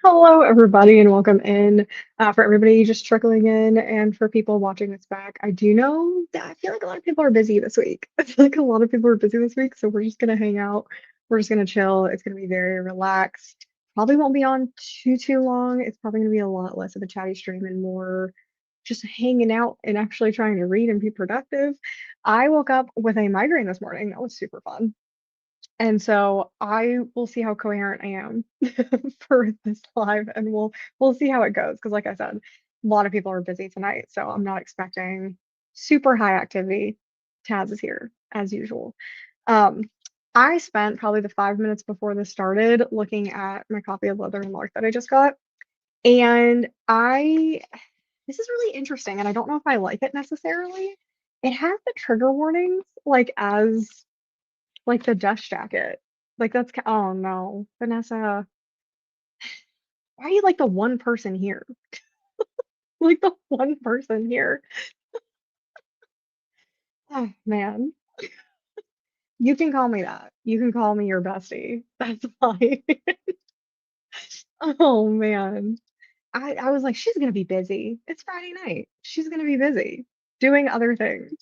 Hello, everybody, and welcome in. For everybody just trickling in, and for people watching this back, I do know that I feel like a lot of people are busy this week. I feel like a lot of people are busy this week, so we're just gonna hang out. We're just gonna chill. It's gonna be very relaxed. Probably won't be on too long. It's probably gonna be a lot less of a chatty stream and more just hanging out and actually trying to read and be productive. I woke up with a migraine this morning. That was super fun. And so I will see how coherent I am for this live, and we'll see how it goes. Because like I said, a lot of people are busy tonight, so I'm not expecting super high activity. Taz is here as usual. Um, I spent probably the 5 minutes before this started looking at my copy of Leather and Lark that I just got, and I this is really interesting, and I don't know if I like it necessarily. It has the trigger warnings like the dust jacket. Like oh no, Vanessa, why are you like the one person here? Like the one person here. Oh man. You can call me that. You can call me your bestie. That's fine. Oh man. I was like, she's gonna be busy. It's Friday night. She's gonna be busy doing other things.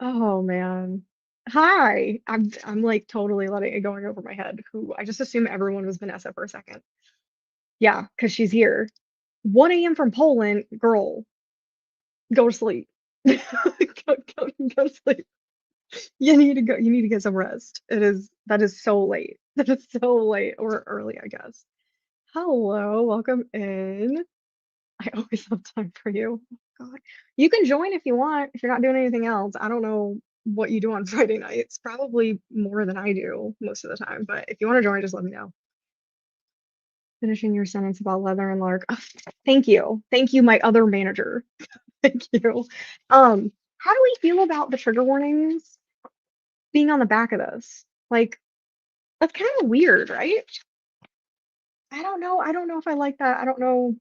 Oh man. Hi. I'm like totally letting it going over my head. Who I just assume everyone was Vanessa for a second. Yeah, because she's here. 1 a.m. from Poland, girl, go to sleep. Go to sleep. You need to go. You need to get some rest. That is so late. That is so late or early, I guess. Hello, welcome in. I always have time for you. Oh, God. You can join if you want, if you're not doing anything else. I don't know what you do on Friday nights. Probably more than I do most of the time. But if you want to join, just let me know. Finishing your sentence about Leather and Lark. Oh, thank you. Thank you, my other manager. Thank you. How do we feel about the trigger warnings being on the back of this? Like, that's kind of weird, right? I don't know. I don't know if I like that. I don't know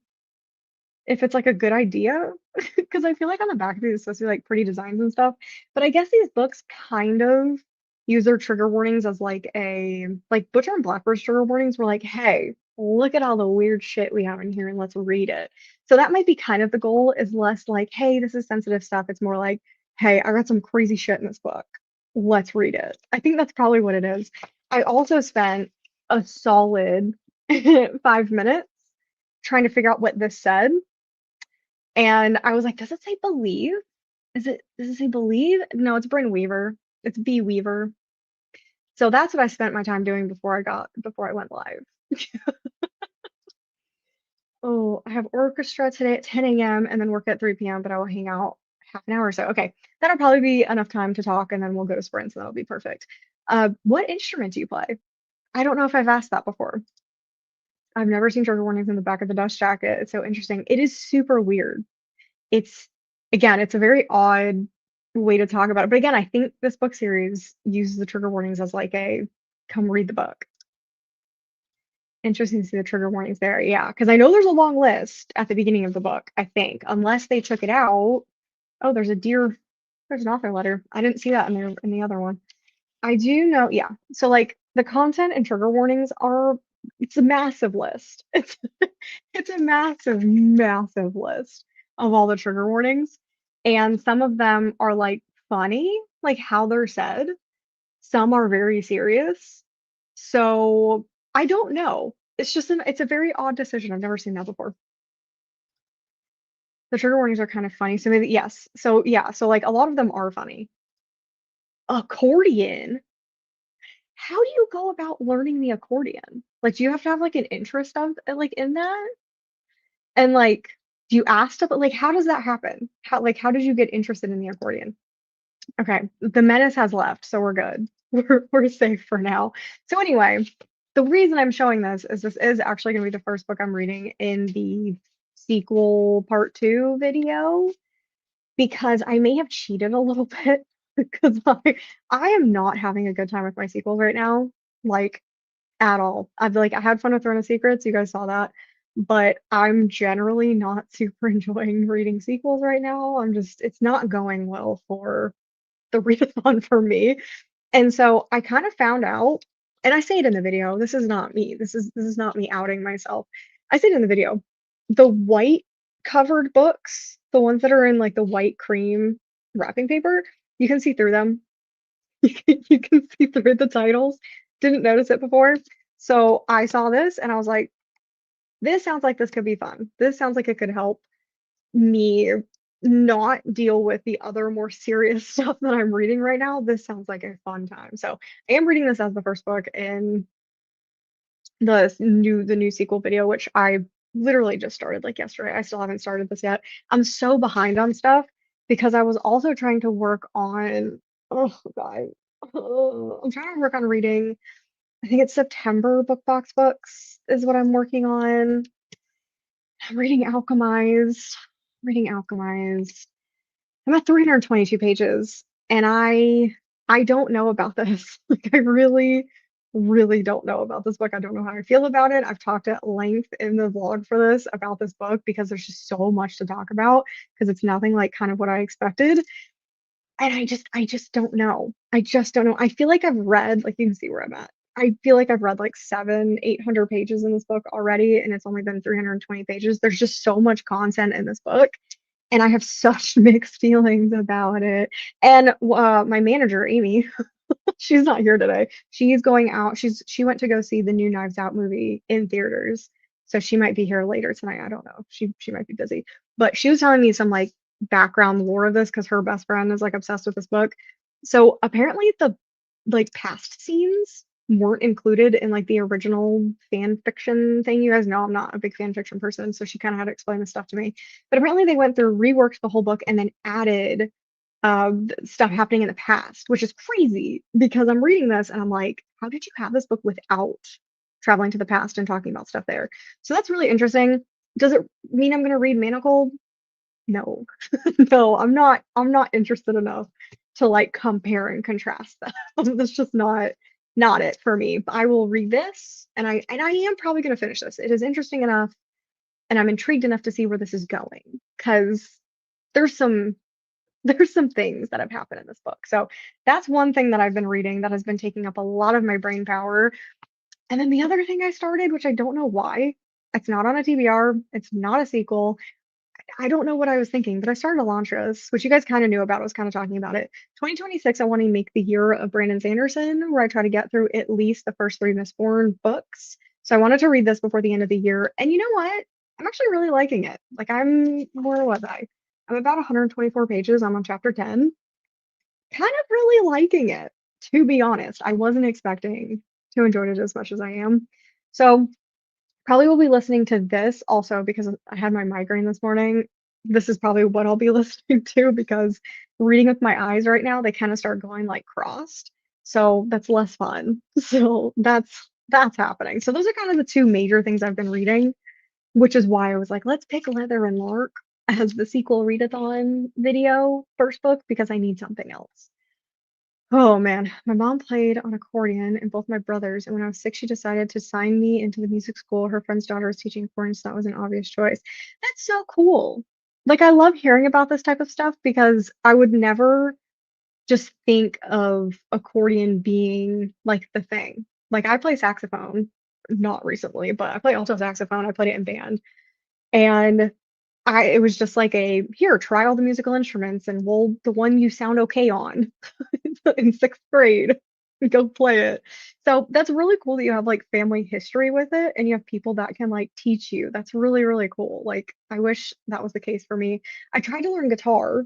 if it's like a good idea because I feel like on the back of these it's supposed to be like pretty designs and stuff. But I guess these books kind of use their trigger warnings as like Butcher and Blackbird's trigger warnings were like, hey, look at all the weird shit we have in here and let's read it. So that might be kind of the goal is less like, hey, this is sensitive stuff. It's more like, hey, I got some crazy shit in this book. Let's read it. I think that's probably what it is. I also spent a solid 5 minutes trying to figure out what this said and I was like, does it say believe? Does it say believe? No, it's Bryn Weaver. It's B Weaver. So that's what I spent my time doing before I went live. Oh, I have orchestra today at 10 a.m. and then work at 3 p.m., but I will hang out half an hour or so. Okay. That'll probably be enough time to talk and then we'll go to sprints and that'll be perfect. What instrument do you play? I don't know if I've asked that before. I've never seen trigger warnings in the back of the dust jacket. It's so interesting. It is super weird. It's again, it's a very odd way to talk about it. But again, I think this book series uses the trigger warnings as like a come read the book. Interesting to see the trigger warnings there. Yeah, because I know there's a long list at the beginning of the book, I think, unless they took it out. Oh, there's an author letter. I didn't see that in the other one. I do know, yeah. So like the content and trigger warnings are it's a massive list. It's a massive list of all the trigger warnings. And some of them are like funny, like how they're said. Some are very serious. So I don't know. It's a very odd decision. I've never seen that before. The trigger warnings are kind of funny. So maybe yes. So yeah, so like a lot of them are funny. Accordion. How do you go about learning the accordion? Like, do you have to have like an interest of like in that? And like, do you ask stuff? Like, how does that happen? How did you get interested in the accordion? Okay, the menace has left, so we're good. We're safe for now. So anyway, the reason I'm showing this is actually going to be the first book I'm reading in the sequel part two video because I may have cheated a little bit because I am not having a good time with my sequels right now, like at all. I had fun with Throne of Secrets, you guys saw that, but I'm generally not super enjoying reading sequels right now. It's not going well for the readathon for me. And so I kind of found out and I say it in the video, this is not me. This is not me outing myself. I say it in the video. The white covered books, the ones that are in like the white cream wrapping paper, you can see through them. You can see through the titles. Didn't notice it before. So I saw this and I was like, this sounds like this could be fun. This sounds like it could help me not deal with the other more serious stuff that I'm reading right now. This sounds like a fun time. So I am reading this as the first book in the new sequel video, which I literally just started like yesterday. I still haven't started this yet. I'm so behind on stuff because I was also trying to work on, oh god. I'm trying to work on reading, I think it's September book box books is what I'm working on. I'm reading Alchemized. Reading Alchemized. I'm at 322 pages and I don't know about this. Like I really, really don't know about this book. I don't know how I feel about it. I've talked at length in the vlog for this about this book because there's just so much to talk about because it's nothing like kind of what I expected. And I just don't know. I just don't know. I feel like I've read, like you can see where I'm at. I feel like I've read like 800 pages in this book already, and it's only been 320 pages. There's just so much content in this book and I have such mixed feelings about it. And my manager, Amy, she's not here today. She's going out. She went to go see the new Knives Out movie in theaters. So she might be here later tonight. I don't know. She might be busy. But she was telling me some like background lore of this because her best friend is like obsessed with this book. So apparently the like past scenes weren't included in like the original fan fiction thing. You guys know I'm not a big fan fiction person, so she kind of had to explain this stuff to me. But apparently they went through, reworked the whole book, and then added stuff happening in the past, which is crazy because I'm reading this and I'm like, how did you have this book without traveling to the past and talking about stuff there? So that's really interesting. Does it mean I'm going to read Manacle? No. No, I'm not interested enough to like compare and contrast them. That's just not it for me. But I will read this and I am probably going to finish this. It is interesting enough and I'm intrigued enough to see where this is going because there's some there's some things that have happened in this book. So that's one thing that I've been reading that has been taking up a lot of my brain power. And then the other thing I started, which I don't know why, it's not on a TBR, it's not a sequel. I don't know what I was thinking, but I started Elantris, which you guys kind of knew about. I was kind of talking about it. 2026, I want to make the year of Brandon Sanderson, where I try to get through at least the first three Mistborn books. So I wanted to read this before the end of the year. And you know what? I'm actually really liking it. Like where was I? I'm about 124 pages. I'm on chapter 10. Kind of really liking it, to be honest. I wasn't expecting to enjoy it as much as I am. So probably will be listening to this also because I had my migraine this morning. This is probably what I'll be listening to because reading with my eyes right now, they kind of start going like crossed. So that's less fun. So that's happening. So those are kind of the two major things I've been reading, which is why I was like, let's pick Leather and Lark as the sequel readathon video first book because I need something else. Oh man, my mom played on accordion and both my brothers, and when I was 6, she decided to sign me into the music school her friend's daughter was teaching accordion, so that was an obvious choice. That's so cool. Like I love hearing about this type of stuff because I would never just think of accordion being like the thing. Like I play saxophone, not recently, but I play alto saxophone. I played it in band. And it was just like a here, try all the musical instruments and we'll the one you sound okay on in 6th grade, go play it. So that's really cool that you have like family history with it and you have people that can like teach you. That's really, really cool. Like I wish that was the case for me. I tried to learn guitar.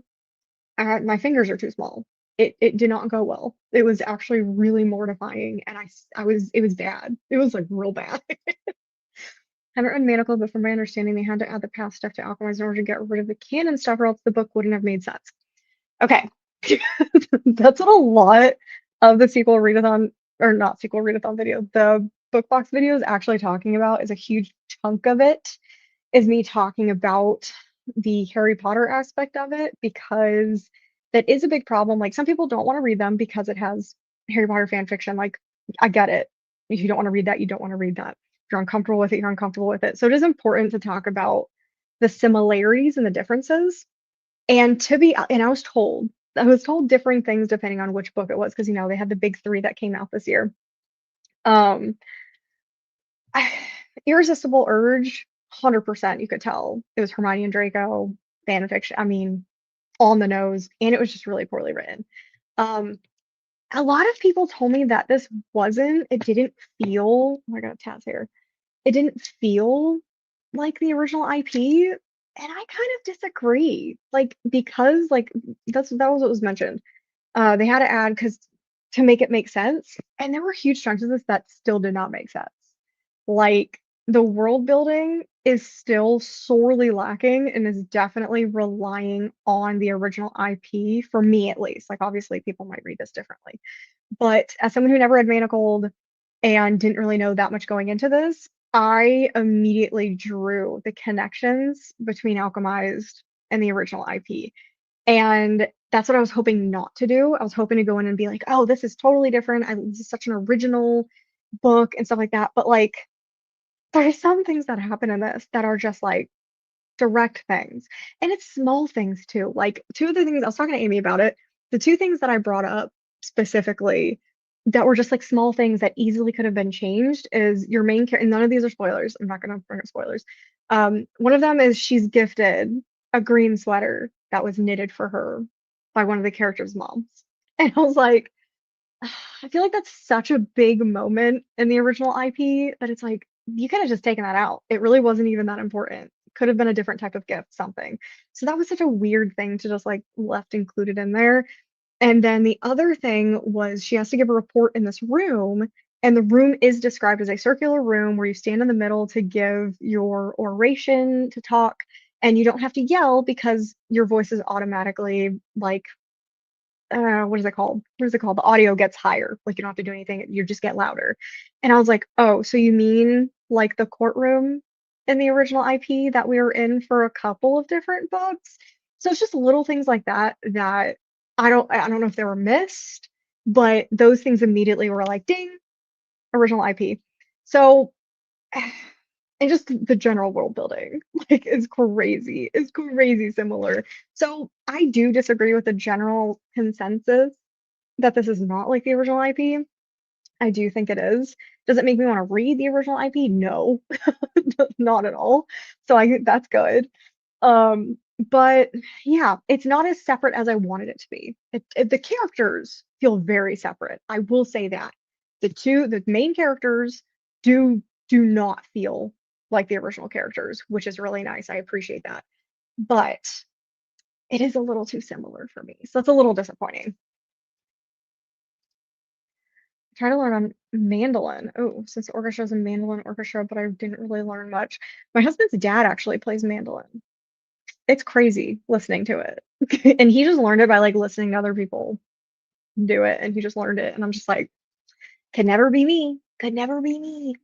My fingers are too small. It did not go well. It was actually really mortifying and it was bad. It was like real bad. Haven't read Manacle, but from my understanding, they had to add the past stuff to Alchemize in order to get rid of the canon stuff, or else the book wouldn't have made sense. Okay. That's what a lot of the sequel readathon, or not sequel readathon video, the book box video is actually talking about is a huge chunk of it is me talking about the Harry Potter aspect of it because that is a big problem. Like some people don't want to read them because it has Harry Potter fan fiction. Like I get it. If you don't want to read that, you don't want to read that. If you're uncomfortable with it, you're uncomfortable with it. So it is important to talk about the similarities and the differences. And I was told differing things depending on which book it was, because they had the big three that came out this year. Um, Irresistible Urge, 100% you could tell it was Hermione and Draco fan fiction. I mean, on the nose, and it was just really poorly written. Um, a lot of people told me that this wasn't, it didn't feel, oh my God, Taz here. It didn't feel like the original IP, and I kind of disagree. Like, because like that was what was mentioned. They had to add because to make it make sense, and there were huge chunks of this that still did not make sense. Like the world building is still sorely lacking and is definitely relying on the original IP for me at least. Like obviously people might read this differently. But as someone who never read Manacled and didn't really know that much going into this, I immediately drew the connections between Alchemized and the original IP. And that's what I was hoping not to do. I was hoping to go in and be like, oh, this is totally different. This is such an original book and stuff like that. But like, there are some things that happen in this that are just like direct things. And it's small things too. Like two of the things I was talking to Amy about it, the two things that I brought up specifically that were just like small things that easily could have been changed is your main character, and none of these are spoilers. I'm not gonna bring up spoilers. One of them is she's gifted a green sweater that was knitted for her by one of the characters' moms. And I was like, I feel like that's such a big moment in the original IP that it's like you could have just taken that out. It really wasn't even that important. Could have been a different type of gift, something. So that was such a weird thing to just like left included in there. And then the other thing was she has to give a report in this room, and the room is described as a circular room where you stand in the middle to give your oration to talk, and you don't have to yell because your voice is automatically like what is it called? What is it called? The audio gets higher. Like you don't have to do anything, you just get louder. And I was like, oh, so you mean like the courtroom in the original IP that we were in for a couple of different books? So it's just little things like that that I don't know if they were missed, but those things immediately were like, ding, original IP. So and just the general world building like is crazy similar. So I do disagree with the general consensus that this is not like the original IP. I do think it is. Does it make me want to read the original IP? No, not at all. So I think that's good. But yeah, it's not as separate as I wanted it to be. The characters feel very separate. I will say that. The main characters do not feel like the original characters, which is really nice. I appreciate that. But it is a little too similar for me. So it's a little disappointing. Try to learn on mandolin. Oh, since orchestra is a mandolin orchestra, but I didn't really learn much. My husband's dad actually plays mandolin. It's crazy listening to it. And he just learned it by like listening to other people do it, and he just learned it. And I'm just like, could never be me. Could never be me.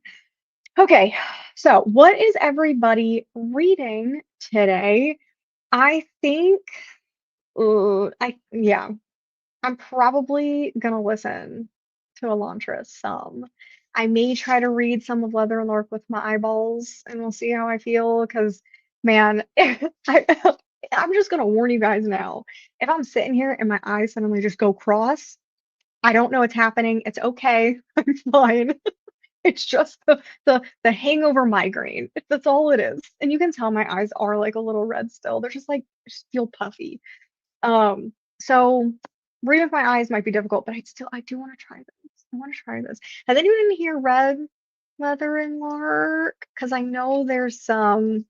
Okay, so what is everybody reading today? I think, I yeah, I'm probably gonna listen to Elantris some. I may try to read some of Leather and Lork with my eyeballs, and we'll see how I feel. Because, man, I'm just gonna warn you guys now. If I'm sitting here and my eyes suddenly just go cross, I don't know what's happening. It's okay. I'm fine. It's just the hangover migraine. That's all it is. And you can tell my eyes are like a little red still. They're just like just feel puffy. So reading with my eyes might be difficult, but I do want to try this. I want to try this. Has anyone in here read Leather and Lark? Because I know there's some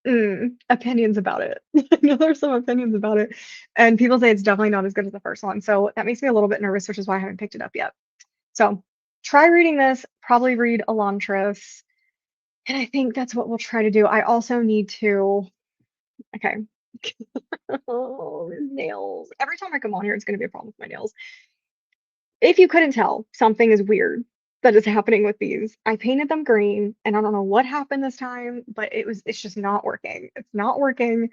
opinions about it. I know there's some opinions about it, and people say it's definitely not as good as the first one. So that makes me a little bit nervous, which is why I haven't picked it up yet. So try reading this. Probably read Elantris, and I think that's what we'll try to do. I also need to. Okay. Oh, nails. Every time I come on here, it's going to be a problem with my nails. If you couldn't tell, something is weird that is happening with these. I painted them green, and I don't know what happened this time, but it's just not working. It's not working.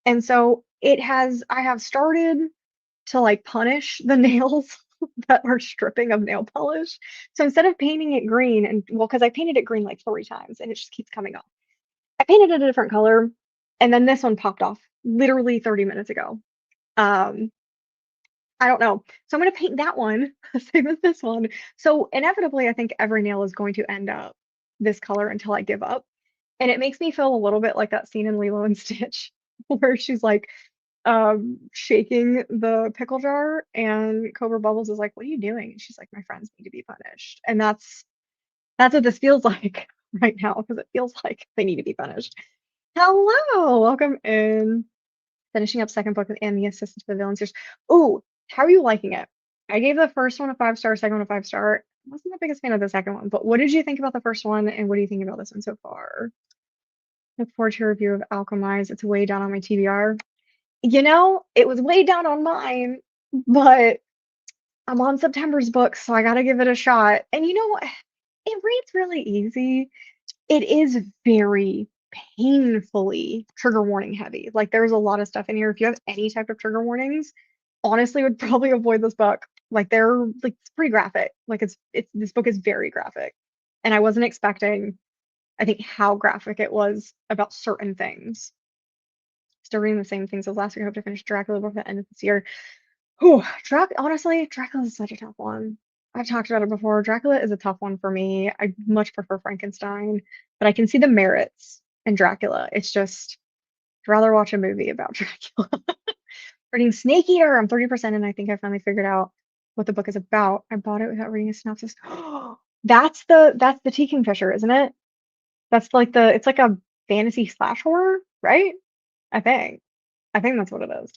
And so I have started to like punish the nails that are stripping of nail polish. So instead of painting it green, and well, because I painted it green like 3 times and it just keeps coming off. I painted it a different color, and then this one popped off literally 30 minutes ago. Um, I don't know. So I'm gonna paint that one, same as this one. So inevitably, I think every nail is going to end up this color until I give up. And it makes me feel a little bit like that scene in Lilo and Stitch where she's like shaking the pickle jar and Cobra Bubbles is like, "What are you doing?" And she's like, "My friends need to be punished." And that's what this feels like right now because it feels like they need to be punished. Hello, welcome in. Finishing up second book and the assistant to the villain series. Ooh, how are you liking it? I gave the first one a 5 star, second one a 5 star. I wasn't the biggest fan of the second one, but what did you think about the first one and what do you think about this one so far? Look forward to your review of Alchemize. It's way down on my TBR. It was way down on mine, but I'm on September's book, so I gotta give it a shot. And you know what? It reads really easy. It is very painfully trigger warning heavy. Like there's a lot of stuff in here. If you have any type of trigger warnings, honestly would probably avoid this book. Like they're like it's pretty graphic. Like it's this book is very graphic. And I wasn't expecting, I think, how graphic it was about certain things. Still reading the same things as last week. I hope to finish Dracula before the end of this year. Whew, honestly, Dracula is such a tough one. I've talked about it before. Dracula is a tough one for me. I much prefer Frankenstein, but I can see the merits in Dracula. It's just I'd rather watch a movie about Dracula. Reading Snake Eater. I'm 30% and I think I finally figured out what the book is about. I bought it without reading a synopsis. That's the Tea Kingfisher, isn't it? That's like it's like a fantasy slash horror, right? I think. I think that's what it is.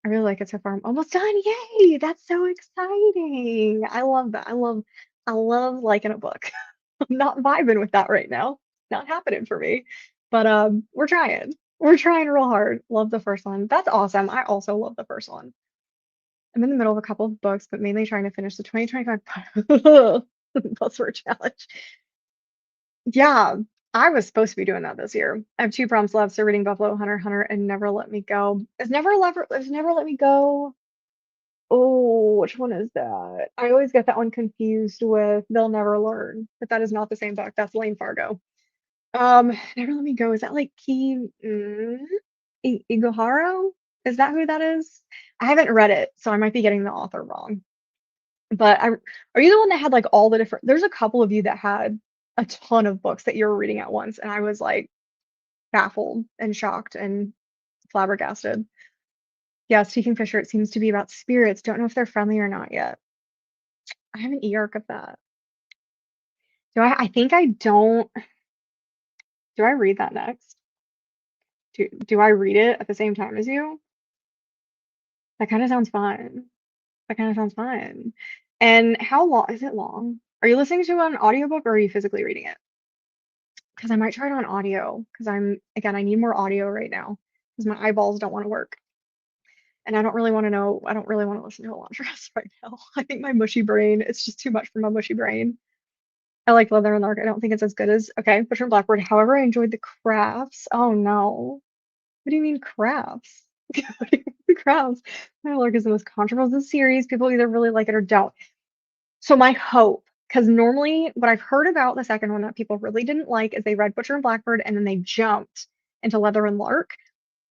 I really like it so far. I'm almost done. Yay! That's so exciting. I love that. I love liking a book. I'm not vibing with that right now. Not happening for me. But we're trying. We're trying real hard. Love the first one. That's awesome. I also love the first one. I'm in the middle of a couple of books, but mainly trying to finish the 2025 Buzzword Challenge. Yeah, I was supposed to be doing that this year. I have two prompts left, so reading Buffalo Hunter, Hunter, and Never Let Me Go. Is Never Let Me Go? Oh, which one is that? I always get that one confused with They'll Never Learn, but that is not the same book. That's Lane Fargo. Never Let Me Go. Is that like Iguharo? Is that who that is? I haven't read it, so I might be getting the author wrong. But are you the one that had like all the different? There's a couple of you that had a ton of books that you were reading at once, and I was like baffled and shocked and flabbergasted. Yeah, Speaking Fisher, it seems to be about spirits. Don't know if they're friendly or not yet. I have an e-arc of that. I think I don't. Do I read that next? Do I read it at the same time as you? That kind of sounds fun. That kind of sounds fun. And how long is it long? Are you listening to an audiobook or are you physically reading it? Because I might try it on audio because I need more audio right now because my eyeballs don't want to work. And I don't really want to listen to a long dress right now. I think my mushy brain, it's just too much for my mushy brain. I like Leather and Lark. I don't think it's as good as, okay, Butcher and Blackbird. However, I enjoyed the crafts. Oh no. What do you mean crafts? What do you mean crafts? My Lark is the most controversial series. People either really like it or don't. So my hope, because normally what I've heard about the second one that people really didn't like is they read Butcher and Blackbird and then they jumped into Leather and Lark.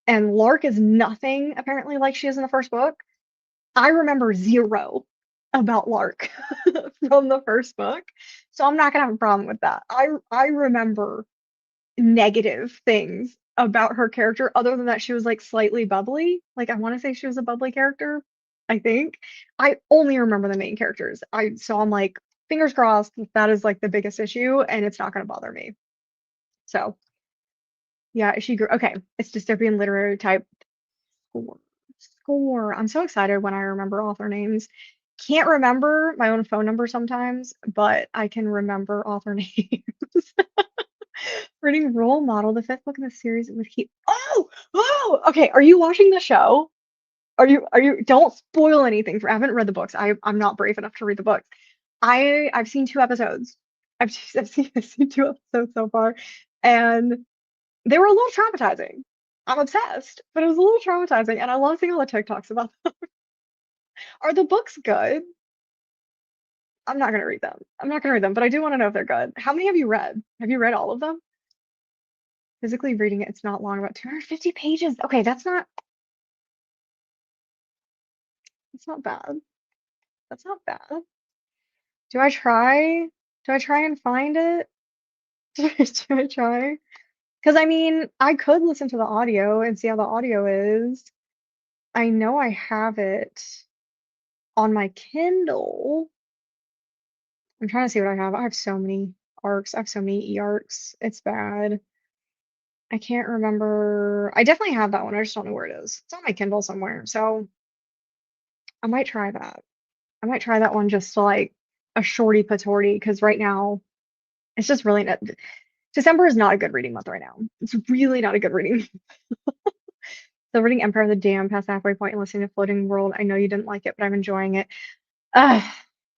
And Lark is nothing apparently like she is in the first book. I remember zero about Lark from the first book. So I'm not gonna have a problem with that. I remember negative things about her character other than that she was like slightly bubbly. Like I want to say she was a bubbly character, I think. I only remember the main characters. I'm like fingers crossed that is like the biggest issue and it's not gonna bother me. So yeah, she grew okay. It's dystopian literary type score. Score. I'm so excited when I remember author names. Can't remember my own phone number sometimes, but I can remember author names. Reading Role Model, the fifth book in the series with he. Oh, okay. Are you watching the show? Are you? Don't spoil anything for. I haven't read the books. I'm not brave enough to read the books. I've seen two episodes. I've seen two episodes so far, and they were a little traumatizing. I'm obsessed, but it was a little traumatizing, and I love seeing all the TikToks about them. Are the books good? I'm not gonna read them. I'm not gonna read them, but I do want to know if they're good. How many have you read? Have you read all of them? Physically reading it, it's not long, about 250 pages. Okay, That's not bad. That's not bad. Do I try? Do I try and find it? Do I try? Because I mean, I could listen to the audio and see how the audio is. I know I have it on my Kindle. I'm trying to see what I have. I have so many arcs. I have so many e-arcs. It's bad. I can't remember. I definitely have that one. I just don't know where it is. It's on my Kindle somewhere. So I might try that. I might try that one just to like a shorty patorti because right now it's just really not. December is not a good reading month right now. It's really not a good reading. So reading Empire of the Dam past halfway point and listening to Floating World. I know you didn't like it, but I'm enjoying it. Uh,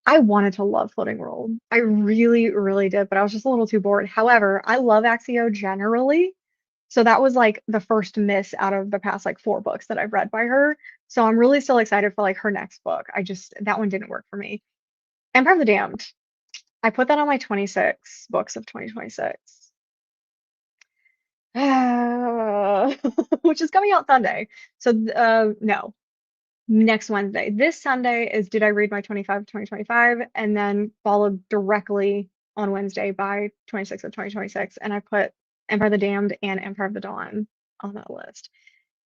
I wanted to love Floating World. I really, really did, but I was just a little too bored. However, I love Axio generally. So that was like the first miss out of the past like four books that I've read by her. So I'm really still excited for like her next book. That one didn't work for me. Empire of the Damned. I put that on my 26 books of 2026. Which is coming out Sunday. So no, next Wednesday. This Sunday is Did I Read My 25 2025? And then followed directly on Wednesday by 26 of 2026. And I put Empire of the Damned and Empire of the Dawn on that list.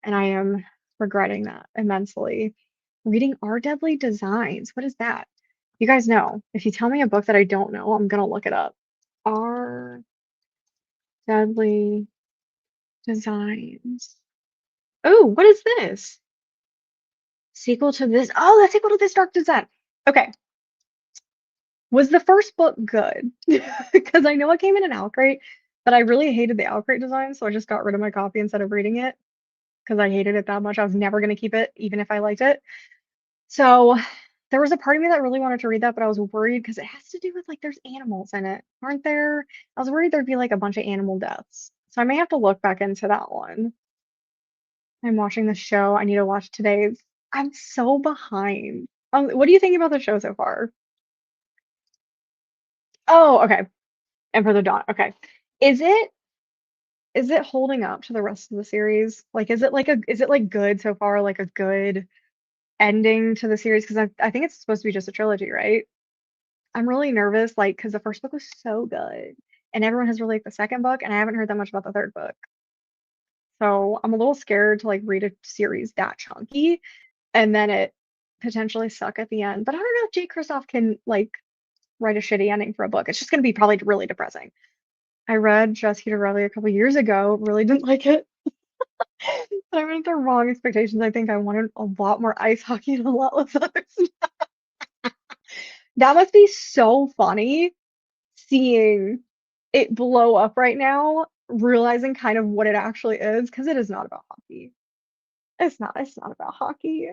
And I am regretting that immensely. Reading Our Deadly Designs. What is that? You guys know. If you tell me a book that I don't know, I'm gonna look it up. Our Deadly Designs. Oh, what is this? Sequel to this. Oh, the sequel to This Dark Descent. Okay. Was the first book good? Because I know it came in an Owlcrate, but I really hated the Owlcrate design, so I just got rid of my copy instead of reading it because I hated it that much. I was never going to keep it, even if I liked it. So there was a part of me that really wanted to read that, but I was worried because it has to do with like there's animals in it, aren't there? I was worried there'd be like a bunch of animal deaths. So I may have to look back into that one. I'm watching the show. I need to watch today's. I'm so behind. What do you think about the show so far? Oh, okay. And for the Dawn. Okay. Is it is it holding up to the rest of the series? Like is it like good so far, like a good ending to the series? Because I think it's supposed to be just a trilogy, right? I'm really nervous, like, because the first book was so good. And everyone has really liked the second book, and I haven't heard that much about the third book. So I'm a little scared to like read a series that chunky and then it potentially suck at the end. But I don't know if Jake Kristoff can like write a shitty ending for a book. It's just gonna be probably really depressing. I read Just Heated Raleigh a couple years ago, really didn't like it. But I went with the wrong expectations. I think I wanted a lot more ice hockey and a lot less others. That must be so funny seeing it blow up right now, realizing kind of what it actually is, because it is not about hockey. It's not about hockey.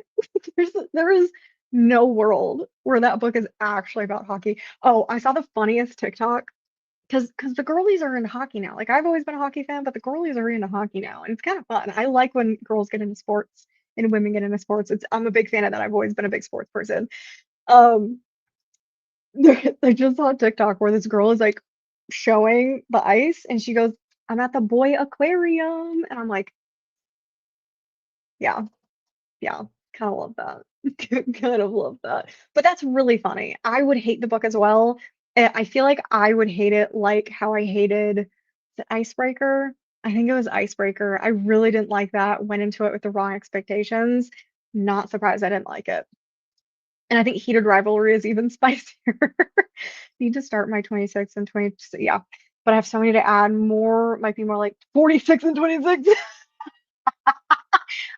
There is no world where that book is actually about hockey. Oh, I saw the funniest TikTok because the girlies are into hockey now. Like I've always been a hockey fan, but the girlies are into hockey now, and it's kind of fun. I like when girls get into sports and women get into sports. I'm a big fan of that. I've always been a big sports person. Um, I just saw a TikTok where this girl is like showing the ice, and she goes, "I'm at the boy aquarium," and I'm like, yeah, yeah, kind of love that. Kind of love that. But that's really funny. I would hate the book as well. I feel like I would hate it like how I hated the Icebreaker. I think it was Icebreaker. I really didn't like that. Went into it with the wrong expectations. Not surprised I didn't like it. And I think Heated Rivalry is even spicier. Need to start my 26 and 20. Yeah. But I have so many to add. More might be more like 46 and 26.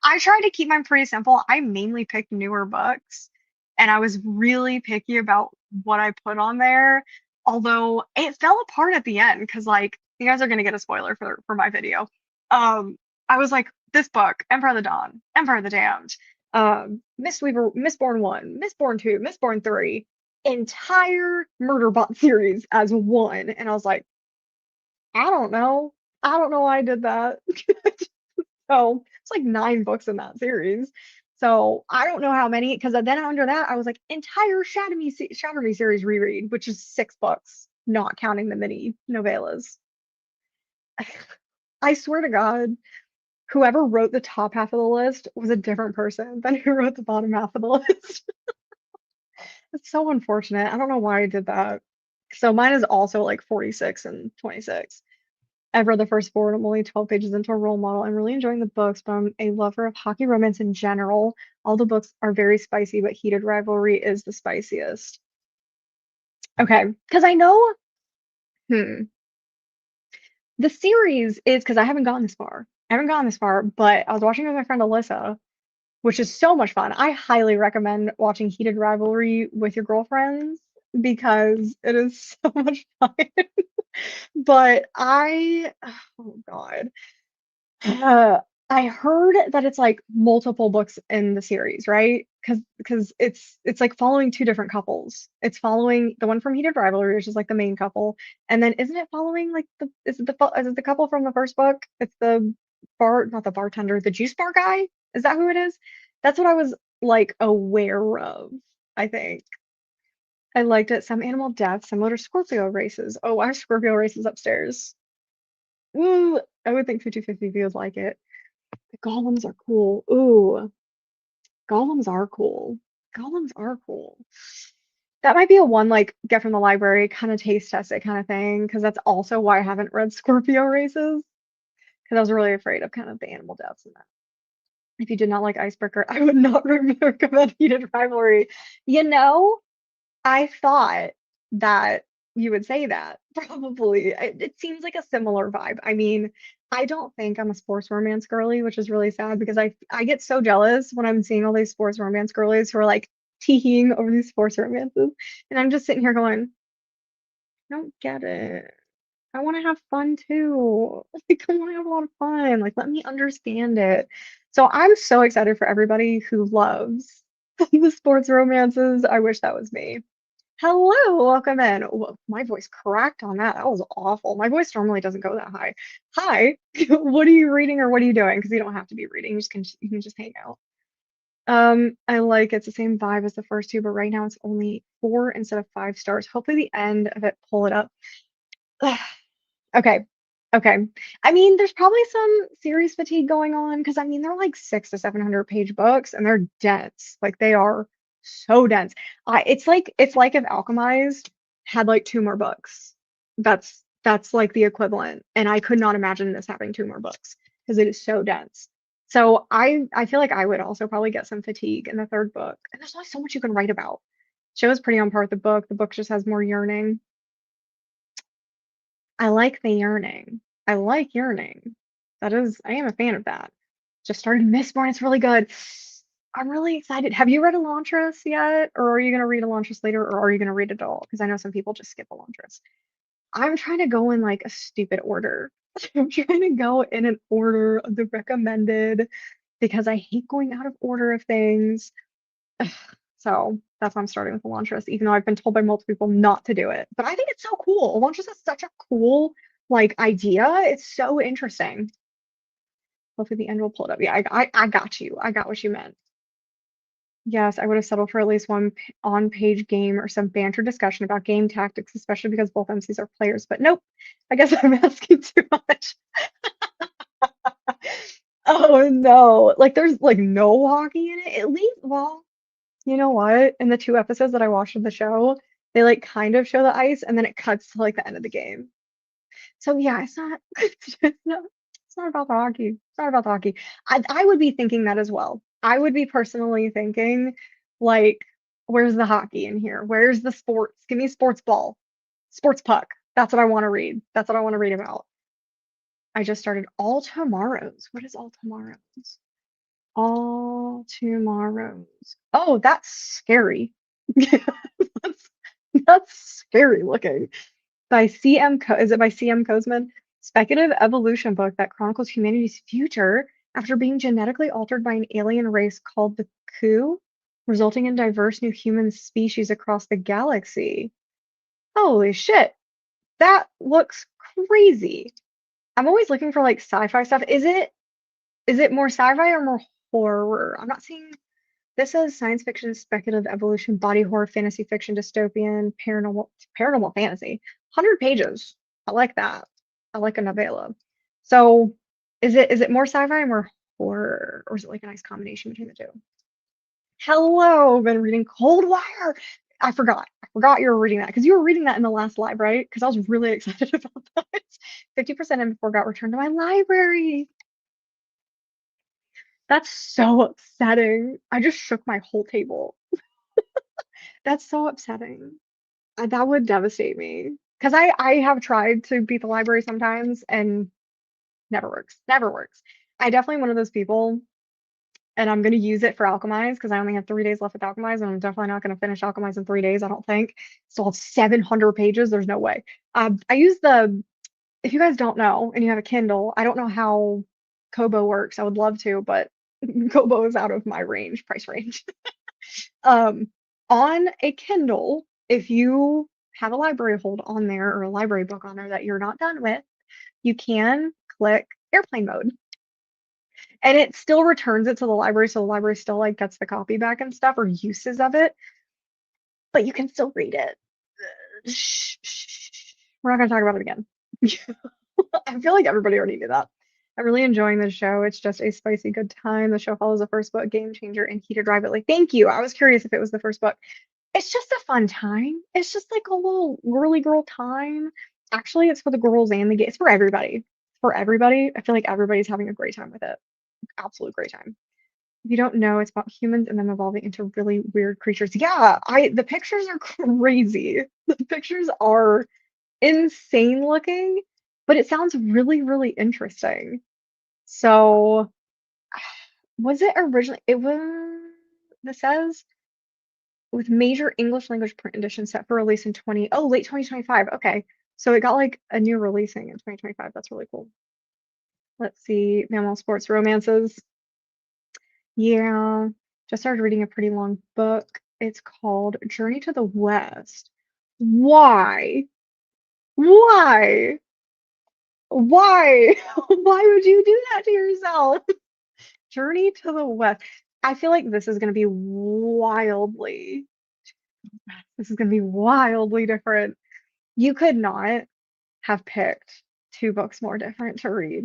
I tried to keep mine pretty simple. I mainly picked newer books, and I was really picky about what I put on there. Although it fell apart at the end because, like, you guys are gonna get a spoiler for my video. I was like, this book, Empire of the Dawn, Empire of the Damned, Mistweaver, Mistborn 1, Mistborn 2, Mistborn 3, entire Murderbot series as one. And I was like, I don't know. I don't know why I did that. So it's like nine books in that series. So I don't know how many, because then under that, I was like, entire Shatter Me series reread, which is six books, not counting the mini novellas. I swear to God, whoever wrote the top half of the list was a different person than who wrote the bottom half of the list. It's so unfortunate. I don't know why I did that. So mine is also like 46 and 26. I've read the first four and I'm only 12 pages into a role model. I'm really enjoying the books, but I'm a lover of hockey romance in general. All the books are very spicy, but Heated Rivalry is the spiciest. Okay, because I know, hmm, the series is because I haven't gone this far. I haven't gone this far, but I was watching with my friend Alyssa, which is so much fun. I highly recommend watching Heated Rivalry with your girlfriends because it is so much fun. But oh God. Uh, I heard that it's like multiple books in the series, right? Because it's like following two different couples. It's following the one from Heated Rivalry, which is like the main couple, and then isn't it following like is it the couple from the first book? It's the not the bartender, the juice bar guy. Is that who it is? That's what I was like aware of, I think. I liked it. Some animal deaths, similar to Scorpio races. Oh, I have Scorpio races upstairs. Ooh, I would think 50/50 feels like it. The golems are cool. Ooh, golems are cool. Golems are cool. That might be a one like get from the library, kind of taste test it kind of thing, because that's also why I haven't read Scorpio races, because I was really afraid of kind of the animal deaths in that. If you did not like Icebreaker, I would not recommend Heated Rivalry. You know, I thought that you would say that, probably. It seems like a similar vibe. I mean, I don't think I'm a sports romance girly, which is really sad because I get so jealous when I'm seeing all these sports romance girlies who are like teeing over these sports romances. And I'm just sitting here going, I don't get it. I want to have fun too. Like, I want to have a lot of fun. Like, let me understand it. So I'm so excited for everybody who loves the sports romances. I wish that was me. Hello, welcome in. My voice cracked on that. That was awful. My voice normally doesn't go that high. Hi, what are you reading or what are you doing? Because you don't have to be reading. You can just hang out. I like it's the same vibe as the first two, but right now it's only 4 instead of 5 stars. Hopefully the end of it pull it up. Okay. Okay. I mean, there's probably some series fatigue going on because I mean they're like 600 to 700 page books and they're dense. Like they are so dense. It's like if Alchemized had like two more books. That's like the equivalent. And I could not imagine this having two more books because it is so dense. So I feel like I would also probably get some fatigue in the third book. And there's only so much you can write about. Show is pretty on par with the book. The book just has more yearning. I like the yearning. I like yearning. I am a fan of that. Just started Mistborn. It's really good. I'm really excited. Have you read Elantris yet? Or are you going to read Elantris later? Or are you going to read it all? Because I know some people just skip Elantris. I'm trying to go in like a stupid order. I'm trying to go in an order of the recommended because I hate going out of order of things. So that's why I'm starting with Elantris, even though I've been told by multiple people not to do it. But I think it's so cool. Elantris is such a cool like idea. It's so interesting. Hopefully the end will pull it up. Yeah, I got you. I got what you meant. Yes, I would have settled for at least one on-page game or some banter discussion about game tactics, especially because both MCs are players. But nope, I guess I'm asking too much. Oh no, like there's like no hockey in it. At least, well, you know what? In the 2 episodes that I watched of the show, they like kind of show the ice and then it cuts to like the end of the game. So yeah, it's not it's not about the hockey. It's not about the hockey. I would be thinking that as well. I would be personally thinking like, where's the hockey in here? Where's the sports? Give me sports ball, sports puck. That's what I want to read. That's what I want to read about. I just started All Tomorrows. What is All Tomorrows? All Tomorrows. Oh, that's scary. That's, that's scary looking. By is it by C.M. Kozman? Speculative evolution book that chronicles humanity's future after being genetically altered by an alien race called the Ku, resulting in diverse new human species across the galaxy. Holy shit. That looks crazy. I'm always looking for like sci-fi stuff. Is it more sci-fi or more horror? I'm not seeing this says science fiction, speculative evolution, body horror, fantasy fiction, dystopian, paranormal fantasy. 100 pages. I like that. I like a novella. So Is it more sci-fi or more horror, or is it like a nice combination between the two? Hello, been reading Cold Wire. I forgot you were reading that because you were reading that in the last live, right? Because I was really excited about that. 50% in before it got returned to my library. That's so upsetting. I just shook my whole table. That's so upsetting. That would devastate me. Because I have tried to beat the library sometimes and never works. Never works. I definitely one of those people, and I'm gonna use it for Alchemize because I only have 3 days left with Alchemize, and I'm definitely not gonna finish Alchemize in 3 days, I don't think. Still have 700 pages. There's no way. I use the if you guys don't know and you have a Kindle, I don't know how Kobo works. I would love to, but Kobo is out of my price range. Um, on a Kindle, if you have a library hold on there or a library book on there that you're not done with, you can click airplane mode and it still returns it to the library. So the library still like gets the copy back and stuff or uses of it, but you can still read it. Shh, shh, shh. We're not going to talk about it again. I feel like everybody already knew that. I'm really enjoying the show. It's just a spicy good time. The show follows the first book, Game Changer, and Heated Rivalry. Thank you. I was curious if it was the first book. It's just a fun time. It's just like a little girly girl time. Actually, it's for the girls and the gays. It's for everybody. For everybody. I feel like everybody's having a great time with it. Absolute great time. If you don't know, it's about humans and them evolving into really weird creatures. Yeah, I the pictures are crazy. The pictures are insane looking, but it sounds really, really interesting. So, was it originally? It was. This says with major English language print edition set for release in late 2025. Okay, so it got like a new releasing in 2025. That's really cool. Let's see, mammal sports romances. Yeah, just started reading a pretty long book. It's called Journey to the West. Why? Why? Why? Why would you do that to yourself? Journey to the West. I feel like this is gonna be wildly different. You could not have picked two books more different to read.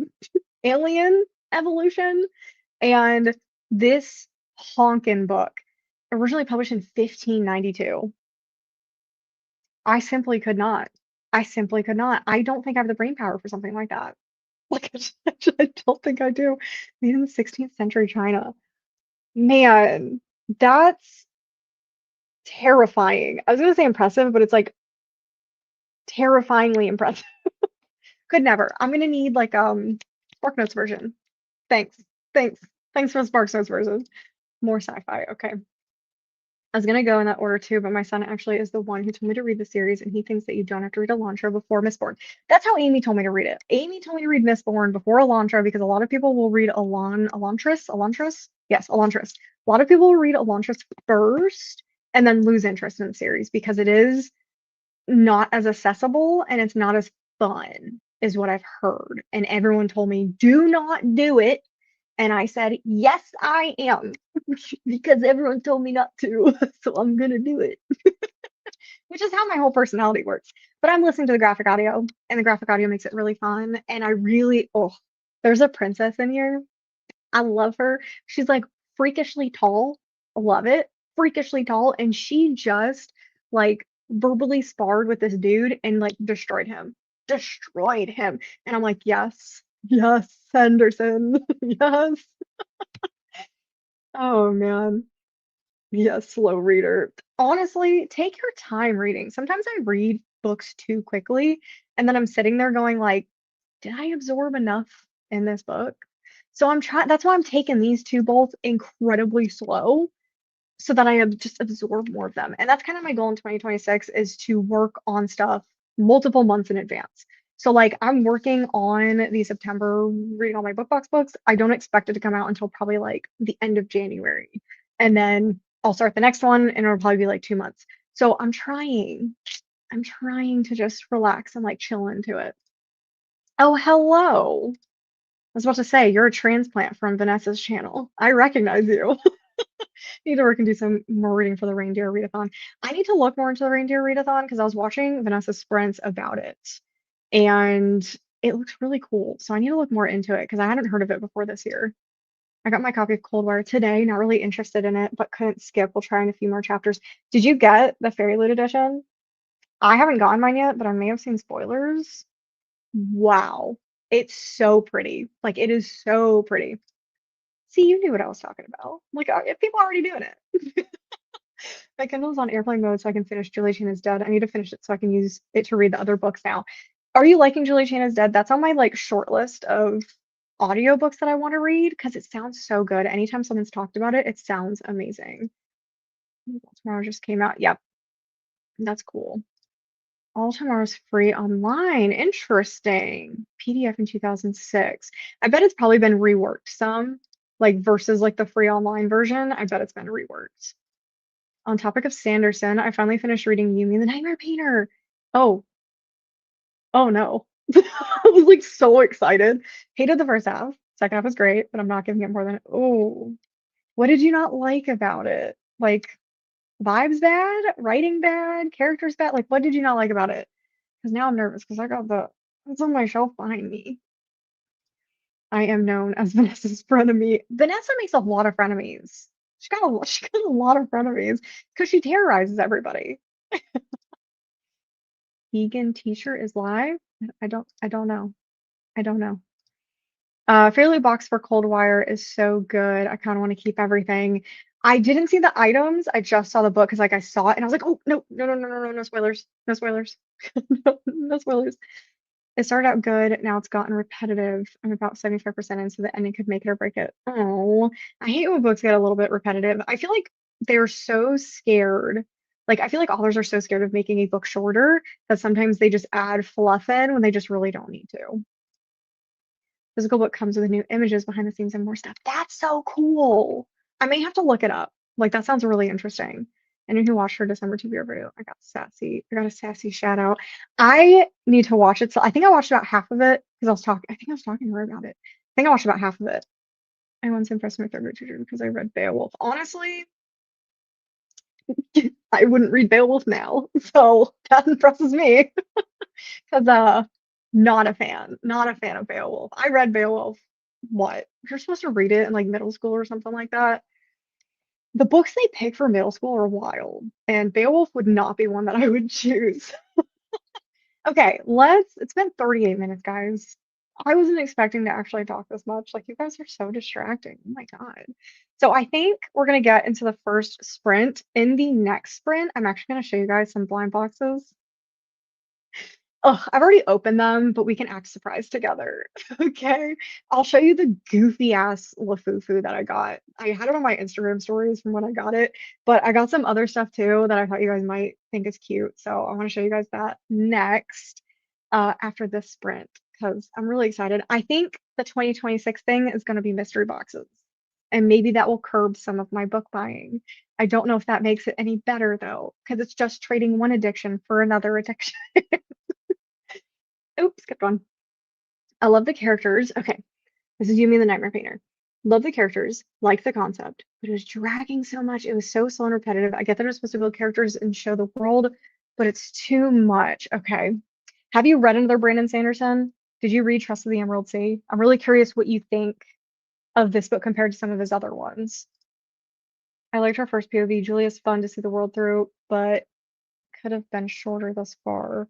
Alien Evolution and this honkin' book, originally published in 1592. I simply could not. I simply could not. I don't think I have the brain power for something like that. Like, I don't think I do. Made in the 16th century China. Man, that's terrifying. I was gonna say impressive, but it's like terrifyingly impressive. Could never. I'm gonna need like Spark Notes version. Thanks. Thanks. Thanks for the Spark Notes version. More sci-fi. Okay. I was gonna go in that order too, but my son actually is the one who told me to read the series, and he thinks that you don't have to read Elantra before Mistborn. That's how Amy told me to read it. Amy told me to read Mistborn before Elantra because a lot of people will read Elantris? Yes, Elantris. A lot of people will read Elantris first and then lose interest in the series because it is not as accessible and it's not as fun, is what I've heard. And everyone told me, do not do it. And I said, yes, I am, because everyone told me not to. So I'm going to do it, which is how my whole personality works. But I'm listening to the graphic audio, and the graphic audio makes it really fun. And I really, oh, there's a princess in here. I love her. She's like freakishly tall. Love it. Freakishly tall. And she just like verbally sparred with this dude and like destroyed him. Destroyed him. And I'm like, yes, yes, Henderson. Yes. Oh man. Yes, slow reader. Honestly, take your time reading. Sometimes I read books too quickly, and then I'm sitting there going like, did I absorb enough in this book? So I'm trying, that's why I'm taking these two both incredibly slow so that I have just absorb more of them. And that's kind of my goal in 2026 is to work on stuff multiple months in advance. So like I'm working on the September reading all my book box books. I don't expect it to come out until probably like the end of January. And then I'll start the next one and it'll probably be like 2 months. So I'm trying to just relax and like chill into it. Oh, hello. I was about to say, you're a transplant from Vanessa's channel. I recognize you. Need to work and do some more reading for the reindeer readathon. I need to look more into the reindeer readathon because I was watching Vanessa Sprints about it. And It looks really cool. So I need to look more into it because I hadn't heard of it before this year. I got my copy of Cold War today, not really interested in it, but couldn't skip. We'll try in a few more chapters. Did you get the Fairy Loot edition? I haven't gotten mine yet, but I may have seen spoilers. Wow. It's so pretty. Like it is so pretty. See, you knew what I was talking about. Like people are already doing it. My Kindle's on airplane mode so I can finish Julie Chan is Dead. I need to finish it so I can use it to read the other books now. Are you liking Julie Chan is Dead? That's on my like short list of audiobooks that I want to read because it sounds so good. Anytime someone's talked about it, it sounds amazing. Tomorrow just came out. Yep, that's cool. All Tomorrow's free online. Interesting. PDF in 2006. I bet it's probably been reworked some, like versus like the free online version. I bet it's been reworked. On topic of Sanderson, I finally finished reading Yumi the Nightmare Painter. Oh, oh no. I was like so excited. Hated the first half. Second half was great, but I'm not giving it more than oh. What did you not like about it? Like vibes bad, writing bad, characters bad? Like what did you not like about it? Because now I'm nervous because I got it's on my shelf behind me. I am known as Vanessa's frenemy. Vanessa makes a lot of frenemies. She got a lot of frenemies because she terrorizes everybody. Vegan t-shirt is live. I don't know. I don't know. Fairly Box for Cold Wire is so good. I kind of want to keep everything. I didn't see the items. I just saw the book because like I saw it and I was like, oh no, no, no, no, no, no, no spoilers. No spoilers. No, no spoilers. It started out good, now it's gotten repetitive. I'm about 75% in, so the ending could make it or break it. Oh, I hate when books get a little bit repetitive. I feel like they're so scared. Like, I feel like authors are so scared of making a book shorter that sometimes they just add fluff in when they just really don't need to. Physical book comes with new images, behind the scenes, and more stuff. That's so cool. I may have to look it up. Like, that sounds really interesting. Anyone who watched her December TV review, I got sassy. I got a sassy shout out. I need to watch it. So I think I watched about half of it because I was talking. I think I was talking to her about it. I think I watched about half of it. I once impressed my third grade teacher because I read Beowulf. Honestly, I wouldn't read Beowulf now, so that impresses me. Because not a fan, not a fan of Beowulf. I read Beowulf. What? You're supposed to read it in like middle school or something like that. The books they pick for middle school are wild, and Beowulf would not be one that I would choose. Okay, it's been 38 minutes, guys. I wasn't expecting to actually talk this much. Like, you guys are so distracting. Oh my God. So I think we're gonna get into the first sprint. In the next sprint, I'm actually gonna show you guys some blind boxes. Oh, I've already opened them, but we can act surprised together. Okay. I'll show you the goofy ass Lafufu that I got. I had it on my Instagram stories from when I got it, but I got some other stuff too that I thought you guys might think is cute. So I want to show you guys that next, after this sprint, because I'm really excited. I think the 2026 thing is going to be mystery boxes, and maybe that will curb some of my book buying. I don't know if that makes it any better though, because it's just trading one addiction for another addiction. Oops, skipped one. I love the characters. Okay, this is Yumi the Nightmare Painter. Love the characters, like the concept, but it was dragging so much. It was so slow and repetitive. I get that it's supposed to build characters and show the world, but it's too much. Okay. Have you read another Brandon Sanderson? Did you read Trust of the Emerald Sea? I'm really curious what you think of this book compared to some of his other ones. I liked her first POV. Julia's fun to see the world through, but could have been shorter thus far.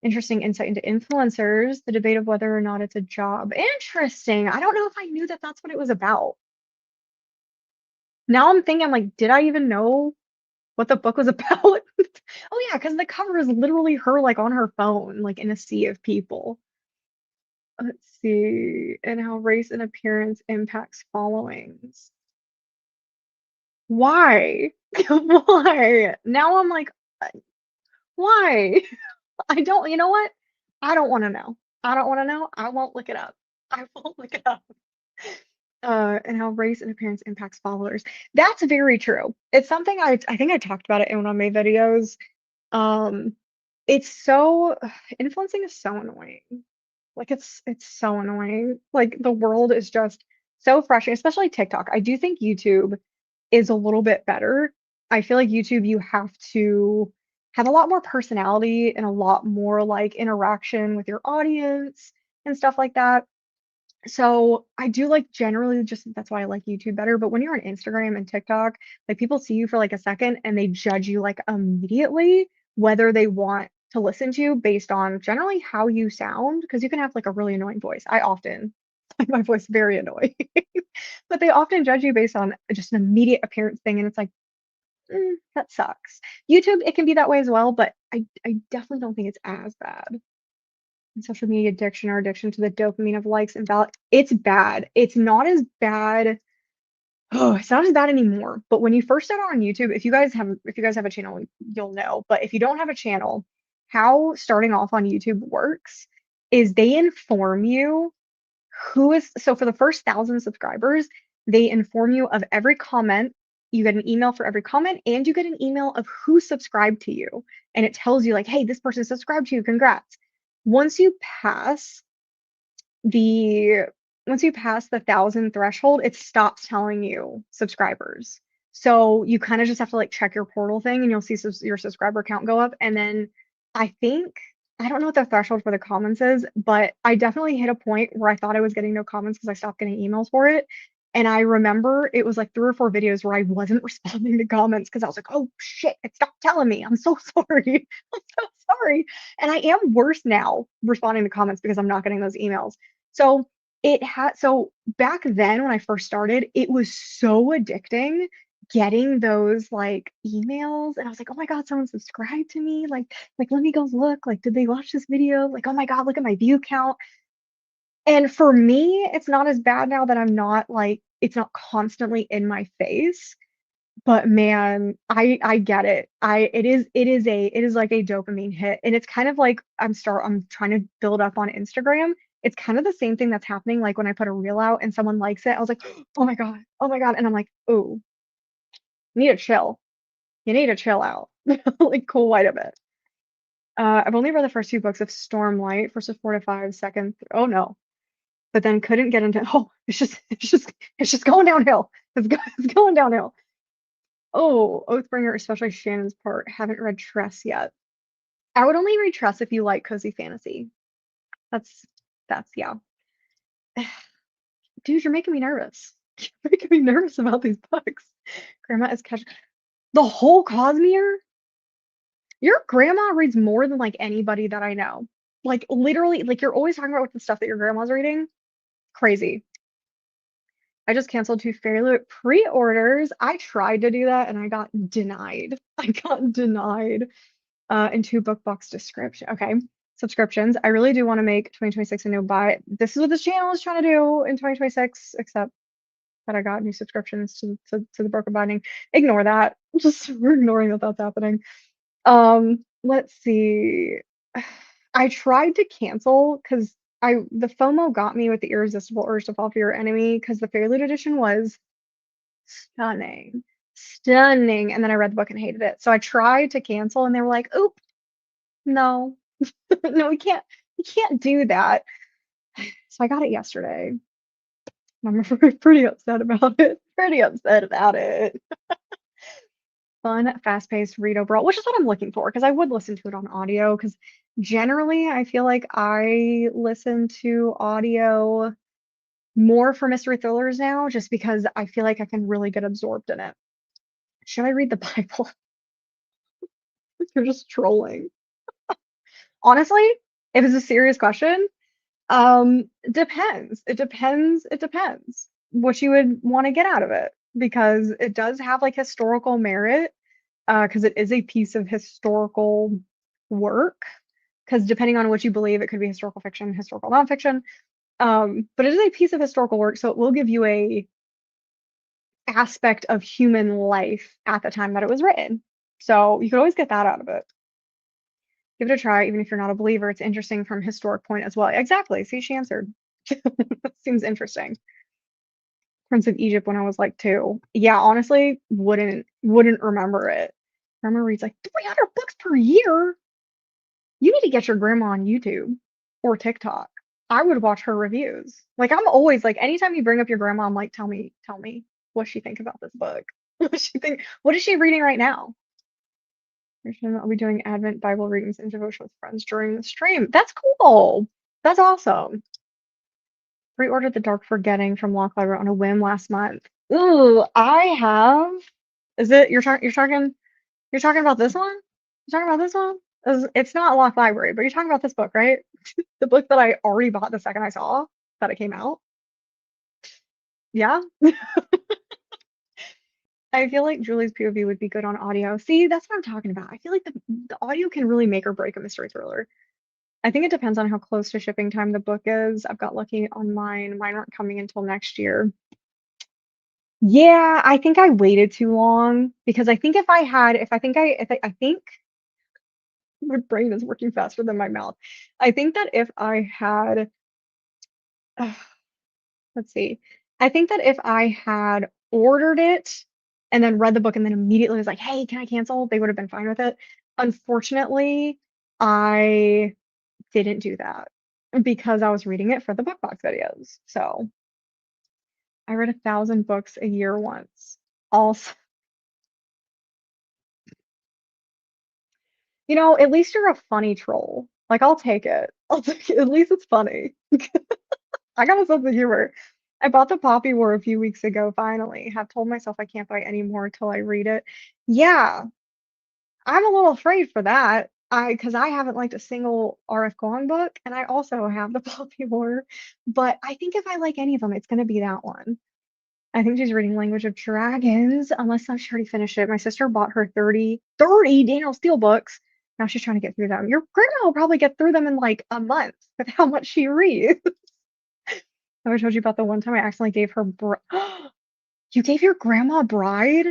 Interesting insight into influencers, the debate of whether or not it's a job. Interesting. I don't know if I knew that that's what it was about. Now I'm thinking, I'm like, did I even know what the book was about? Oh yeah, because the cover is literally her like on her phone, like in a sea of people. Let's see, and how race and appearance impacts followings. Why? Why? Now I'm like, why? I don't, you know what? I don't want to know. I don't want to know. I won't look it up. I won't look it up. And how race and appearance impacts followers. That's very true. It's something I think I talked about it in one of my videos. Um, it's so influencing is so annoying. Like it's so annoying. Like the world is just so frustrating, especially TikTok. I do think YouTube is a little bit better. I feel like YouTube, you have to have a lot more personality and a lot more like interaction with your audience and stuff like that. So I do like generally just that's why I like YouTube better. But when you're on Instagram and TikTok, like people see you for like a second and they judge you like immediately whether they want to listen to you based on generally how you sound because you can have like a really annoying voice. I often find my voice very annoying, but they often judge you based on just an immediate appearance thing, and it's like that sucks. YouTube, it can be that way as well, but I definitely don't think it's as bad. And social media addiction or addiction to the dopamine of likes and it's bad. It's not as bad. Oh, it's not as bad anymore. But when you first start on YouTube, if you guys have a channel, you'll know. But if you don't have a channel, how starting off on YouTube works is they inform you who is so for the first 1,000 subscribers, they inform you of every comment. You get an email for every comment, and you get an email of who subscribed to you. And it tells you, like, hey, this person subscribed to you. Congrats. Once you pass the once you pass the 1,000 threshold, it stops telling you subscribers. So you kind of just have to like check your portal thing and you'll see your subscriber count go up. And then I think, I don't know what the threshold for the comments is, but I definitely hit a point where I thought I was getting no comments because I stopped getting emails for it. And I remember it was like 3 or 4 videos where I wasn't responding to comments because I was like, oh shit, it stopped telling me. I'm so sorry. I'm so sorry. And I am worse now responding to comments because I'm not getting those emails. So so back then when I first started, it was so addicting getting those like emails. And I was like, oh my God, someone subscribed to me. Like let me go look. Like, did they watch this video? Like, oh my God, look at my view count. And for me, it's not as bad now that I'm not like, it's not constantly in my face. But man, I get it. It is like a dopamine hit. And it's kind of like I'm trying to build up on Instagram. It's kind of the same thing that's happening like when I put a reel out and someone likes it. I was like, "Oh my God. Oh my God." And I'm like, "Ooh, you need to chill. You need to chill out." Like cool white a bit. I've only read the first 2 books of Stormlight, first of 4 to 5, second. Oh no. But then couldn't get into it's just going downhill. It's going downhill. Oh, Oathbringer, especially Shannon's part. Haven't read Tress yet. I would only read Tress if you like cozy fantasy. That's yeah. Dude, you're making me nervous. You're making me nervous about these books. Grandma is catching the whole Cosmere. Your grandma reads more than like anybody that I know. Like literally, like you're always talking about the stuff that your grandma's reading. Crazy. I just canceled 2 Fairy pre-orders. I tried to do that and I got denied. I got denied. And 2 book box description. Okay. Subscriptions. I really do want to make 2026 a new buy. This is what this channel is trying to do in 2026, except that I got new subscriptions to the Broken Binding. Ignore that. Just we're ignoring that that's happening. Let's see. I tried to cancel because the FOMO got me with the irresistible urge to fall for your enemy because the Fairy Loot edition was stunning. Stunning. And then I read the book and hated it. So I tried to cancel and they were like, oop, no, no, we can't do that. So I got it yesterday. I'm pretty upset about it. Pretty upset about it. Fun, fast-paced read overall, which is what I'm looking for because I would listen to it on audio because generally I feel like I listen to audio more for mystery thrillers now just because I feel like I can really get absorbed in it. Should I read the Bible? You're just trolling. Honestly, if it's a serious question, depends. It depends what you would want to get out of it because it does have like historical merit, because it is a piece of historical work. Because depending on what you believe, it could be historical fiction, historical nonfiction. But it is a piece of historical work, so it will give you a aspect of human life at the time that it was written. So you could always get that out of it. Give it a try, even if you're not a believer. It's interesting from historic point as well. Exactly. See, she answered. Seems interesting. Prince of Egypt when I was like 2. Yeah, honestly, wouldn't remember it. Grandma reads like 300 books per year. You need to get your grandma on YouTube or TikTok. I would watch her reviews. Like I'm always like, anytime you bring up your grandma, I'm like, tell me what she think about this book. What she think? What is she reading right now? I'll be doing Advent Bible readings and devotion with friends during the stream. That's cool. That's awesome. Pre-ordered The Dark Forgetting from Lock Library on a whim last month. Ooh, I have. Is it you're talking about this one? You're talking about this one? It's not Lock Library, but you're talking about this book, right? The book that I already bought the second I saw that it came out. Yeah. I feel like Julie's POV would be good on audio. See, that's what I'm talking about. I feel like the audio can really make or break a mystery thriller. I think it depends on how close to shipping time the book is. I've got lucky on mine. Mine aren't coming until next year. Yeah, I think I waited too long because I think if I had, if I think my brain is working faster than my mouth. I think that if I had, uh, let's see, I think that if I had ordered it and then read the book and then immediately was like, hey, can I cancel? They would have been fine with it. Unfortunately, I didn't do that because I was reading it for the book box videos. So I read 1,000 books a year once. Also, at least you're a funny troll. Like, I'll take it. I'll take it. At least it's funny. I got a sense of humor. I bought the Poppy War a few weeks ago, finally. Have told myself I can't buy any more until I read it. Yeah, I'm a little afraid for that. Because I haven't liked a single R.F. Kuang book, and I also have the Poppy War. But I think if I like any of them, it's going to be that one. I think she's reading Language of Dragons, unless she already finished it. My sister bought her 30 Daniel Steele books. Now she's trying to get through them. Your grandma will probably get through them in like a month with how much she reads. Have I told you about the one time I accidentally gave her you gave your grandma a bride?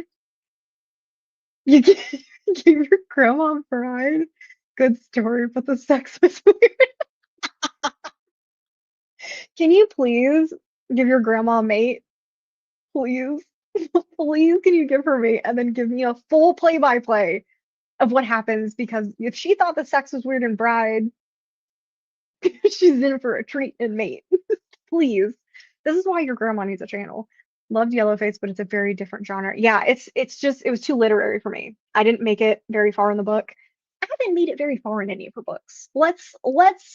You gave, you gave your grandma a bride? Good story, but the sex was weird. Can you please give your grandma a mate? Please? Please, can you give her a mate and then give me a full play-by-play of what happens? Because if she thought the sex was weird in Bride, she's in for a treat in Mate. Please. This is why your grandma needs a channel. Loved Yellowface, but it's a very different genre. Yeah, it's just it was too literary for me. I didn't make it very far in the book. I haven't made it very far in any of her books. Let's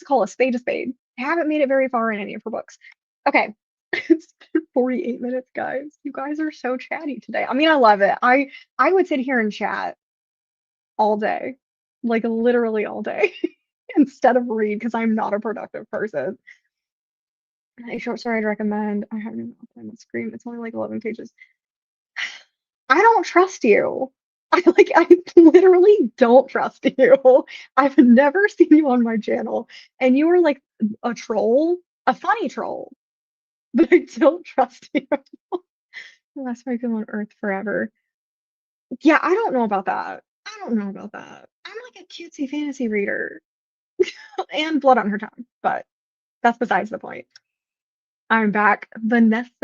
call a spade a spade. I haven't made it very far in any of her books. Okay. It's been 48 minutes, guys. You guys are so chatty today. I mean, I love it. I would sit here and chat all day, like literally all day, instead of read because I'm not a productive person. A short story I'd recommend. I haven't on the screen. It's only like 11 pages. I don't trust you. I literally don't trust you. I've never seen you on my channel, and you are like a troll, a funny troll, but I don't trust you. Last my on Earth forever. Yeah, I don't know about that. I don't know about that. I'm like a cutesy fantasy reader and blood on her tongue, but that's besides the point. I'm back. Vanessa,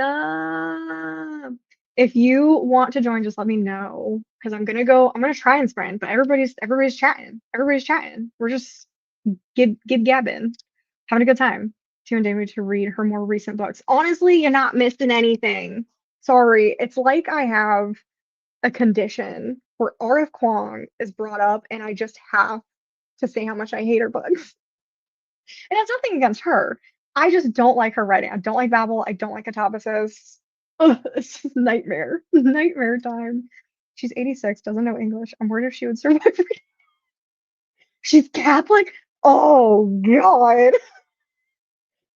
if you want to join, just let me know because I'm gonna try and sprint, but everybody's chatting. Everybody's chatting. We're just gib gabbing, having a good time. Too and Damien to read her more recent books. Honestly, you're not missing anything. Sorry. It's like I have a condition where R.F. Kuang is brought up and I just have to say how much I hate her books. And it's nothing against her. I just don't like her writing. I don't like Babel. I don't like Catabasis. Ugh, it's just nightmare. Nightmare time. She's 86, doesn't know English. I'm worried if she would survive. She's Catholic? Oh, God.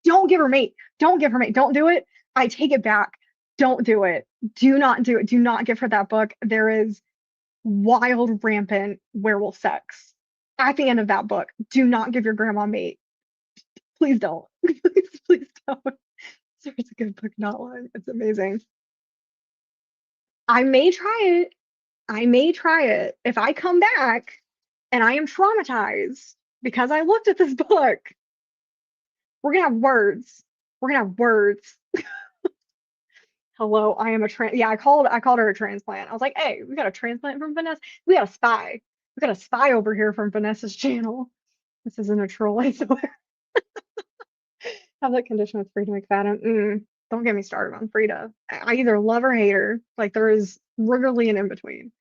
Don't give her mate. Don't give her mate. Don't do it. I take it back. Don't do it. Do not do it. Do not give her that book. There is wild, rampant werewolf sex at the end of that book. Do not give your grandma mate. Please don't. Please don't. So it's a good book, not one. It's amazing. I may try it. I may try it. If I come back and I am traumatized because I looked at this book, we're gonna have words. We're gonna have words. Hello, I am a yeah, I called her a transplant. I was like, hey, we got a transplant from Vanessa. We got a spy. We got a spy over here from Vanessa's channel. This isn't a troll, I swear. Have that condition with Frida McFadden. Don't get me started on Frida. I either love or hate her. Like there is rarely an in between.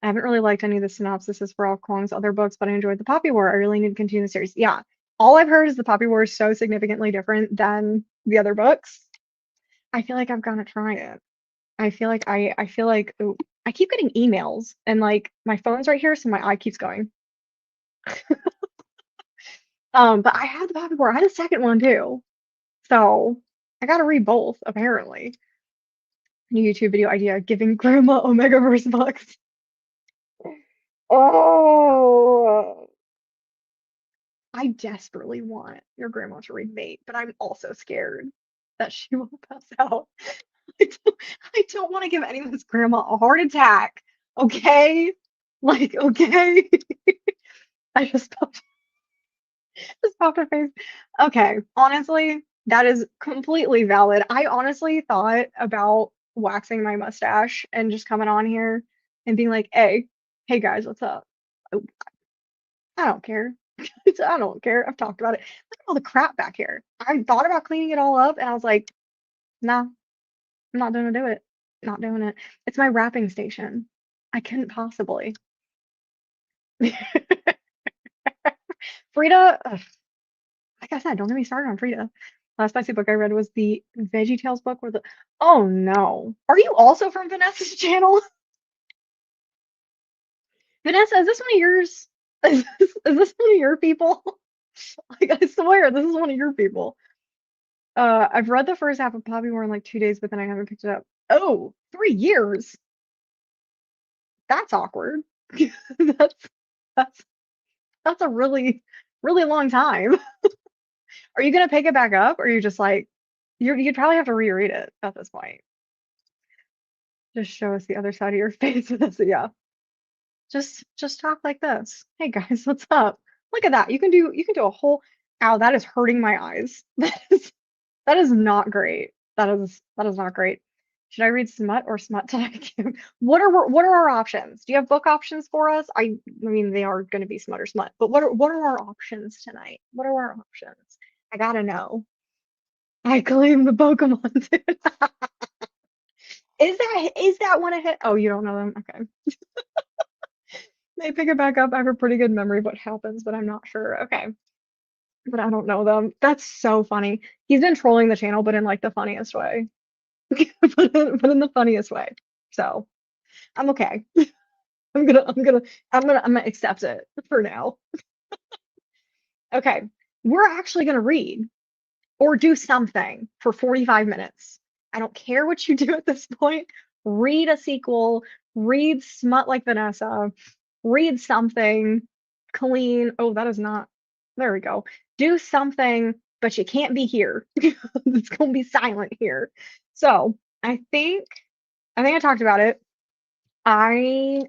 I haven't really liked any of the synopsises for all Kwong's other books, but I enjoyed the Poppy War. I really need to continue the series. Yeah, all I've heard is the Poppy War is so significantly different than the other books. I feel like I've got to try it. I feel like ooh, I keep getting emails and like my phone's right here, so my eye keeps going. But I had the Poppy War. I had a second one too. So I gotta read both, apparently. New YouTube video idea, giving grandma Omegaverse books. Oh, I desperately want your grandma to read Mate, but I'm also scared that she will pass out. I don't, I don't want to give anyone's grandma a heart attack. Okay? Like, okay. I just popped her face. Okay, honestly, that is completely valid. I honestly thought about waxing my mustache and just coming on here and being like, hey guys, what's up? Oh, I don't care. I don't care. I've talked about it. Look at all the crap back here. I thought about cleaning it all up and I was like, nah, I'm not gonna do it. Not doing it. It's my wrapping station. I couldn't possibly. Frida, ugh, like I said, don't get me started on Frida. Last spicy book I read was the Veggie Tales book where the oh no. Are you also from Vanessa's channel? Vanessa, is this one of yours? Is this one of your people? Like I swear this is one of your people. I've read the first half of Poppy War in like 2 days, but then I haven't picked it up. Oh, 3 years. That's awkward. That's that's that's a really long time. Are you gonna pick it back up, or are you just like you'd probably have to reread it at this point? Just show us the other side of your face with this. Yeah. Just talk like this. Hey guys, what's up? Look at that. You can do a whole ow, that is hurting my eyes. That is not great. That is not great. Should I read smut or smut tonight? What are our options? Do you have book options for us? I mean they are going to be smut or smut, but what are our options tonight? What are our options? I gotta know. I claim the Pokemon. Dude. Is that one a hit? Oh, you don't know them? Okay. They pick it back up. I have a pretty good memory of what happens, but I'm not sure. Okay. But I don't know them. That's so funny. He's been trolling the channel, but in like the funniest way. But in the funniest way. So I'm okay. I'm gonna accept it for now. Okay. We're actually gonna read or do something for 45 minutes. I don't care what you do at this point. Read a sequel, read Smut Like Vanessa, read something clean. Oh, that is not. There we go. Do something, but you can't be here. It's gonna be silent here. So I think I talked about it. I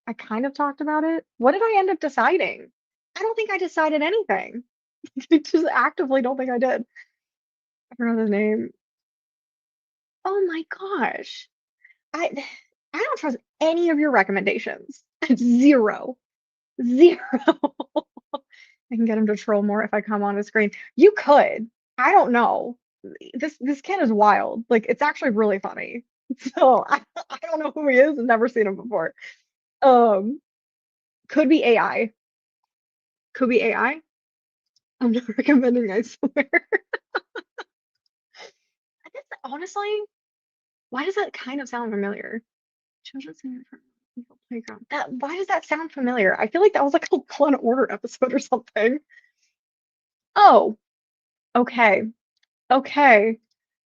I kind of talked about it. What did I end up deciding? I don't think I decided anything. I just actively don't think I did. I forgot his name. Oh my gosh. I I don't trust any of your recommendations. Zero. Zero. I can get him to troll more if I come on his screen. You could. I don't know. This kid is wild. Like it's actually really funny. So I don't know who he is. I've never seen him before. Um, could be AI. Could be AI. I'm not recommending, I swear. Honestly, why does that kind of sound familiar? Children's Center for Legal Playground. That why does that sound familiar? I feel like that was like a Law and Order episode or something. Oh, okay. Okay.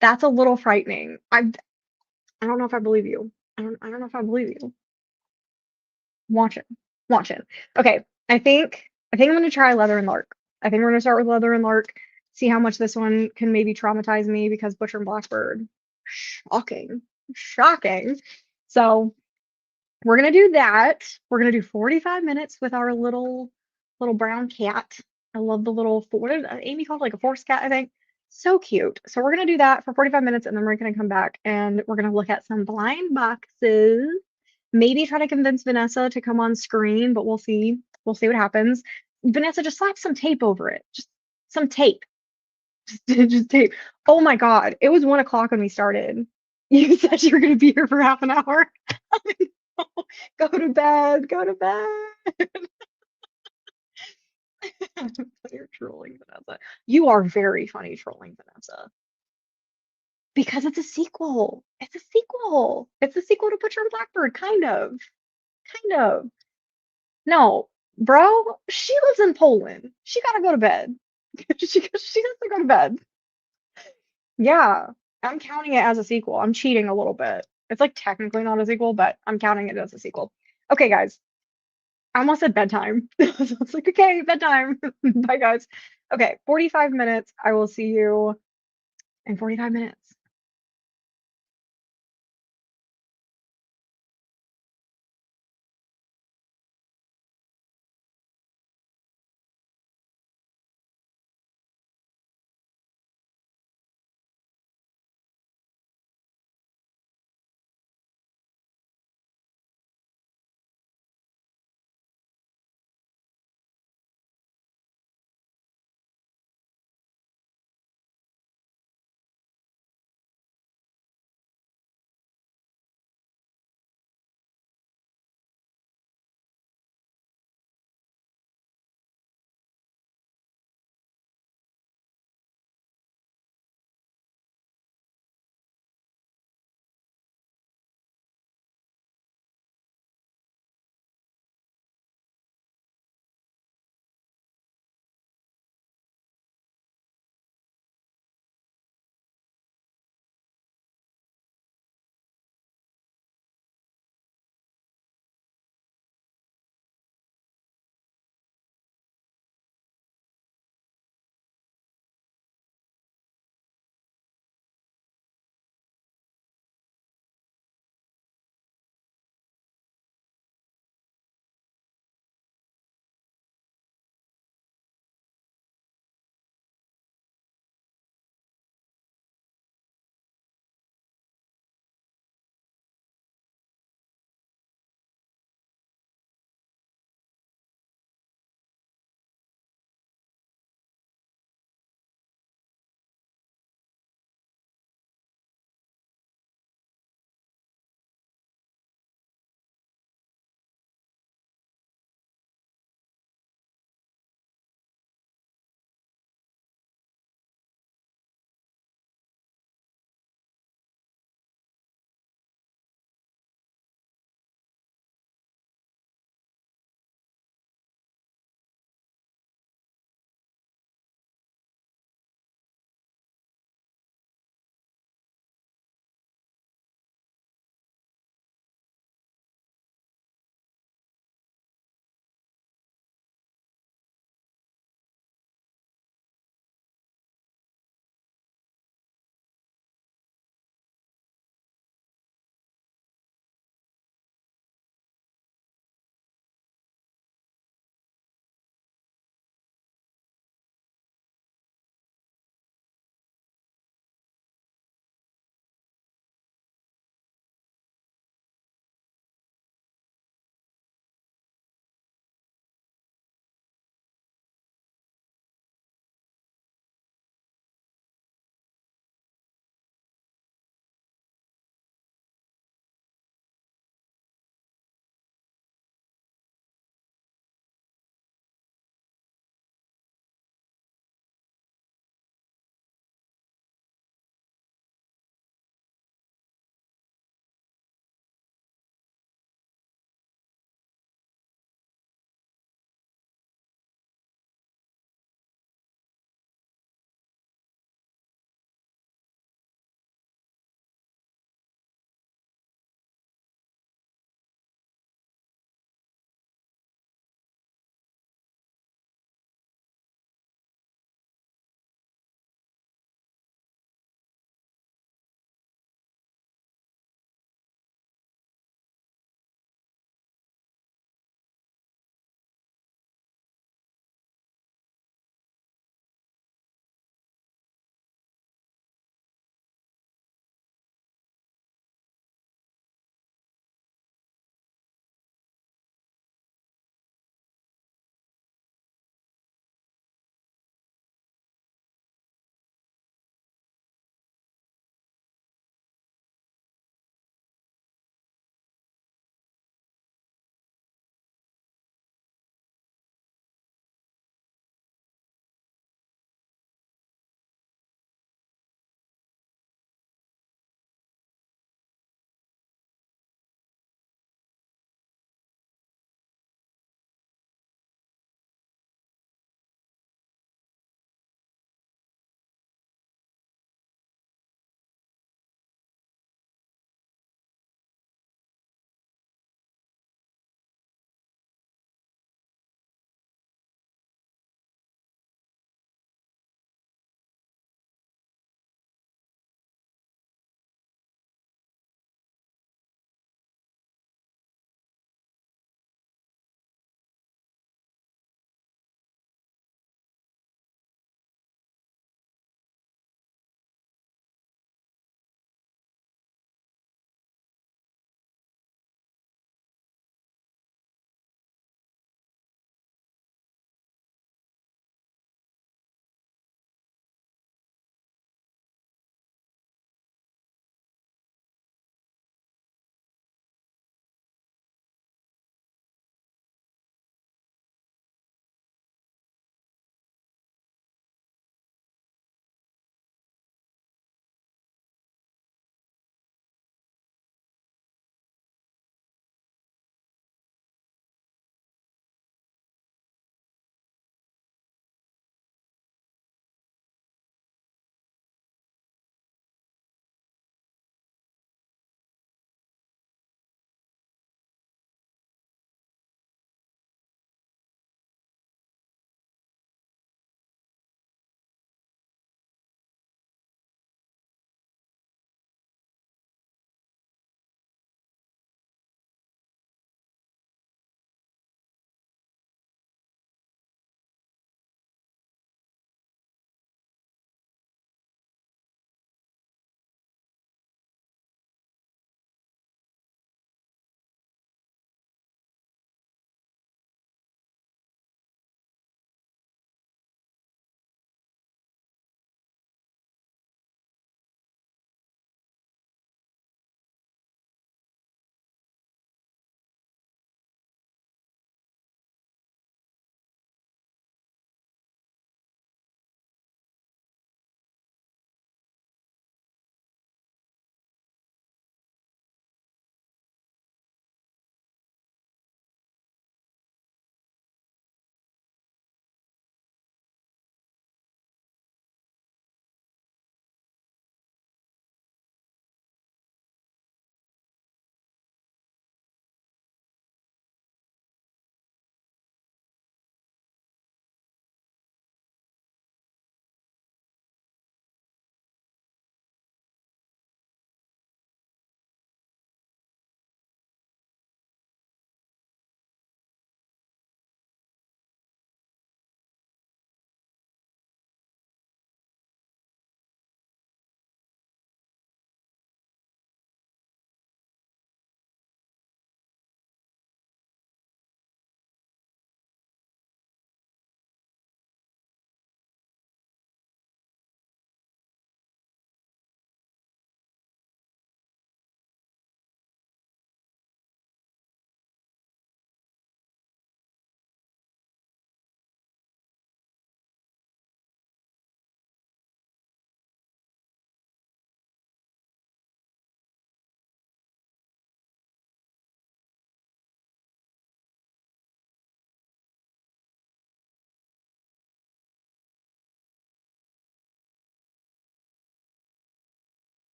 That's a little frightening. I don't know if I believe you. I don't know if I believe you. Watch it. Watch it. Okay. I think I'm gonna try Leather and Lark. I think we're gonna start with Leather and Lark, see how much this one can maybe traumatize me because Butcher and Blackbird. Shocking. Shocking. So we're gonna do that. We're gonna do 45 minutes with our little brown cat. I love the little what did Amy called it? Like a forest cat, I think. So cute. So we're gonna do that for 45 minutes and then we're gonna come back and we're gonna look at some blind boxes. Maybe try to convince Vanessa to come on screen, but we'll see. We'll see what happens. Vanessa, just slap some tape over it. Just some tape. Just tape. Oh my God. It was 1 o'clock when we started. You said you were gonna be here for half an hour. Go to bed. Go to bed. You're trolling Vanessa. You are very funny trolling Vanessa. Because it's a sequel. It's a sequel. It's a sequel to Butcher and Blackbird, kind of. Kind of. No, bro, she lives in Poland. She gotta go to bed. She has to go to bed. Yeah, I'm counting it as a sequel. I'm cheating a little bit. It's like technically not a sequel, but I'm counting it as a sequel. Okay, guys, I almost said bedtime. So it's like, okay, bedtime. Bye, guys. Okay, 45 minutes. I will see you in 45 minutes.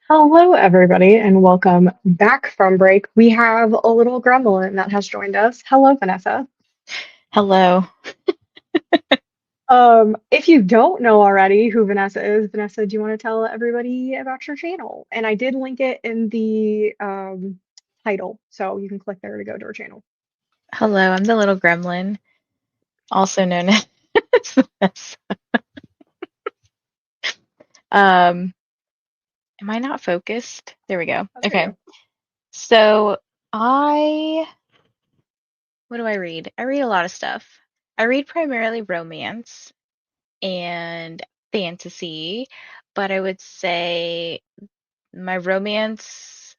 Hello, everybody, and welcome back from break. We have a little gremlin that has joined us. Hello, Vanessa. Hello. If you don't know already who Vanessa is, Vanessa, do you want to tell everybody about your channel? And I did link it in the title, so you can click there to go to her channel. Hello, I'm the little gremlin, also known as this. Um, am I not focused? There we go. Oh, there you Okay. go. So I, what do I read? I read a lot of stuff. I read primarily romance and fantasy, but I would say my romance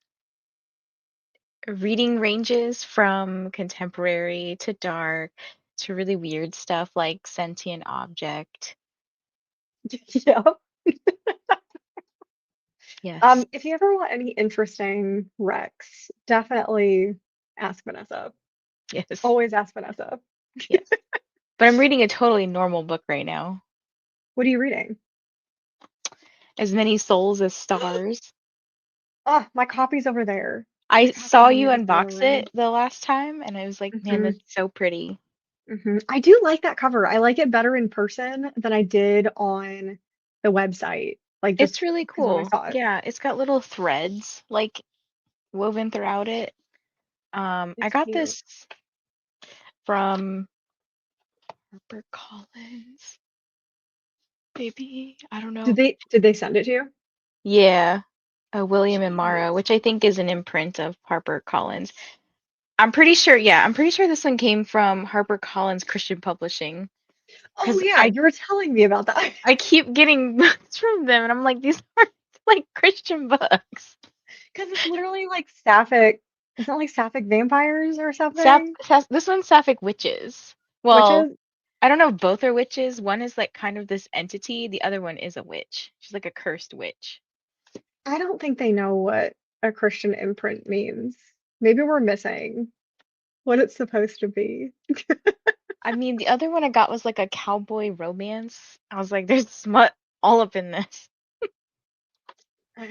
reading ranges from contemporary to dark to really weird stuff like Sentient Object. Yeah. Yes. If you ever want any interesting recs, definitely ask Vanessa. Yes. Always ask Vanessa. Yes. But I'm reading a totally normal book right now. What are you reading? As Many Souls as Stars. Ah, my copy's over there. My I copy's saw in you the other unbox room. it the last time and I was like, man, Hmm that's so pretty. I do like that cover. I like it better in person than I did on the website. Like just It's really because when I cool. saw it, Yeah, it's got little threads like woven throughout it. I it's got cute. this from HarperCollins. Maybe. I don't Did know. they send it to you? Yeah. William and Morrow, Jeez. which I think is an imprint of HarperCollins. I'm pretty sure, yeah, I'm pretty sure this one came from HarperCollins Christian Publishing. Oh Because yeah, I you were telling me about that. I keep getting books from them, and I'm like, these aren't like Christian books. Because it's literally like sapphic. Isn't it like sapphic vampires or something? This one's Sapphic Witches. Well, Witches? I don't know if both are witches. One is like kind of this entity. The other one is a witch. She's like a cursed witch. I don't think they know what a Christian imprint means. Maybe we're missing what it's supposed to be. I mean, the other one I got was like a cowboy romance. I was like, there's smut all up in this.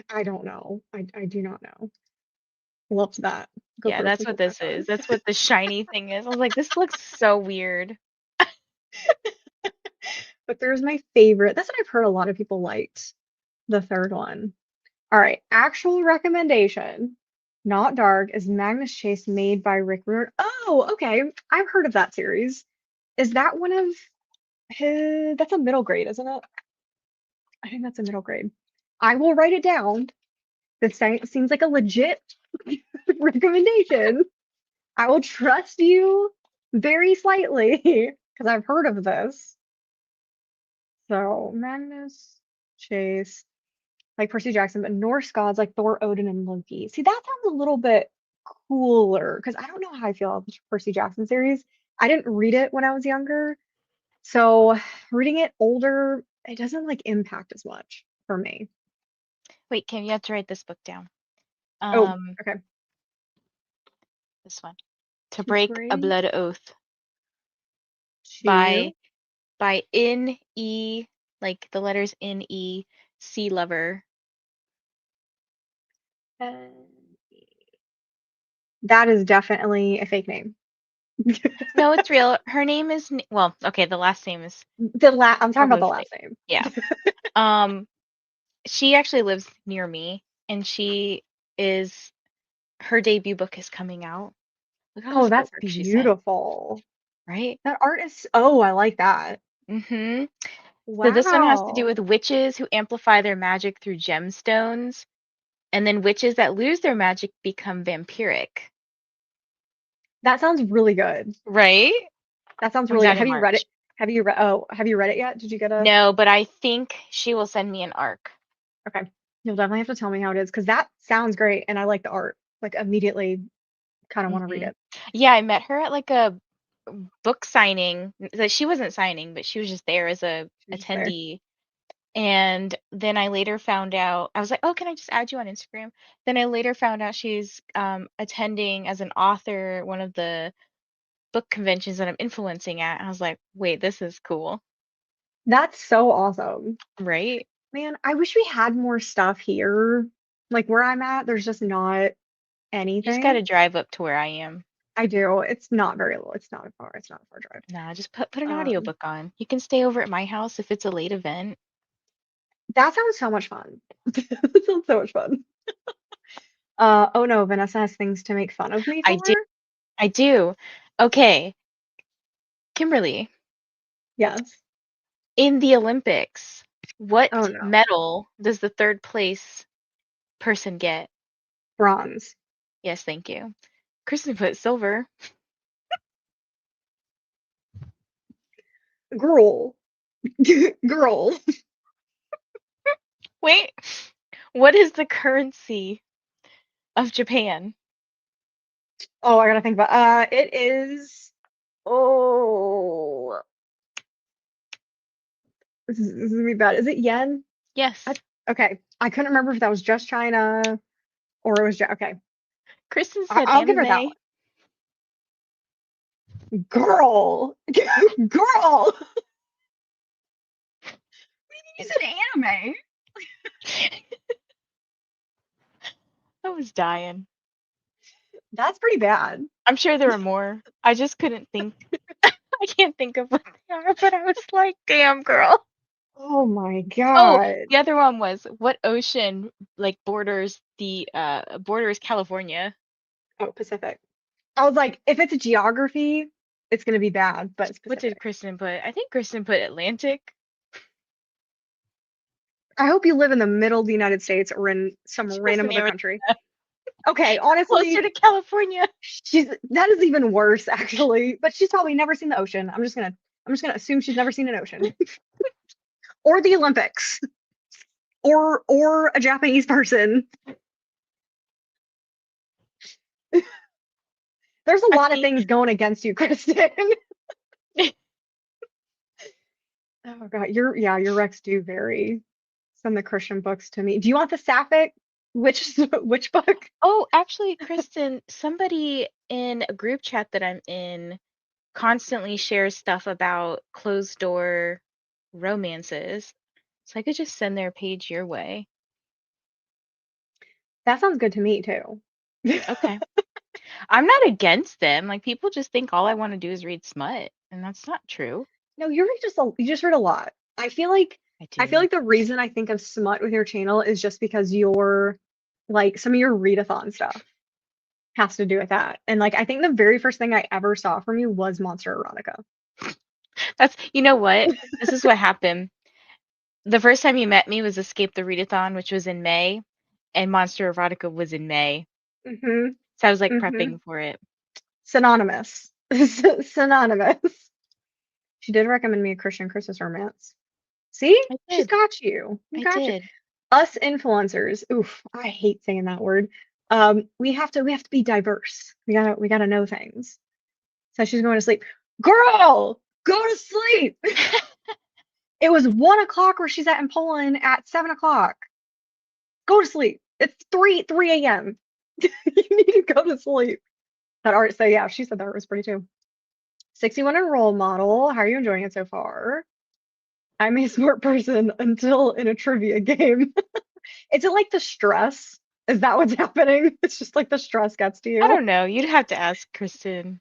I don't know. I do not know. Love that. Go Yeah, through it that's some what more this time. is. That's what the shiny thing is. I was like, this looks so weird. But there's my favorite. That's what I've heard a lot of people liked. The third one. All right. Actual recommendation. Not Dark is Magnus Chase made by Rick Riordan. Oh, okay. I've heard of that series. Is that one of his? That's a middle grade, isn't it? I think that's a middle grade. I will write it down. This seems like a legit recommendation. I will trust you very slightly because I've heard of this. So Magnus Chase, like Percy Jackson, but Norse gods like Thor, Odin, and Loki. See, that sounds a little bit cooler because I don't know how I feel about the Percy Jackson series. I didn't read it when I was younger, so reading it older, it doesn't like impact as much for me. Wait, Kim, you have to write this book down. Oh, Um, okay. this one. To To Break a break Blood Oath by to N.E., like the letters N.E. Sea Lover. that is definitely a fake name. No, it's real. Her name is well, okay, the last name is I'm talking about probably the fake. last name. Yeah. Um, she actually lives near me, and she is her debut book is coming out. Look at all Oh, this that's artwork she sent, beautiful. right? That art is, oh, I like that. Mm-hmm. So this one has to do Wow. with witches who amplify their magic through gemstones, and then witches that lose their magic become vampiric. That sounds really good. Right? That sounds Comes really good. out in Have you read it? March. Have you read it yet? Did you get a, No, but I think she will send me an arc. okay. You'll definitely have to tell me how it is because that sounds great and I like the art. Like immediately kind of want to read Hmm it. Yeah, I met her at like a book signing. That she wasn't signing, but she was just there as a She's just there. attendee. And then I later found out, I was like, oh, can I just add you on Instagram? Then I later found out she's attending as an author one of the book conventions that I'm influencing at. I was like, wait, this is cool, That's so awesome. right? Man, I wish we had more stuff here. Like where I'm at, there's just not You just got anything. to drive up to where I am. I do. It's not very low. It's not a far drive. Nah, just put an Um, audiobook on. You can stay over at my house if it's a late event. that sounds so much fun. That sounds so much fun. Oh no, Vanessa has things to make fun of me I do. for. I do. Okay, Kimberly, Yes. in the Olympics, what Oh no. medal does the third place person get? Bronze. Yes, thank you. Kristen put silver. Girl. Girl. Wait, what is the currency of Japan? Oh, I gotta think about it is oh this is gonna be bad. Is it yen? I, Yes. okay. I couldn't remember if that was just China or it was okay. Kristen said I'll give her that anime. one. Girl. Girl. You said anime. I was dying. That's pretty bad. I'm sure there were more. I just couldn't think. I can't think of what they are, but I was like, damn, girl. Oh my Oh, God. the other one was what ocean like borders California? Oh, Pacific. I was like, if it's a geography, it's gonna be bad, but it's What did Pacific. Kristen put? I think Kristen put Atlantic. I hope you live in the middle of the United States or in some She was random in other Arizona, country. Okay, closer honestly, to California. she's that is even worse actually. But she's probably never seen the ocean. I'm just gonna assume she's never seen an ocean or the Olympics or a Japanese person. There's a I lot of think things going against you, Kristen. Oh God, your Rex do vary. Some of the Christian books to me. Do you want the Sapphic? Which book? Oh, actually, Kristen, somebody in a group chat that I'm in constantly shares stuff about closed door romances. So I could just send their page your way. That sounds good to me too. Okay. I'm not against them. Like people just think all I want to do is read smut, and that's not true. No, you just read a lot. I feel like I I feel do. like the reason I think of smut with your channel is just because you're like some of your readathon stuff has to do with that. And like I think the very first thing I ever saw from you was Monster Erotica. That's, you know what? This is what happened. The first time you met me was Escape the Readathon, which was in May, and Monster Erotica was in May. Hmm. So I was like Hmm. prepping for it. Synonymous. Synonymous. She did recommend me a Christian Christmas romance. See? I She's did. got you. You I got you. did. Us influencers. Oof, I hate saying that word. We have to be diverse. We gotta know things. So she's going to sleep. Girl, go to sleep. It was 1 o'clock where she's at in Poland at 7 o'clock. Go to sleep. It's 3 a.m. You need to go to sleep. That art, so yeah, she said that art was pretty too. 61 and role model. How are you enjoying it so far? I'm a smart person until in a trivia game. Is it like the stress? Is that what's happening? It's just like the stress gets to I you. don't know. You'd have to ask Kristen.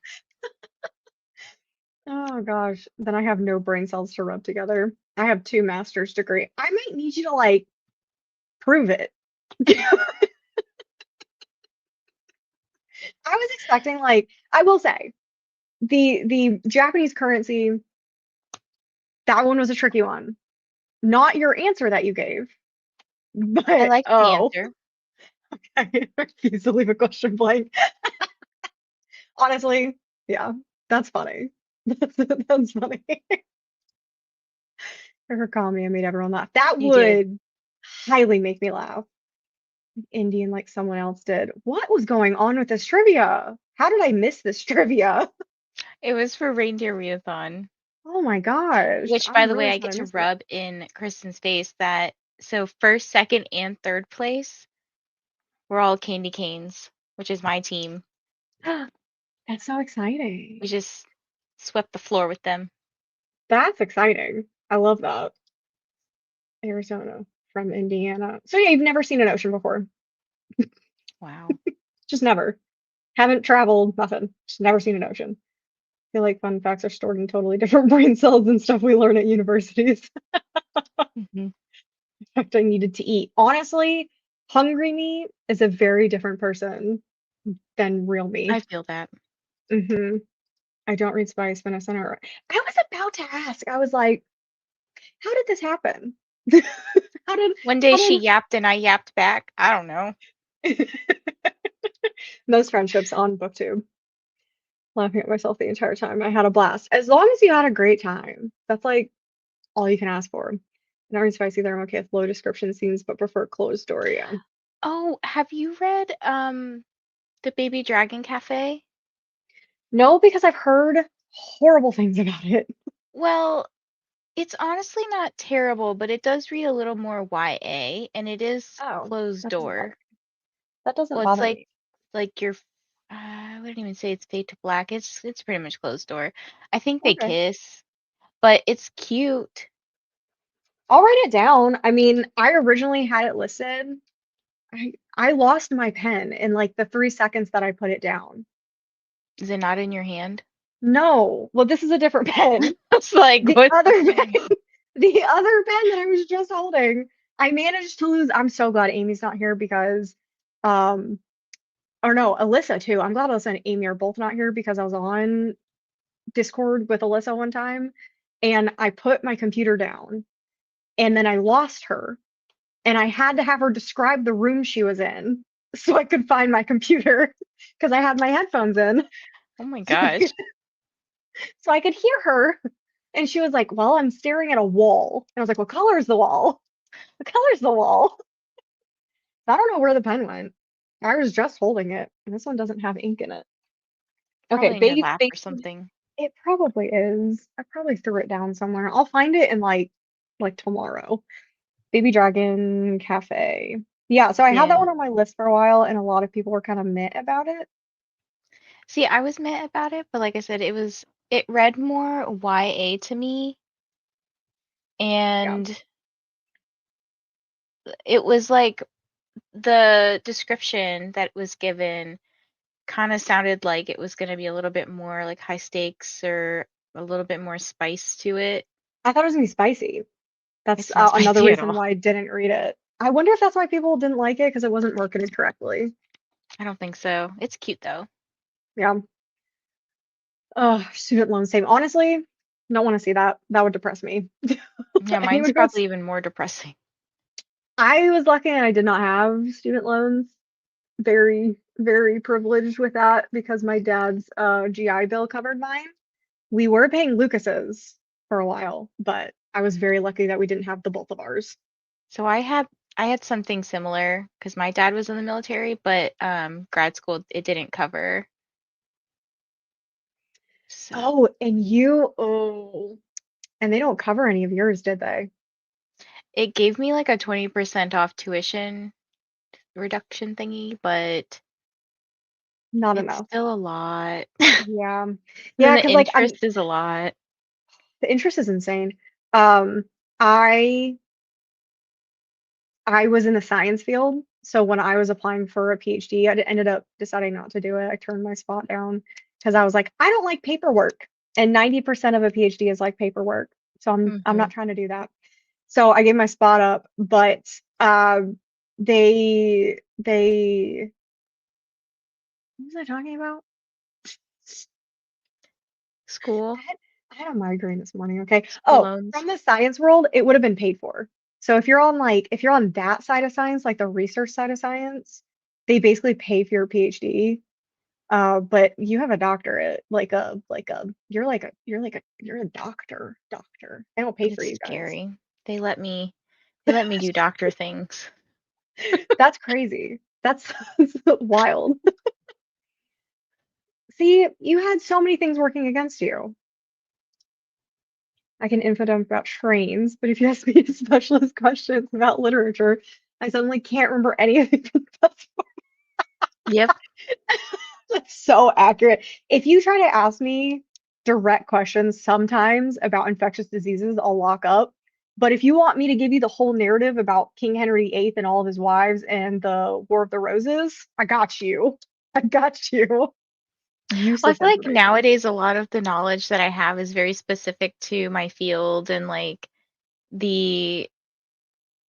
Oh gosh, then I have no brain cells to rub together. I have two master's degree. I might need you to like prove it. I was expecting like I will say the Japanese currency, that one was a tricky one. Not your answer that you gave, I but like the oh, answer. I refuse to leave a question blank. Honestly, yeah, that's funny. That's funny. Her comedy made everyone laugh. That You did. would highly make me laugh. Indian like someone else did. What was going on with this trivia? How did I miss this trivia? It was for Reindeer Readathon, Oh my gosh. which, by I'm the way, really I sad get I to missed it. rub in Kristen's face that so first, second, and third place were all candy canes, which is my team. That's so We exciting. just swept the floor with them. That's exciting. I love that. Arizona from Indiana. So yeah, you've never seen an ocean before. Wow. Just never. Haven't traveled, nothing. Just never seen an ocean. I feel like fun facts are stored in totally different brain cells than stuff we learn at universities. Hmm. In fact, I needed to eat. Honestly, hungry me is a very different person than real I me. feel that. hmm I don't read Spice, Vanessa, or I was about to ask. I was like, how did this happen? How did One how day she yapped and I yapped back. I don't know. did those friendships on BookTube? Laughing at myself the entire time. I had a blast. As long as you had a great time, that's like all you can ask for. Not really spicy there. I'm okay with low description scenes, but prefer closed story. Yeah. Oh, have you read The Baby Dragon Cafe? No, because I've heard horrible things about it. Well, it's honestly not terrible, but it does read a little more YA and it is Oh, closed that doesn't bother door. me. That doesn't Well, it's bother me. like your I wouldn't even say it's fade to black. It's pretty much closed door. I think they Okay. kiss, but it's cute. I'll write it down. I mean, I originally had it listed. I lost my pen in like the 3 seconds that I put it down. Is it not in your hand? No. Well, this is a different pen. It's like, The what's other pen, happening? the other pen that I was just holding, I managed to lose. I'm so glad Amy's not here because, um, or no, Alyssa too. I'm glad Alyssa and Amy are both not here because I was on Discord with Alyssa one time and I put my computer down and then I lost her and I had to have her describe the room she was in so I could find my computer because I had my headphones in Oh my so I gosh. could, so I could hear her. And she was like, "Well, I'm staring at a wall." And I was like, "What color is the wall? What color is the wall?" I don't know where the pen went. I was just holding it, and this one doesn't have ink in it. Okay, Probably in your baby, lap or baby, something. it probably is. I probably threw it down somewhere. I'll find it in like tomorrow. Baby Dragon Cafe. Yeah, so I had that Yeah. one on my list for a while, and a lot of people were kind of meh about it. See, I was mad about it, but like I said, it read more YA to me, Yeah, and it was like the description that was given kind of sounded like it was going to be a little bit more like high stakes or a little bit more spice to it. I thought it was gonna be spicy. That's It's not another spicy at reason all. why I didn't read it. I wonder if that's why people didn't like it because it wasn't marketed correctly. I don't think so. It's cute though. Yeah. Student loan saving. Honestly, don't want to see that. That would depress me. Yeah, mine's Anyone who's probably even more depressing. I was lucky and I did not have student loans. Very, very privileged with that because my dad's GI Bill covered mine. We were paying Lucas's for a while, but I was very lucky that we didn't have the both of ours. So I had something similar because my dad was in the military, but grad school it didn't cover. So And they don't cover any of yours, did they? it gave me like a 20% off tuition reduction thingy, but Not it's enough. still a lot. Yeah. Then Yeah, the because interest is a lot. the interest is insane. Um, I I was in the science field, so when I was applying for a PhD, ended up deciding not to do it. I turned my spot down because I was like, I don't like paperwork, and 90% of a PhD is like paperwork, so I'm Hmm. not trying to do that. So I gave my spot up, but they what was I talking about? I School, had, I had a migraine this morning. Okay. school Oh, loans. from the science world, it would have been paid for. So if you're on that side of science, like the research side of science, they basically pay for your PhD. But you have a doctorate, you're a doctor. They don't pay But for it's you guys. scary. They let me they let me do doctor things. That's crazy. That's wild. See, you had so many things working against you. I can info dump about trains, but if you ask me specialist questions about literature, I suddenly can't remember anything from the best part. Yep. That's so accurate. If you try to ask me direct questions sometimes about infectious diseases, I'll lock up But if you want me to give you the whole narrative about King Henry VIII and all of his wives and the War of the Roses, I got you. I got you. Well, I Useless feel like information. nowadays a lot of the knowledge that I have is very specific to my field and like the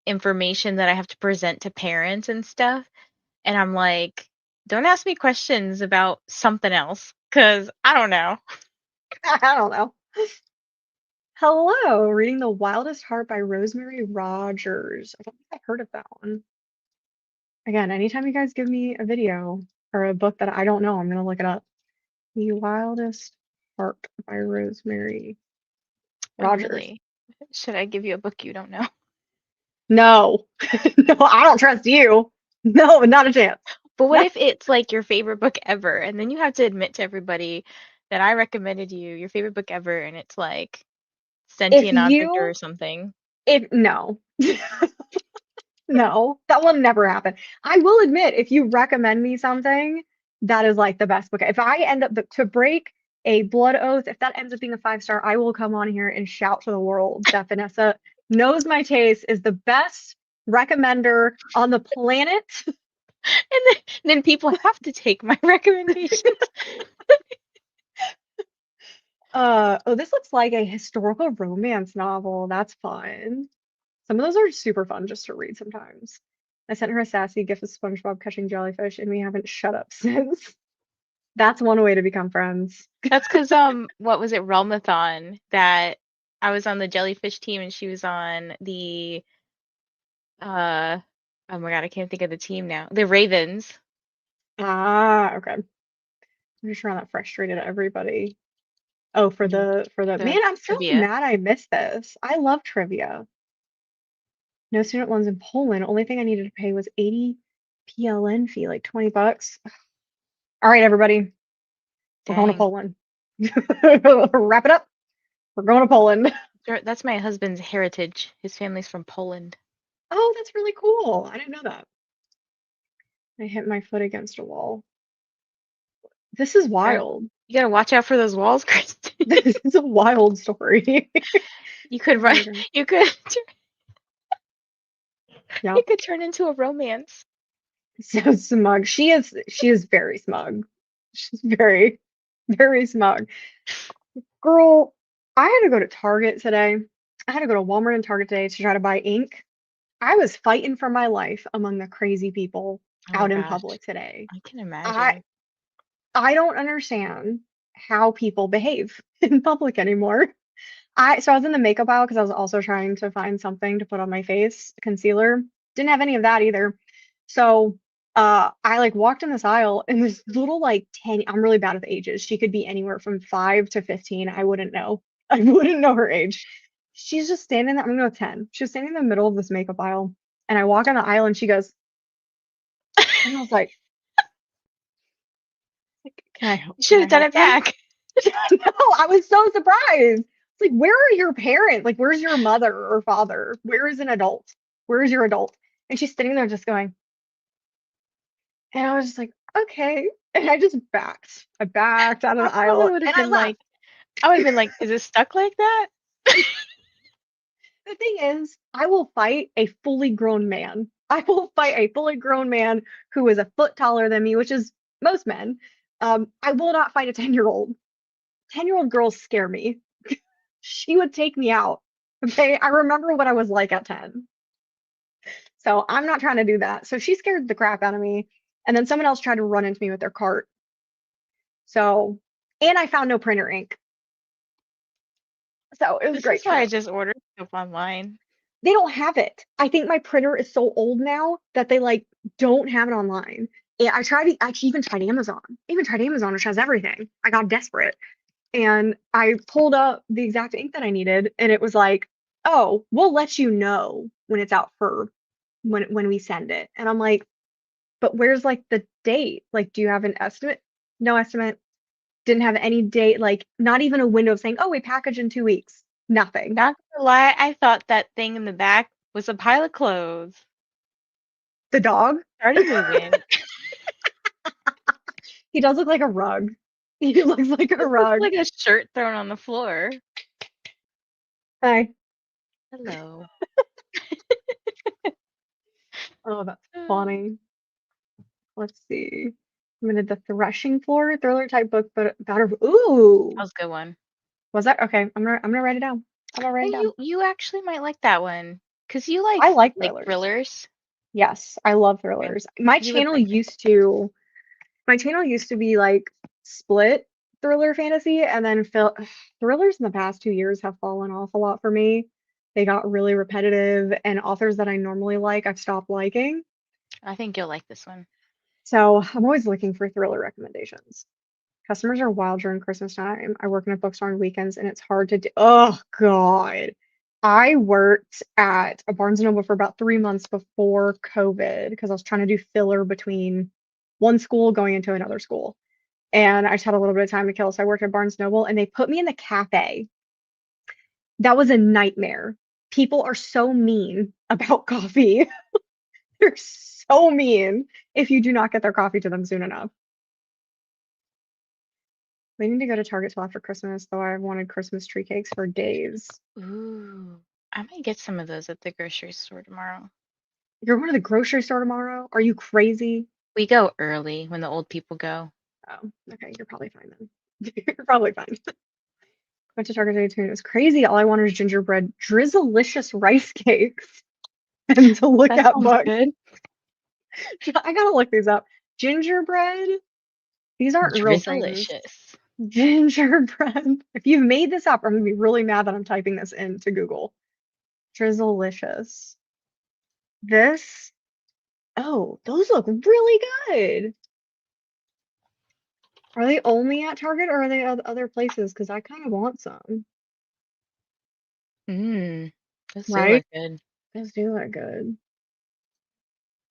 information that I have to present to parents and stuff. And I'm like, don't ask me questions about something else because I don't know. I don't know. Hello, reading The Wildest Heart by Rosemary Rogers. I don't think I've heard of that one. Again, anytime you guys give me a video or a book that I don't know, I'm gonna look it up. The Wildest Heart by Rosemary Oh, Rogers. really? Should I give you a book you don't know? No, no, I don't trust you. No, not a chance. But what No. if it's like your favorite book ever, and then you have to admit to everybody that I recommended you your favorite book ever, and it's like If sentient object or you, something? if no, no, that will never happen. I will admit, if you recommend me something that is like the best book, if I end up to break a blood oath, if that ends up being a 5 star, I will come on here and shout to the world that Vanessa knows my taste is the best recommender on the planet. And then people have to take my recommendations. Oh, this looks like a historical romance novel. That's fun. Some of those are super fun just to read sometimes. I sent her a sassy gif of SpongeBob catching jellyfish, and we haven't shut up since. That's one way to become friends. That's because what was it, Realmathon, that I was on the jellyfish team and she was on the uh oh my God, I can't think of the team now. The Ravens. Ah, okay. I'm just sure I'm not frustrated at everybody. Oh, for Mhm. the man, The I'm so trivia. mad I missed this. I love trivia. No student loans in Poland. Only thing I needed to pay was 80 PLN fee, like 20 bucks. All right, everybody, we're going to Dang. Poland. Wrap it up. We're going to Poland. That's my husband's heritage. His family's from Poland. Oh, that's really cool. I didn't know that. I hit my foot against a wall. This is Gotta, wild. you gotta watch out for those walls, Kristen. This is a wild story. You could Oh run. my God. You could. Yep. It could turn into a romance. So smug. She is very smug. She's very, very smug. Girl, I had to go to Target today. I had to go to Walmart and Target today to try to buy ink. I was fighting for my life among the crazy people Oh my out in gosh, public today. I can I imagine. I don't understand how people behave in public anymore. I was in the makeup aisle because I was also trying to find something to put on my face, concealer. Didn't have any of that either. So I like walked in this aisle and this little like 10, I'm really bad with ages. She could be anywhere from 5 to 15. I wouldn't know. I wouldn't know her age. She's just standing there. I'm gonna go 10. She was standing in the middle of this makeup aisle. And I walk on the aisle and she goes, and I was like, You can should I have done help it you? back. No, I was so surprised. It's like, where are your parents? Like, where's your mother or father? Where is an adult? Where is your adult? And she's sitting there just going, and I was just like, okay. And I just backed. I backed out of I the probably aisle would have and I been left. like, is it stuck like that? The thing is, I will fight a fully grown man. I will fight a fully grown man who is a foot taller than me, which is most men. I will not fight a 10-year-old. 10-year-old girls scare me. She would take me out. Okay. I remember what I was like at 10. So I'm not trying to do that. So she scared the crap out of me. And then someone else tried to run into me with their cart. So, and I found no printer ink. So it was This is great why I trip. just ordered stuff online. They don't have it. I think my printer is so old now that they like don't have it online. And I even tried Amazon. I even tried Amazon, which has everything. I got desperate. And I pulled up the exact ink that I needed, and it was like, oh, we'll let you know when it's out for when we send it. And I'm like, but where's like the date? Like, do you have an estimate? No estimate. Didn't have any date, like not even a window of saying, oh, we package in 2 weeks. Nothing. Not gonna lie, I thought that thing in the back was a pile of clothes. The dog, Started moving. he does look like a rug. He looks like a This looks rug. like a shirt thrown on the floor. Hi. Hello. Oh, that's Mm. funny. Let's see. I'm gonna the threshing floor thriller type book, but about a That ooh. was a good one. Was that okay? I'm gonna write it down. I'm gonna write Hey, it down. you actually might like that one, 'cause you I like like thrillers. thrillers. Yes, I love Yeah, thrillers. you would like it. My channel used to be like split thriller fantasy, and then thrillers in the past 2 years have fallen off a lot for me. They got really repetitive, and authors that I normally like, I've stopped liking. I think you'll like this one. So I'm always looking for thriller recommendations. Customers are wild during Christmas time. I work in a bookstore on weekends, and it's hard to do. Oh God. I worked at a Barnes& and Noble for about 3 months before COVID because I was trying to do filler between one school going into another school. And I just had a little bit of time to kill. So I worked at Barnes& Noble and they put me in the cafe. That was a nightmare. People are so mean about coffee. They're so mean if you do not get their coffee to them soon enough. We need to go to Target till after Christmas, though I've wanted Christmas tree cakes for days. Ooh, I might get some of those at the grocery store tomorrow. You're going to the grocery store tomorrow? Are you crazy? We go early when the old people go. Oh, okay. You're probably fine then. You're probably fine. Went to Target today too. It was crazy. All I wanted is gingerbread, drizzlicious rice cakes, and to look That at sounds books. good. I gotta look these up. Gingerbread. These aren't real things. Drizzlicious. Gingerbread. If you've made this up, I'm gonna be really mad that I'm typing this into Google. Drizzlicious. This. Oh, those look really good. Are they only at Target or are they other places? Because I kind of want some. Mmm, those do Right? look good. Those do look good.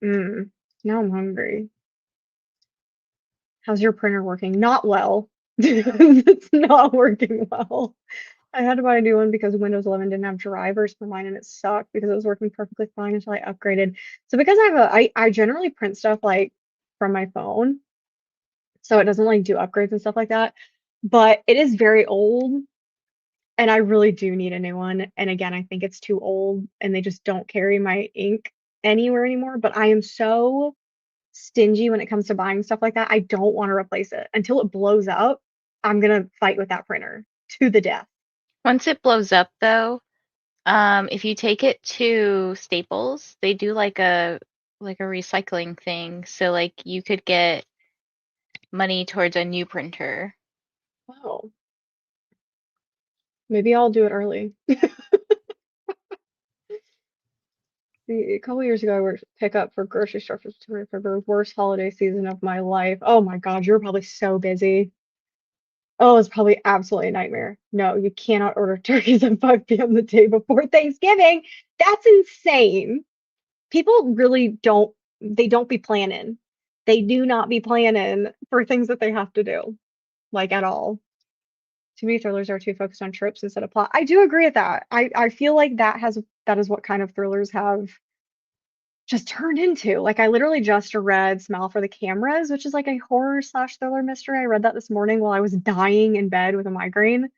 Mm. Now I'm hungry. How's your printer working? Not well. It's not working well. I had to buy a new one because Windows 11 didn't have drivers for mine and it sucked because it was working perfectly fine until I upgraded. So because I generally print stuff like from my phone, so it doesn't like do upgrades and stuff like that. But it is very old and I really do need a new one. And again, I think it's too old and they just don't carry my ink anywhere anymore. But I am so stingy when it comes to buying stuff like that. I don't want to replace it until it blows up. I'm gonna fight with that printer to the death. Once it blows up, though, if you take it to Staples, they do like a recycling thing. So like you could get money towards a new printer. Oh, maybe I'll do it early. A couple years ago, I worked pickup for grocery stores for the worst holiday season of my life. Oh my God, you were probably so busy. Oh, it's probably absolutely a nightmare. No, you cannot order turkeys at 5 p.m. the day before Thanksgiving. That's insane. People really don't be planning. They do not be planning for things that they have to do, like at all. Too many thrillers are too focused on tropes instead of plot. I do agree with that. I feel like that is what kind of thrillers have just turned into. Like I literally just read Smile for the Cameras, which is like a horror slash thriller mystery. I read that this morning while I was dying in bed with a migraine.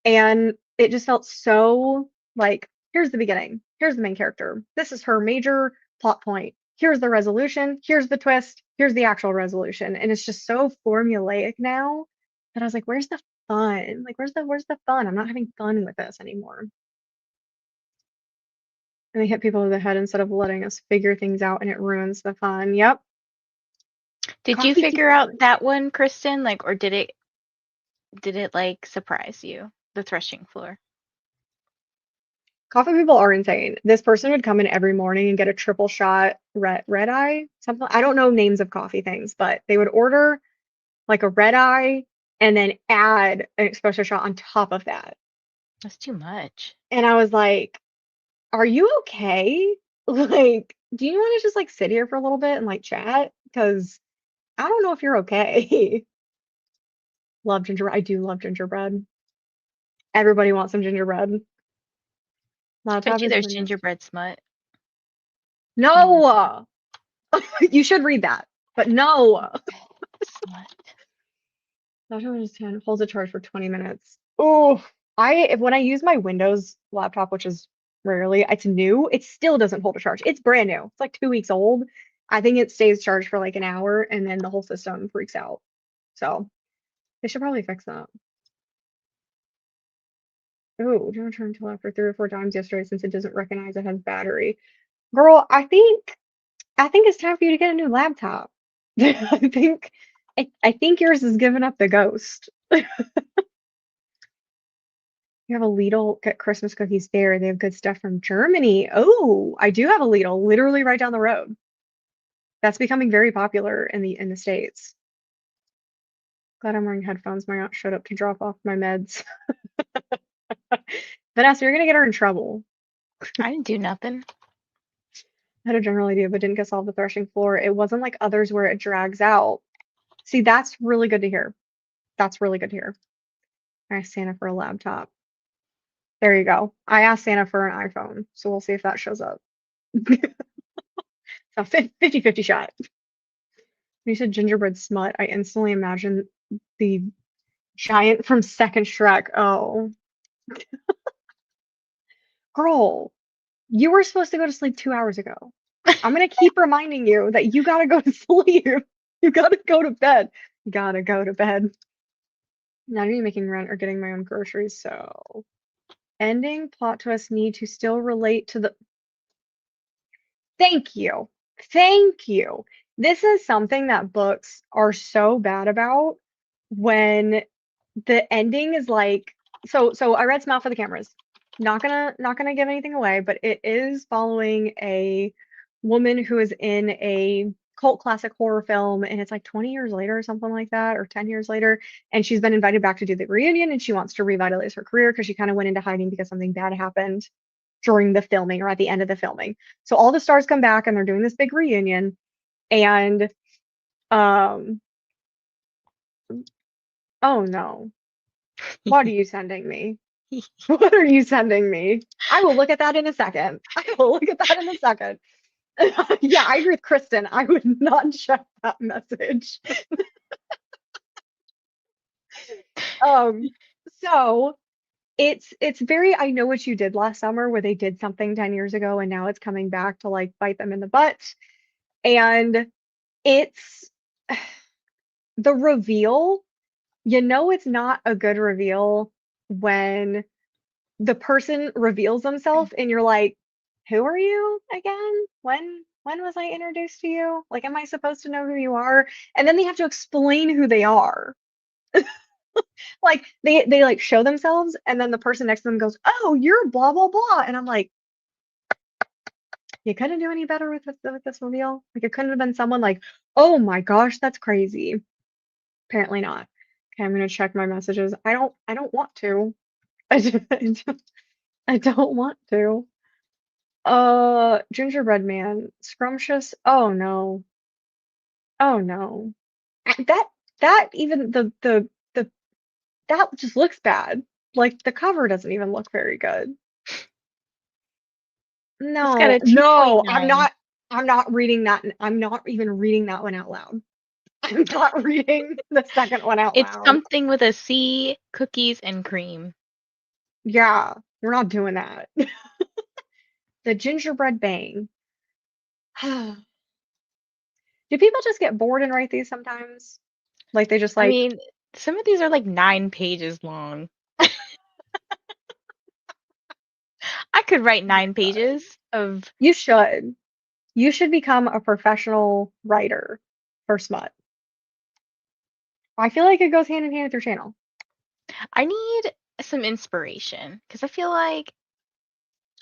And it just felt so like, here's the beginning. Here's the main character. This is her major plot point. Here's the resolution. Here's the twist. Here's the actual resolution. And it's just so formulaic now that I was like, where's the fun? Like, where's the fun? I'm not having fun with this anymore. And they hit people over the head instead of letting us figure things out and it ruins the fun. Yep. Did you Coffee figure people are out that insane. one, Kristen? Like, or did it like surprise you? The threshing floor. Coffee people are insane. This person would come in every morning and get a triple shot red eye, something. I don't know names of coffee things, but they would order like a red eye and then add an espresso shot on top of that. That's too much. And I was like, "Are you okay? Like, do you want to just like sit here for a little bit and like chat? Because I don't know if you're okay." Love gingerbread. I do love gingerbread. Everybody wants some gingerbread. Bet Laptop you is there's Windows. gingerbread smut. Mm, No, you should read that, but no. smut. Laptop is 10, holds a charge for 20 minutes. Oh, when I use my Windows laptop, which is rarely. It's new. It still doesn't hold a charge. It's brand new. It's like 2 weeks old. I think it stays charged for like an hour and then the whole system freaks out. So they should probably fix that. Oh, don't turn until after 3 or 4 times yesterday since it doesn't recognize it has battery. Girl, I think it's time for you to get a new laptop. I think I think yours is giving up the ghost. You have a Lidl, get Christmas cookies there. They have good stuff from Germany. Oh, I do have a Lidl, literally right down the road. That's becoming very popular in the States. Glad I'm wearing headphones. My aunt showed up to drop off my meds. Vanessa, you're gonna get her in trouble. I didn't do nothing. I had a general idea, but didn't get off the threshing floor. It wasn't like others where it drags out. See, that's really good to hear. That's really good to hear. I asked Santa for a laptop. There you go. I asked Santa for an iPhone, so we'll see if that shows up. So 50-50 shot. When you said gingerbread smut, I instantly imagined the giant from Second Shrek. Oh, girl, you were supposed to go to sleep 2 hours ago. I'm gonna keep reminding you that you gotta go to sleep. You gotta go to bed. You gotta go to bed. Not even making rent or getting my own groceries, so ending plot twists need to still relate to the. Thank you. Thank you. This is something that books are so bad about when the ending is like so I read Smile for the Cameras. Not gonna give anything away, but it is following a woman who is in a cult classic horror film and it's like 20 years later or something like that, or 10 years later, and she's been invited back to do the reunion and she wants to revitalize her career because she kind of went into hiding because something bad happened during the filming or at the end of the filming. So all the stars come back and they're doing this big reunion and um oh no. What are you sending me? What are you sending me? I will look at that in a second. I will look at that in a second. Yeah, I agree with Kristen. I would not check that message. Um, so it's very I know what you did last summer where they did something 10 years ago and now it's coming back to like bite them in the butt. And it's the reveal, it's not a good reveal when the person reveals themselves and you're like, who are you again? When was I introduced to you? Like, am I supposed to know who you are? And then they have to explain who they are. Like they like show themselves and then the person next to them goes, oh, you're blah blah blah. And I'm like, you couldn't do any better with this reveal. Like it couldn't have been someone like, oh my gosh, that's crazy. Apparently not. Okay, I'm gonna check my messages. I don't want to. I don't want to. Gingerbread man, scrumptious. Oh no. Oh no. That that even the that just looks bad. Like the cover doesn't even look very good. It's got No, a no, I'm 2.9. not I'm not reading that. I'm not even reading that one out loud. I'm not reading the second one out It's loud. something with a C, cookies and cream. Yeah, we're not doing that. The gingerbread bang. Do people just get bored and write these sometimes? Like they just I like, mean, some of these are like 9 pages long. I could write oh my 9 pages God. of. You should. You should become a professional writer for smut. I feel like it goes hand in hand with your channel. I need some inspiration because I feel like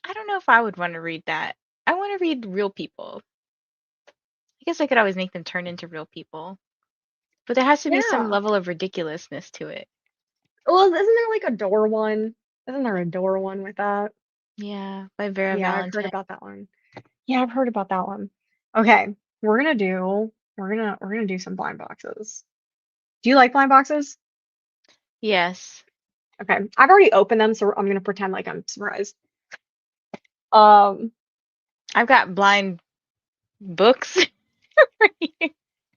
I don't know if I would want to read that. I want to read real people. I guess I could always make them turn into real people, but there has to be some Yeah. level of ridiculousness to it. Well, isn't there like a door one? Isn't there a door one with that? Yeah, by Vera Yeah, I've heard Valentine. about that one. Yeah, I've heard about that one. Okay, we're gonna do some blind boxes. Do you like blind boxes? Yes, Okay, I've already opened them, so I'm gonna pretend like I'm surprised. Um, I've got blind books.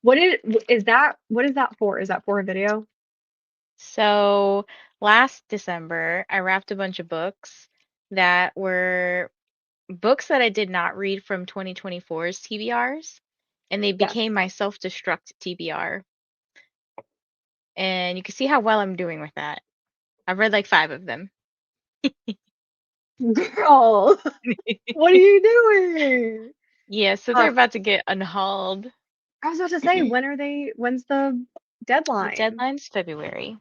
what is that for? Is that for a video? So last December, I wrapped a bunch of books that were books that I did not read from 2024's TBRs, and they Yes. became my self-destruct TBR. And you can see how well I'm doing with that. I've read like 5 of them. Girl, what are you doing? Yeah, so they're Uh, about to get unhauled. I was about to say, when's the The deadline? deadline's February,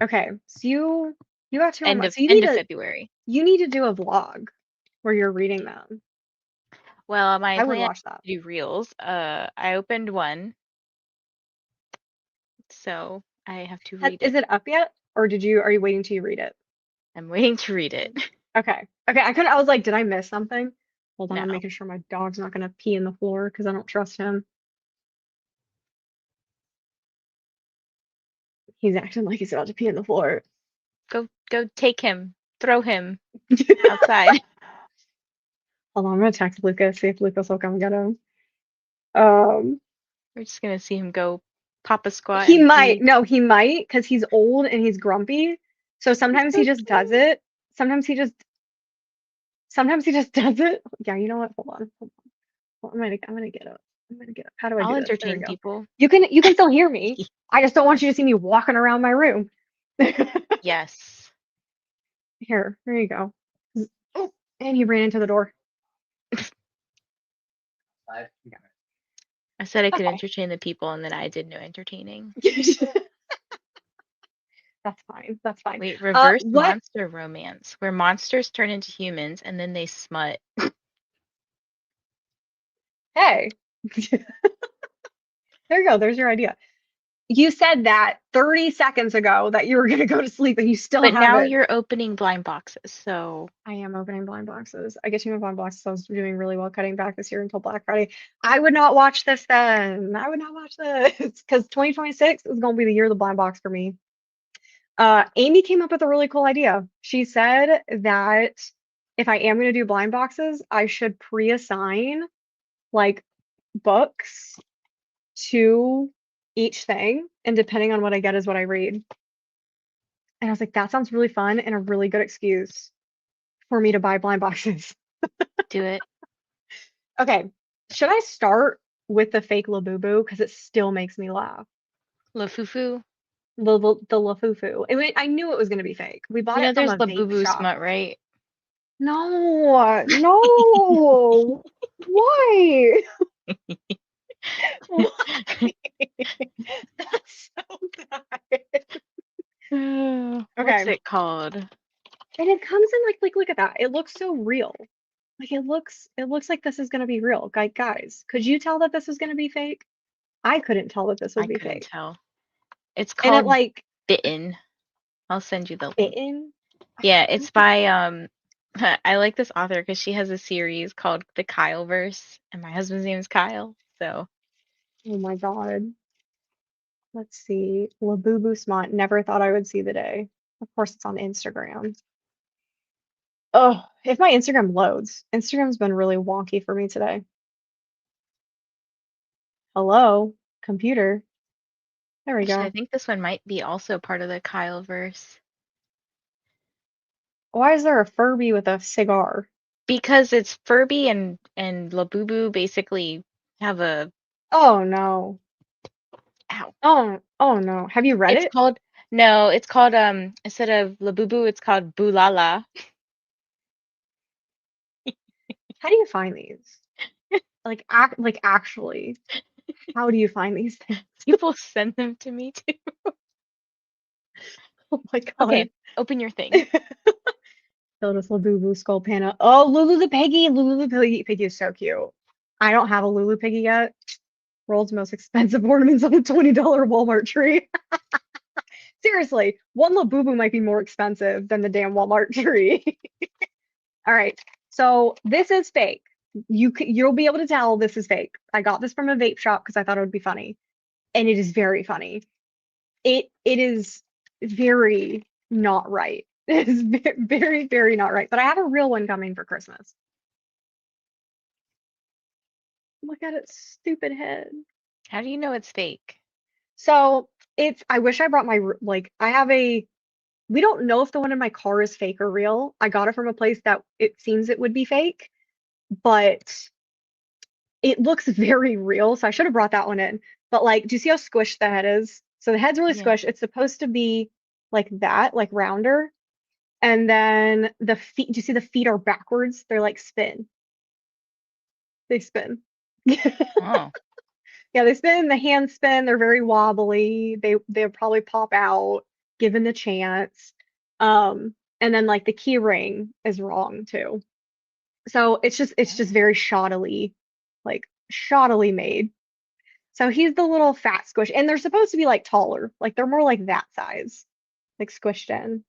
Okay, so you got 2 more end months. of So end of February. you need to do a vlog where you're reading them. Well, my I would plan watch that. is to do reels. I opened one, so I have to read Is it. it up yet? Or are you waiting till you read it? I'm waiting to read it. Okay. Okay, I was like, did I miss something? Hold on, No, I'm making sure my dog's not gonna pee in the floor because I don't trust him. He's acting like he's about to pee in the floor. go take him, throw him outside. Hold on, I'm gonna text Lucas, see if Lucas will come get him. Um, We're just gonna see him go pop a squat he and might, pee. no, he might, because he's old and he's grumpy. So He's sometimes he so just does cute. it. Sometimes he just sometimes he just does it. Yeah, you know what? Hold on. Hold on. I'm gonna get up. I'm gonna get up. How do I I'll do this? There we entertain go. people. You can still hear me. I just don't want you to see me walking around my room. Yes. There you go. Oh, and he ran into the door. I said I could Okay. entertain the people, and then I did no entertaining. That's fine. That's fine. Wait, reverse What? monster romance, where monsters turn into humans and then they smut. Hey, there you go. There's your idea. You said that 30 seconds ago that you were going to go to sleep and you still But now haven't. you're opening blind boxes, so I am opening blind boxes. I get you my blind boxes. I was doing really well cutting back this year until Black Friday. I would not watch this then. I would not watch this because 2026 is going to be the year of the blind box for me. Amy came up with a really cool idea. She said that if I am going to do blind boxes, I should pre-assign like books to each thing, and depending on what I get is what I read. And I was like, that sounds really fun and a really good excuse for me to buy blind boxes. do it. Okay, should I start with the fake Labubu because it still makes me laugh? Lafufu. The Lafufu. I knew it was going to be fake. We bought You know it from there's a vape Labubu shop. smut, right? No, no. Why? Why? That's so bad. What's Okay. it called? And it comes in like look at that. It looks so real. Like it looks like this is gonna be real. Guys, could you tell that this was gonna be fake? I couldn't tell that this would I be couldn't fake. tell. It's And it called like Bitten. I'll send you the link. bitten. Yeah, I don't it's think by I like this author because she has a series called The Kyleverse, and my husband's name is Kyle. So oh my God. Let's see. Labubu Smont. Never thought I would see the day. Of course it's on Instagram. Oh, if my Instagram loads. Instagram's been really wonky for me today. Hello, computer. There we actually, I go. think this one might be also part of the Kyleverse Why is there a Furby with a cigar? because it's Furby and Labubu basically have a Oh no. ow. Oh no. Have you read It's it? called no, it's called instead of Labubu, it's called Bulala. How do you find these? Like actually, how do you find these things? People send them to me too. Oh my Okay, God. open your thing. Lotus Labubu Skull Panda. Oh, Lulu the Piggy. Lulu the Piggy is so cute. I don't have a Lulu Piggy yet. World's most expensive ornaments on a $20 Walmart tree. Seriously, one Labubu might be more expensive than the damn Walmart tree. All right. So this is fake. You'll be able to tell this is fake. I got this from a vape shop because I thought it would be funny, and it is very funny. It is very not right. It is very, very not right. But I have a real one coming for Christmas. Look at its stupid head. How do you know it's fake? So I wish I brought my, like, I have a we don't know if the one in my car is fake or real. I got it from a place that it seems it would be fake, but it looks very real. So I should have brought that one in. But like, do you see how squished the head is? So the head's really Yeah. squished. It's supposed to be like that, like rounder. And then the feet, do you see the feet are backwards? They're like spin. They spin. Oh. Yeah, they spin, the hands spin, they're very wobbly. They'll probably pop out given the chance. And then like the key ring is wrong too. So it's just very shoddily, like shoddily made. So he's the little fat squish, and they're supposed to be like taller, like they're more like that size, like squished in.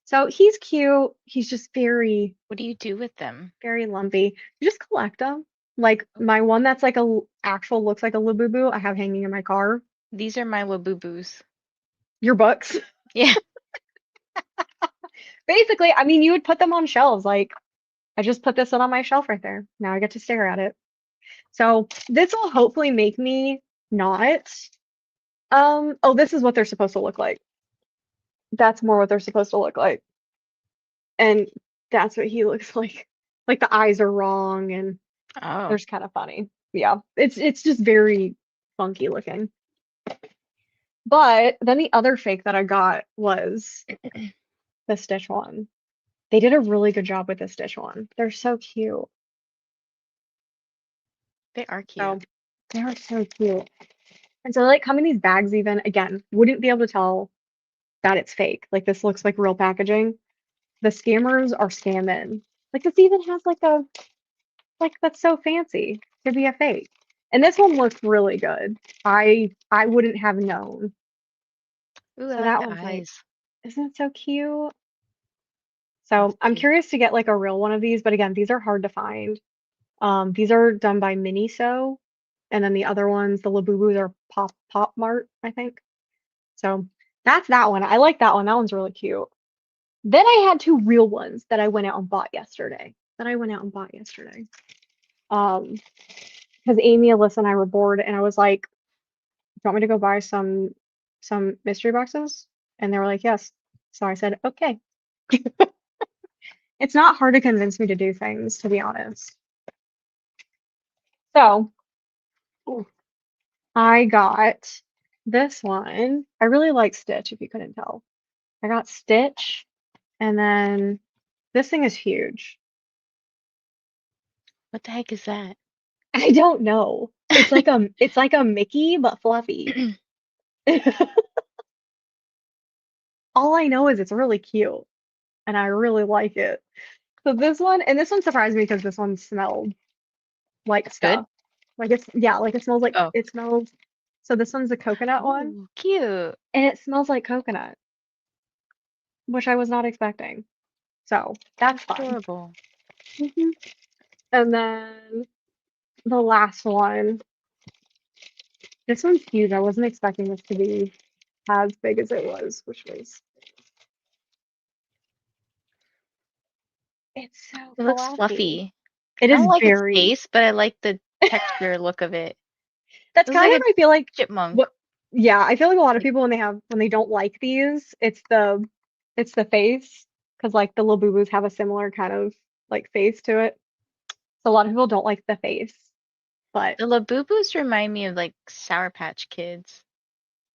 So he's cute. He's just very, What do you do with them? very lumpy. You just collect them. Like Oh, my one that's like actual looks like a Labubu I have hanging in my car. these are my Labubu's. Your books. Yeah. Basically, I mean, you would put them on shelves. Like I just put this one on my shelf right there. Now I get to stare at it. So this will hopefully make me not. Oh, this is what they're supposed to look like. That's more what they're supposed to look like. And that's what he looks like. Like the eyes are wrong and Oh. there's kind of funny. Yeah. It's just very funky looking. But then the other fake that I got was the Stitch one. They did a really good job with the Stitch one. They're so cute. They are So cute. they are so cute. And so they like come in these bags even, again, wouldn't be able to tell that it's fake. Like this looks like real packaging. The scammers are scamming. Like this even has like a like that's so fancy to be a fake. And this one looks really good. I wouldn't have known. Ooh, I So like that the one's like, eyes. isn't it so cute? That's So I'm cute. curious to get like a real one of these, but again, these are hard to find. These are done by Miniso, and then the other ones, the Labubus are Pop Mart, I think. So that's that one. I like that one. That one's really cute. Then I had two real ones that I went out and bought yesterday. Um, because Amy, Alyssa, and I were bored, and I was like, "Do you want me to go buy some mystery boxes?" And they were like, "Yes." So I said, "Okay." It's not hard to convince me to do things, to be honest. So I got this one. I really like Stitch, if you couldn't tell. I got Stitch, and then this thing is huge. What the heck is that? I don't know. It's like a Mickey but fluffy. All I know is it's really cute and I really like it. So this one surprised me because this one smelled like Good? stuff. Like it's yeah, like it smells like Oh. it smells. So this one's the coconut one Oh, cute. and it smells like coconut, which I was not expecting. So that's fun. Adorable. Mhm. And then the last one, this one's huge. I wasn't expecting this to be as big as it was, which was it's so It looks fluffy. fluffy. It I is don't like its very face, but I like the texture look of it. that's Looks kind like of a I feel like chipmunk. what yeah, I feel like a lot of Like, people when they don't like these, it's the face because like the Labubus have a similar kind of like face to it. So a lot of people don't like the face, but the Labubus remind me of like Sour Patch Kids.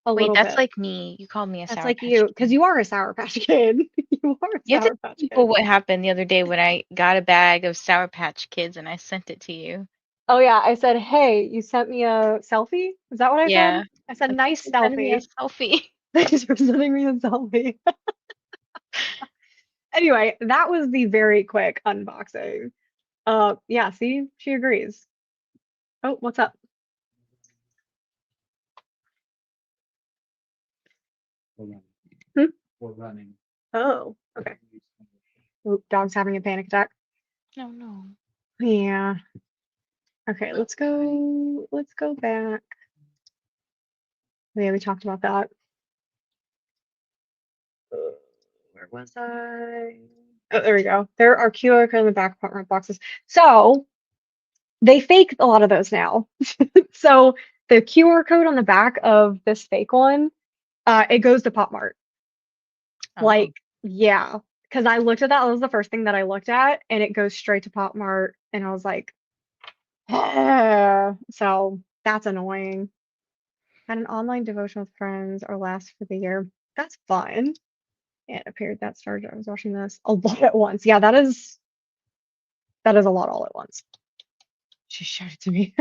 a Wait, little that's bit. like me. You called me a That's Sour like Patch you because Kid. you are a Sour Patch Kid. You are a You have to Sour tell Patch people Kid. what happened the other day when I got a bag of Sour Patch Kids and I sent it to you. Oh yeah, I said, "Hey, you sent me a selfie." Is that what I said? Yeah. I said, Like, thanks "Nice for sending me a selfie." selfie. Thanks for sending me a selfie. Anyway, that was the very quick unboxing. Yeah, see, she agrees. Oh, what's up? Hmm? Oh, okay. Oop, dog's having a panic attack. No, no. Yeah. Okay, let's go back. Yeah, we talked about that. Where was I? Oh, there we go. There are QR code in the back compartment boxes. So they fake a lot of those now. So the QR code on the back of this fake one, it goes to Pop Mart. Oh, Like, yeah, because I looked at that. That was the first thing that I looked at, and it goes straight to Pop Mart, and I was like, so that's annoying. Had an online devotion with friends, our last for the year. That's fun. And a period that started. I was watching this a lot at once. Yeah, that is a lot all at once. She showed it to me.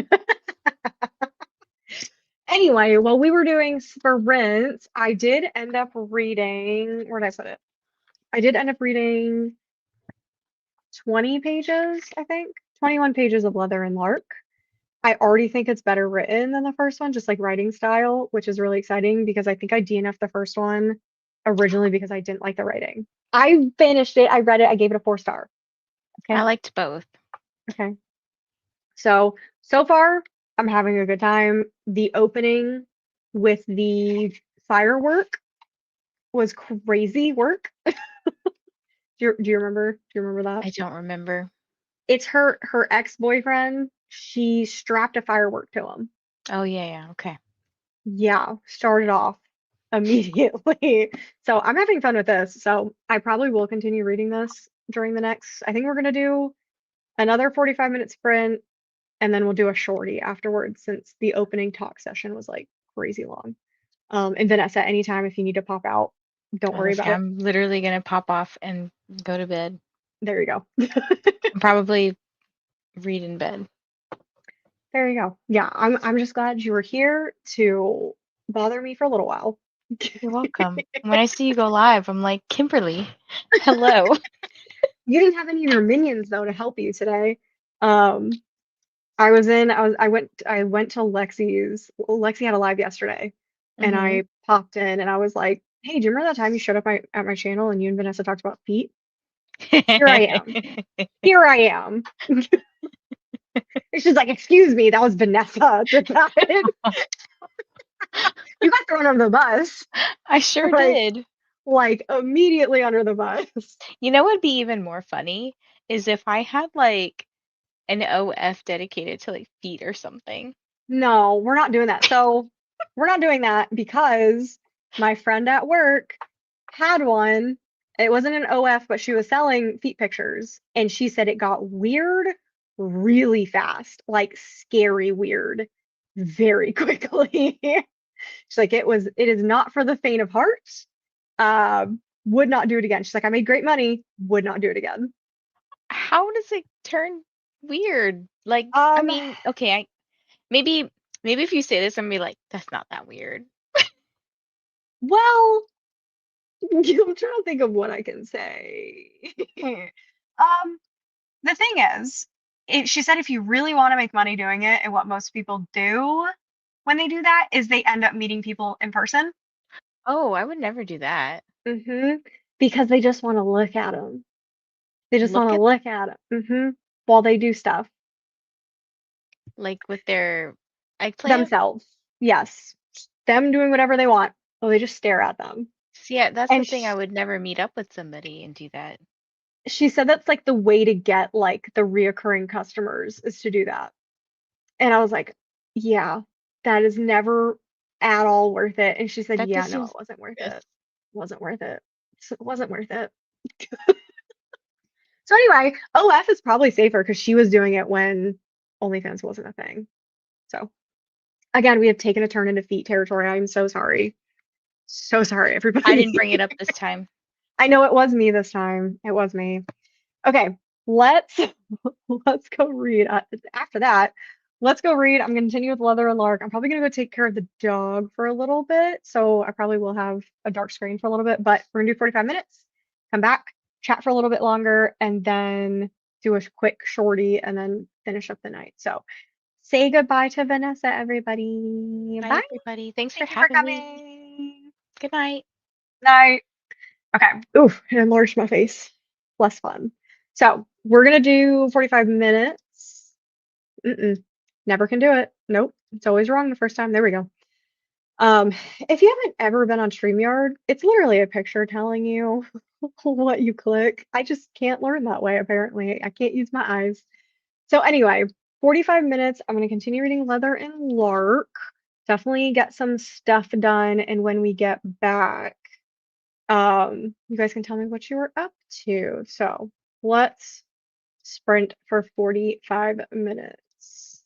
Anyway, while we were doing sprints, I did end up reading, where did I put it? I did end up reading 20 pages, I think. 21 pages of Leather and Lark. I already think it's better written than the first one, just like writing style, which is really exciting because I think I DNF'd the first one originally because I didn't like the writing. I finished it, I read it, I gave it a 4 star. I Okay. liked both. Okay. So far, I'm having a good time. The opening with the firework was crazy work. Do you remember? Do you remember that? I don't remember. It's her ex-boyfriend. She strapped a firework to him. Oh, yeah, yeah. Okay. Yeah, started off immediately. So I'm having fun with this. So I probably will continue reading this during the next. I think we're gonna do another 45-minute sprint and then we'll do a shorty afterwards since the opening talk session was like crazy long. And Vanessa, anytime if you need to pop out, don't worry Okay, about it. I'm literally gonna pop off and go to bed. There you go. And probably read in bed. There you go. Yeah, I'm just glad you were here to bother me for a little while. You're welcome. When I see you go live, I'm like, Kimberly, hello. You didn't have any of your minions though to help you today. Um, I went to Lexi's. Well, Lexi had a live yesterday, and Hmm. I popped in and I was like, "Hey, do you remember that time you showed up at my channel and you and Vanessa talked about feet? Here I am. Here I am." And she's like, "Excuse me, that was Vanessa. Did that? You got thrown under the bus, I sure like did. immediately under the bus." You know what'd be even more funny is if I had like an OF dedicated to like feet or something. No, we're not doing that. So we're not doing that because my friend at work had one. It wasn't an OF, but she was selling feet pictures, and she said it got weird really fast, like scary weird, very quickly. She's like, it is not for the faint of heart. Would not do it again. She's like, I made great money, would not do it again. How does it turn weird? Like, I Um, mean, okay, I maybe maybe if you say this, I'm gonna be like, that's not that weird. well, I'm trying to think of what I can say. Um, the thing is, she said if you really want to make money doing it, and what most people do when they do that is they end up meeting people in person. Oh, I would never do that. Because they just want to look at them. They just want Look to at look at them while they do stuff like with their eggplant. themselves. Yes, them doing whatever they want. So they just stare at them. So yeah, that's the And thing. I would never meet up with somebody and do that. she said that's like the way to get like the reoccurring customers is to do that. And I was like, yeah, that is never at all worth it. And she said, That yeah, just no, seems it wasn't worth yes. it. Wasn't worth it. It wasn't worth it. So anyway, OF is probably safer because she was doing it when OnlyFans wasn't a thing. So again, we have taken a turn into feet territory. I'm so sorry. So sorry, I didn't everybody. bring it up this time. I know it was me this time. It was me. Okay, let's let's go read. After that, let's go read. I'm gonna continue with Leather and Lark. I'm probably gonna go take care of the dog for a little bit, so I probably will have a dark screen for a little bit. But we're gonna do 45 minutes. Come back, chat for a little bit longer, and then do a quick shorty, and then finish up the night. So say goodbye to Vanessa, everybody. Bye, Bye. everybody. Thanks for Thank you for having me. coming. Good night. Night. Okay. Oof, it enlarged my face. Less fun. So we're gonna do 45 minutes. Mm-mm. Never can do it. Nope. It's always wrong the first time. There we go. Um, if you haven't ever been on StreamYard, it's literally a picture telling you what you click. I just can't learn that way, apparently. I can't use my eyes. So anyway, 45 minutes. I'm gonna continue reading Leather and Lark. Definitely get some stuff done, and when we get back. You guys can tell me what you were up to. So let's sprint for 45 minutes.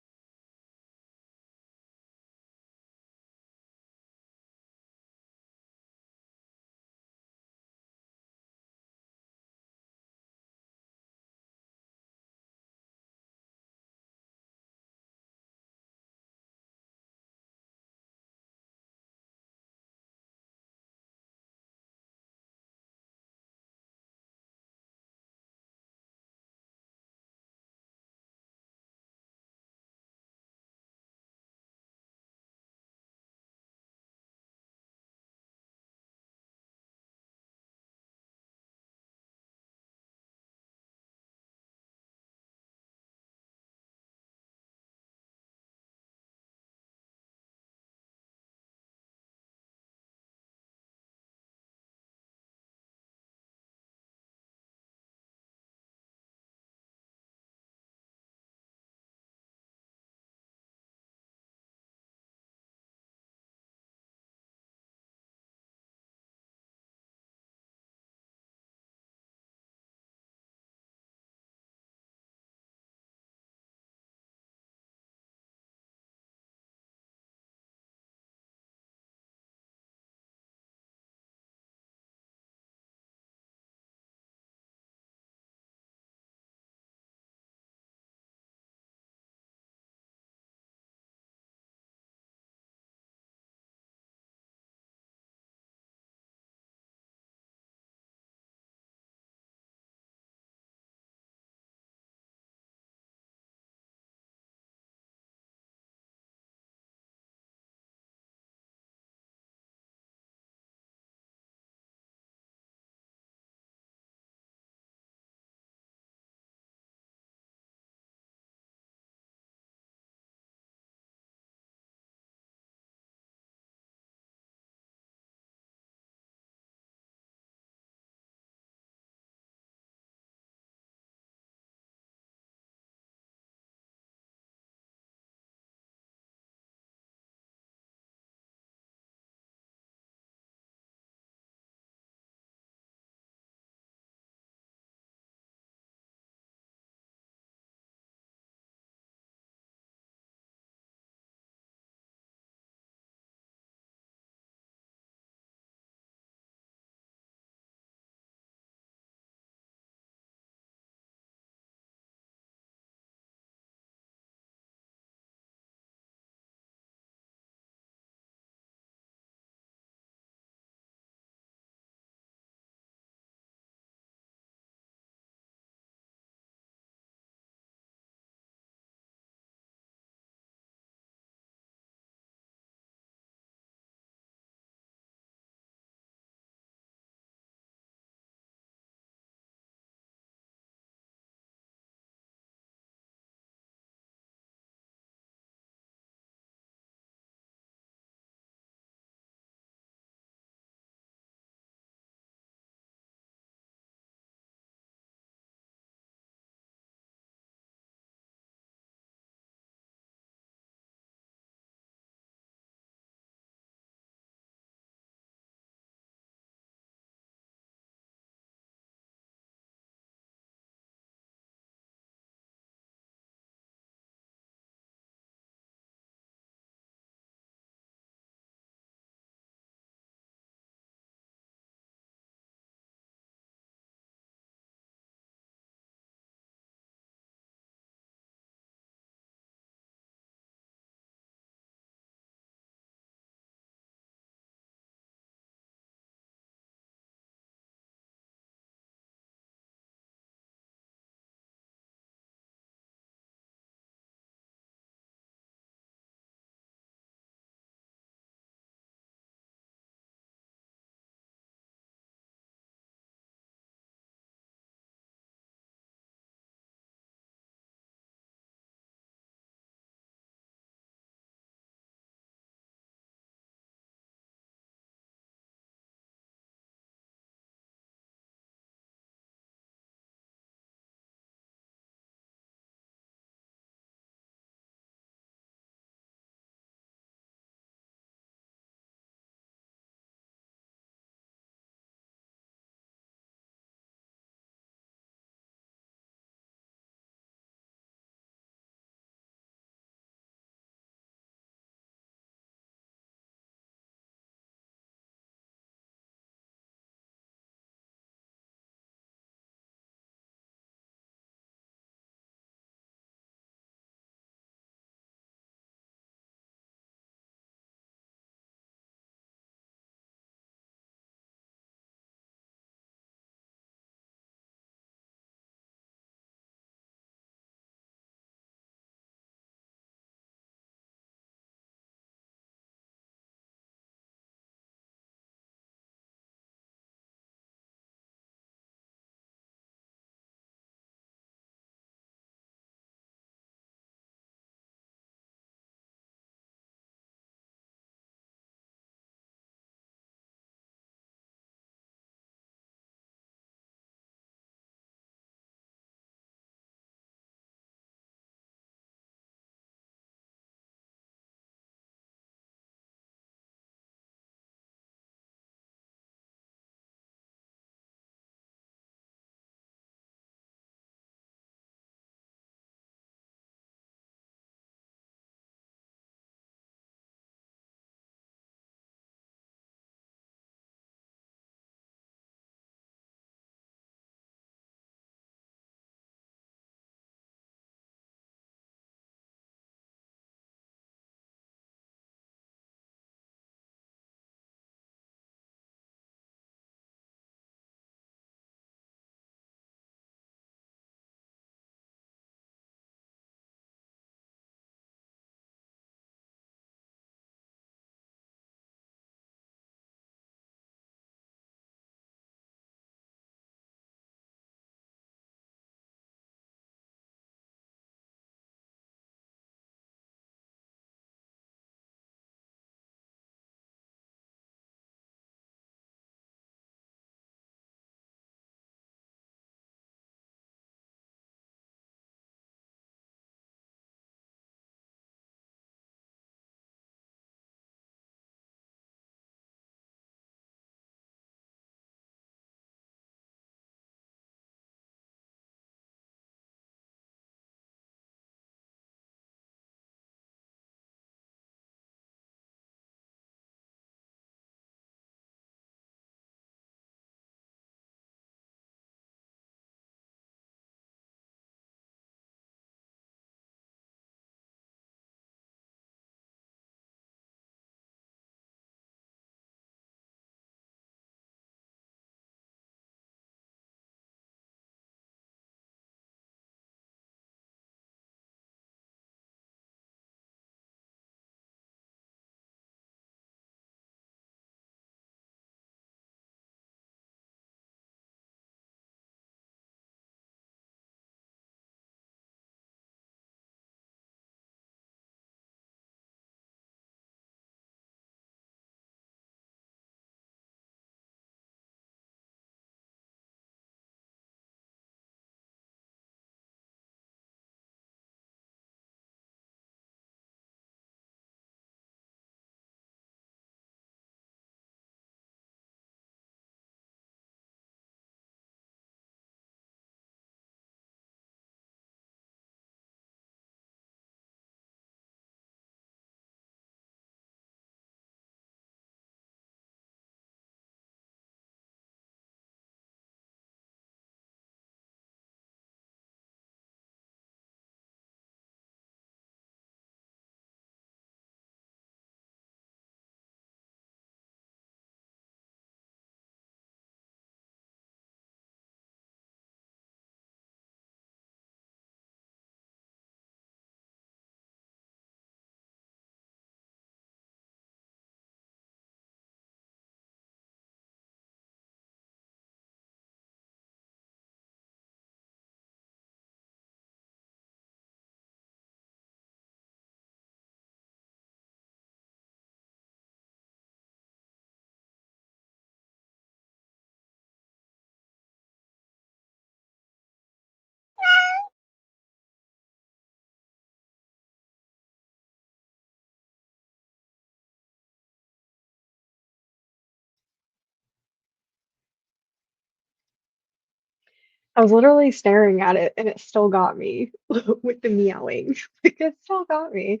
I was literally staring at it and it still got me with the meowing. Like it still got me.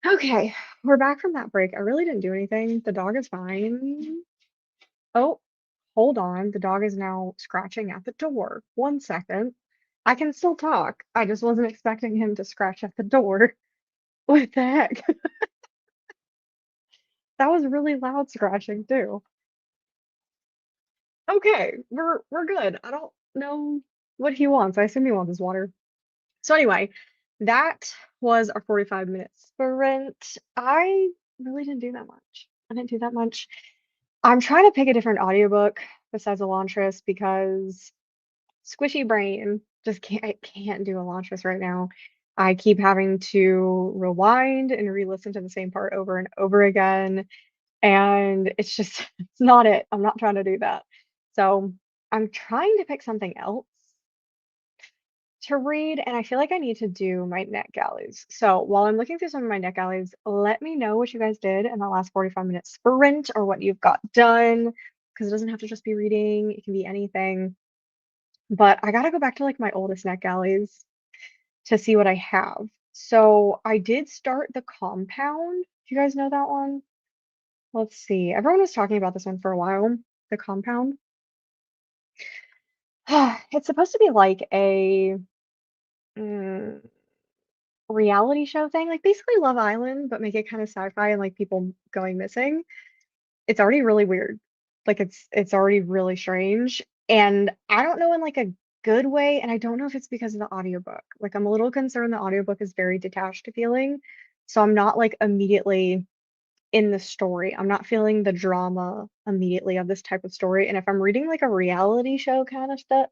Okay, we're back from that break. I really didn't do anything. The dog is fine. Oh, hold on. The dog is now scratching at the door. 1 second. I can still talk. I just wasn't expecting him to scratch at the door. What the heck? That was really loud scratching too. Okay, we're good. I don't know what he wants. I assume he wants his water. So anyway, that was our 45-minute sprint. I really didn't do that much. I didn't do that much. I'm trying to pick a different audiobook besides Elantris because squishy brain just can't I can't do Elantris right now. I keep having to rewind and re-listen to the same part over and over again, and it's just it's not it. I'm not trying to do that. So I'm trying to pick something else to read, and I feel like I need to do my net galleys. So while I'm looking through some of my net galleys, let me know what you guys did in the last 45-minute sprint or what you've got done, because it doesn't have to just be reading, it can be anything. But I gotta go back to like my oldest net galleys to see what I have. So I did start The Compound. Do you guys know that one? Let's see. Everyone was talking about this one for a while. The Compound. It's supposed to be like a mm, reality show thing, like basically Love Island, but make it kind of sci-fi and like people going missing. It's already really weird. Like it's already really strange. And I don't know in like a good way, and I don't know if it's because of the audiobook. Like I'm a little concerned the audiobook is very detached feeling. So I'm not like immediately in the story. I'm not feeling the drama immediately of this type of story. And if I'm reading like a reality show kind of stuff,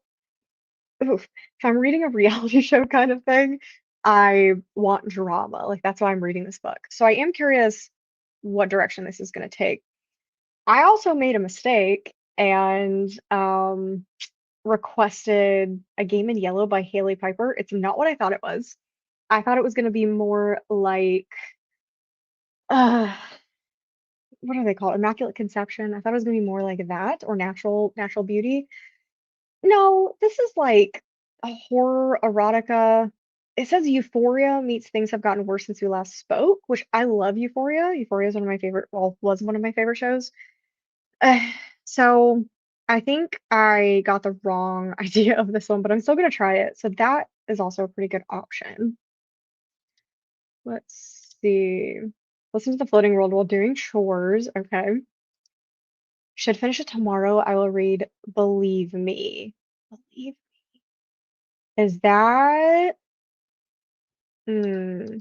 oof, if I'm reading a reality show kind of thing, I want drama. Like that's why I'm reading this book. So I am curious what direction this is going to take. I also made a mistake and requested A Game in Yellow by Haley Piper. It's not what I thought it was. I thought it was going to be more like uh what do they call it? Immaculate Conception. I thought it was going to be more like that or natural beauty. No, this is like a horror erotica. It says Euphoria meets Things Have Gotten Worse Since We Last Spoke, which I love Euphoria. Euphoria is one of my favorite, well, was one of my favorite shows. Uh, so I think I got the wrong idea of this one, but I'm still gonna try it. So that is also a pretty good option. Let's see. Listen to the floating world while doing chores. Okay. Should finish it tomorrow. I will read Believe Me. Believe is that hmm,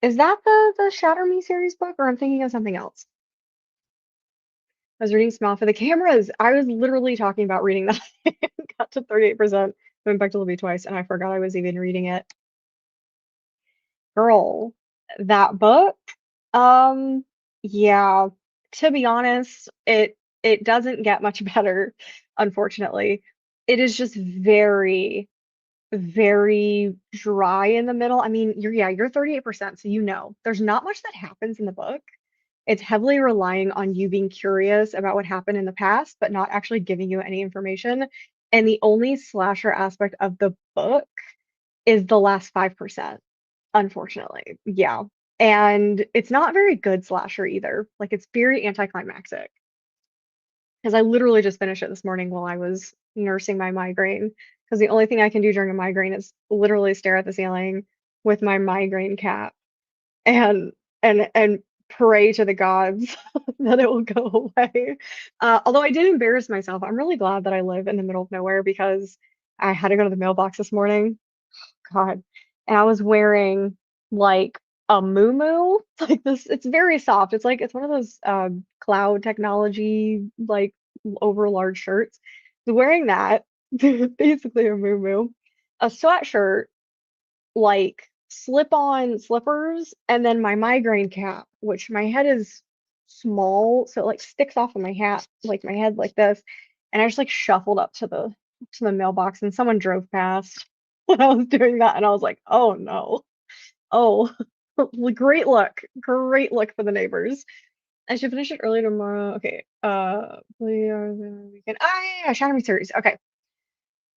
is that the Shatter Me series book, or I'm thinking of something else? I was reading Smile for the Cameras. I was literally talking about reading that. Got to 38%, went back to Libby twice, and I forgot I was even reading it. Girl, that book, um, yeah, to be honest, it doesn't get much better, unfortunately. It is just very, very dry in the middle. I mean, you're 38%, so you know there's not much that happens in the book. It's heavily relying on you being curious about what happened in the past, but not actually giving you any information. And the only slasher aspect of the book is the last 5%, unfortunately. Yeah. And it's not very good slasher either. Like it's very anticlimactic. Because I literally just finished it this morning while I was nursing my migraine. Because the only thing I can do during a migraine is literally stare at the ceiling with my migraine cap and and pray to the gods that it will go away. Although I did embarrass myself, I'm really glad that I live in the middle of nowhere because I had to go to the mailbox this morning. God, and I was wearing like a muumuu, like this. It's very soft. It's like it's one of those cloud technology like over large shirts. So wearing that, basically a muumuu, a sweatshirt like slip-on slippers and then my migraine cap, which my head is small, so it like sticks off of my hat, like my head like this. And I just like shuffled up to the mailbox and someone drove past when I was doing that and I was like, oh no. Oh, great luck for the neighbors. I should finish it early tomorrow. Okay. We are the weekend. Ah, yeah, Shadow Me series. Okay.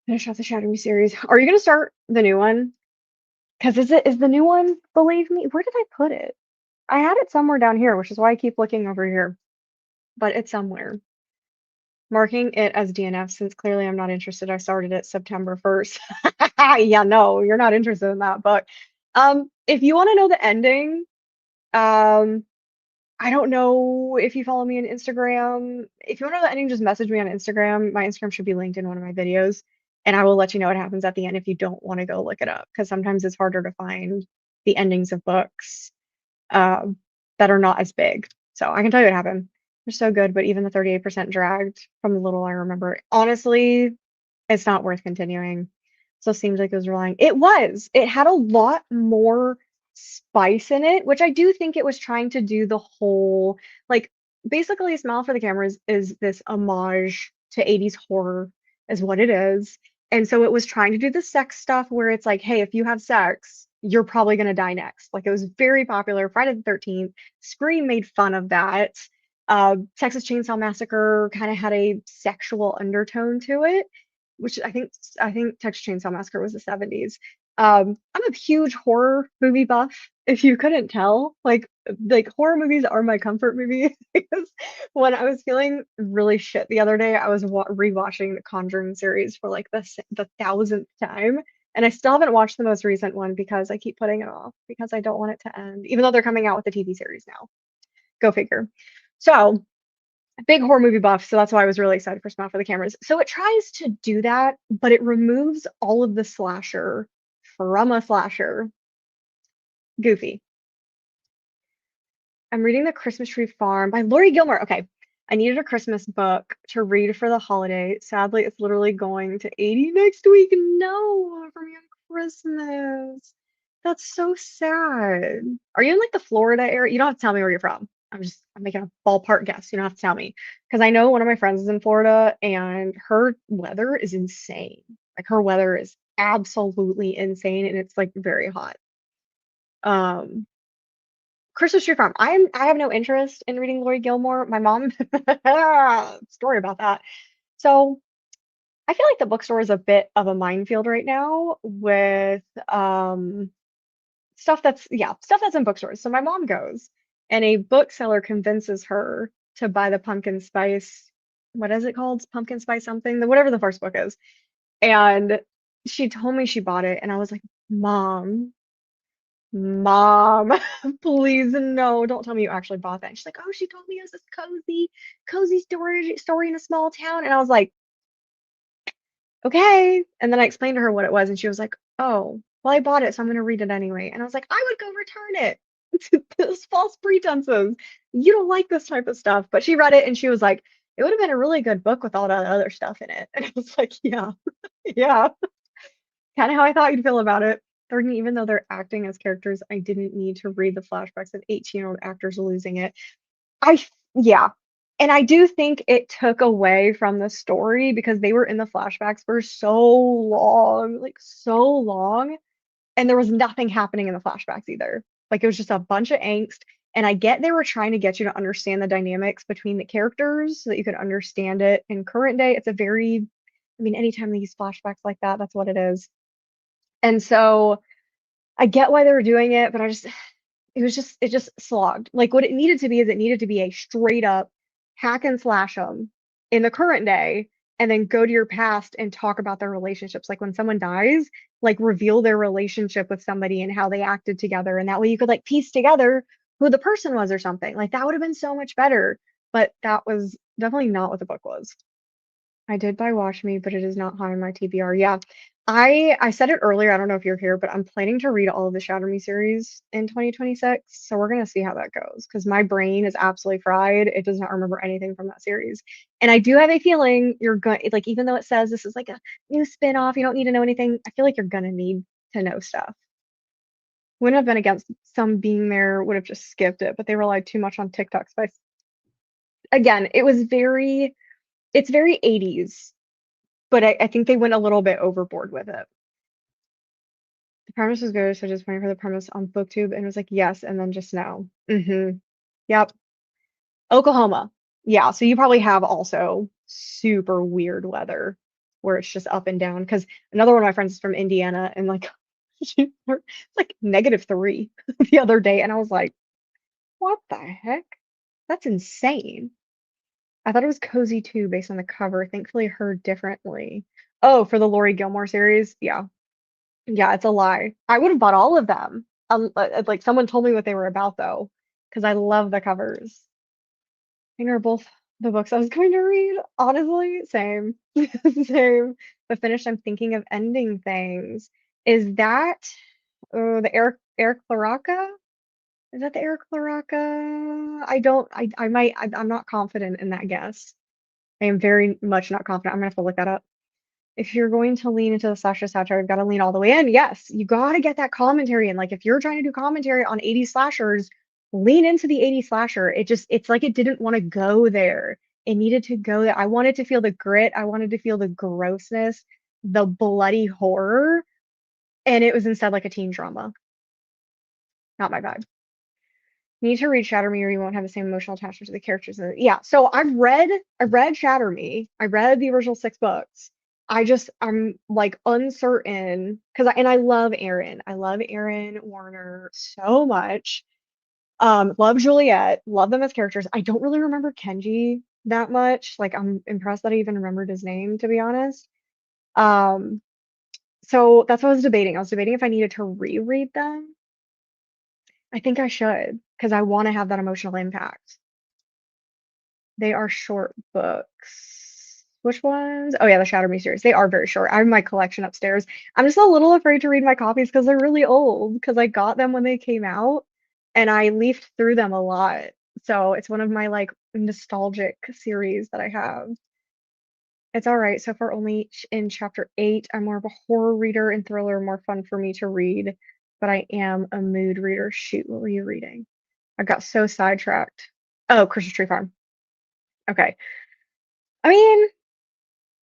Finish off the Shadow Me series. Are you gonna start the new one? Because is the new one, believe me, where did I put it? I had it somewhere down here, which is why I keep looking over here, but it's somewhere. Marking it as DNF since clearly I'm not interested. I started it September 1st. Yeah, no, you're not interested in that book. If you want to know the ending, um, I don't know if you follow me on Instagram. If you want to know the ending, just message me on Instagram. My Instagram should be linked in one of my videos, and I will let you know what happens at the end if you don't want to go look it up, because sometimes it's harder to find the endings of books um, that are not as big. So I can tell you what happened. They're so good, but even the 38% dragged from the little I remember. Honestly, it's not worth continuing. So it seems like it was relying. It was. It had a lot more spice in it, which I do think it was trying to do the whole like basically Smile for the Cameras is this homage to 80s horror is what it is. And so it was trying to do the sex stuff where it's like, hey, if you have sex, you're probably gonna die next. Like it was very popular. Friday the 13th, Scream made fun of that. Texas Chainsaw Massacre kind of had a sexual undertone to it, which I think Texas Chainsaw Massacre was the 70s. I'm a huge horror movie buff, if you couldn't tell. Like horror movies are my comfort movie because when I was feeling really shit the other day, I was rewatching the Conjuring series for like the thousandth time, and I still haven't watched the most recent one because I keep putting it off because I don't want it to end, even though they're coming out with the TV series now. Go figure. So big horror movie buff, so that's why I was really excited for Smile for the Cameras. So it tries to do that, but it removes all of the slasher from a slasher. Goofy. I'm reading The Christmas Tree Farm by Lori Gilmore. Okay. I needed a Christmas book to read for the holiday. Sadly, it's literally going to 80 next week. No, for me on Christmas. That's so sad. Are you in like the Florida area? You don't have to tell me where you're from. I'm making a ballpark guess. You don't have to tell me. Because I know one of my friends is in Florida and her weather is insane. Like her weather is absolutely insane and it's like very hot. Um, Christmas Tree Farm. I have no interest in reading Lori Gilmore. My mom story about that. So I feel like the bookstore is a bit of a minefield right now with stuff that's in bookstores. So my mom goes and a bookseller convinces her to buy the pumpkin spice, what is it called? Pumpkin spice something, the whatever the first book is. And she told me she bought it and I was like, Mom, Mom, please no, don't tell me you actually bought that. And she's like, oh, she told me it was this cozy story in a small town. And I was like, okay. And then I explained to her what it was, and she was like, oh, well, I bought it, so I'm gonna read it anyway. And I was like, I would go return it. This false pretenses. You don't like this type of stuff. But she read it and she was like, it would have been a really good book with all that other stuff in it. And I was like, yeah, yeah, kind of how I thought you'd feel about it. Even though they're acting as characters, I didn't need to read the flashbacks of 18-year-old actors losing it. Yeah. And I do think it took away from the story because they were in the flashbacks for so long, like so long, and there was nothing happening in the flashbacks either. Like it was just a bunch of angst. And I get they were trying to get you to understand the dynamics between the characters so that you could understand it in current day. I mean, anytime they use flashbacks like that, that's what it is. And so I get why they were doing it, but it just slogged. Like what it needed to be is it needed to be a straight up hack and slash them in the current day and then go to your past and talk about their relationships. Like when someone dies, like reveal their relationship with somebody and how they acted together. And that way you could like piece together who the person was or something. Like that would have been so much better. But that was definitely not what the book was. I did buy Watch Me, but it is not high on my TBR. Yeah. I said it earlier, I don't know if you're here, but I'm planning to read all of the Shatter Me series in 2026. So we're gonna see how that goes because my brain is absolutely fried. It does not remember anything from that series. And I do have a feeling you're going like even though it says this is like a new spin-off, you don't need to know anything. I feel like you're gonna need to know stuff. Wouldn't have been against some being there, would have just skipped it, but they relied too much on TikTok spice. Again, it's very 80s, but I think they went a little bit overboard with it. The premise was good, so just waiting for the premise on BookTube, and it was like, yes, and then just now. Yep. Oklahoma. Yeah, so you probably have also super weird weather. where it's just up and down. Because another one of my friends is from Indiana, and like it's like -3 the other day, and I was like, what the heck? That's insane. I thought it was cozy too, based on the cover. Thankfully, heard differently. Oh, for the Lori Gilmore series? Yeah. Yeah, it's a lie. I would have bought all of them. Like someone told me what they were about though, because I love the covers. I think they're both the books I was going to read. Honestly, same. Same. But finished, I'm thinking of ending things. Is that the Eric Laraka? Is that the Eric Laraka? I don't I might I'm not confident in that guess. I am very much not confident. I'm gonna have to look that up. If you're going to lean into the slasher satire, you've got to lean all the way in. Yes, you got to get that commentary in. Like if you're trying to do commentary on 80s slashers, lean into the 80s slasher. It's like it didn't want to go there. It needed to go there. I wanted to feel the grit. I wanted to feel the grossness, the bloody horror, and it was instead like a teen drama. Not my vibe. You need to read Shatter Me or you won't have the same emotional attachment to the characters. Yeah, so I read Shatter Me. I read the original 6 books. I'm like uncertain because and I love Aaron. I love Aaron Warner so much. Love Juliet, love them as characters. I don't really remember Kenji that much. Like I'm impressed that I even remembered his name, to be honest. Um, so that's what I was debating. I was debating if I needed to reread them. I think I should because I want to have that emotional impact. They are short books. Which ones? Oh yeah, the Shatter Me series. They are very short. I have my collection upstairs. I'm just a little afraid to read my copies because they're really old because I got them when they came out and I leafed through them a lot. So it's one of my like nostalgic series that I have. It's all right. So far only in chapter 8. I'm more of a horror reader and thriller are more fun for me to read, but I am a mood reader. Shoot, what were you reading? I got so sidetracked. Oh, Christmas Tree Farm. Okay. I mean,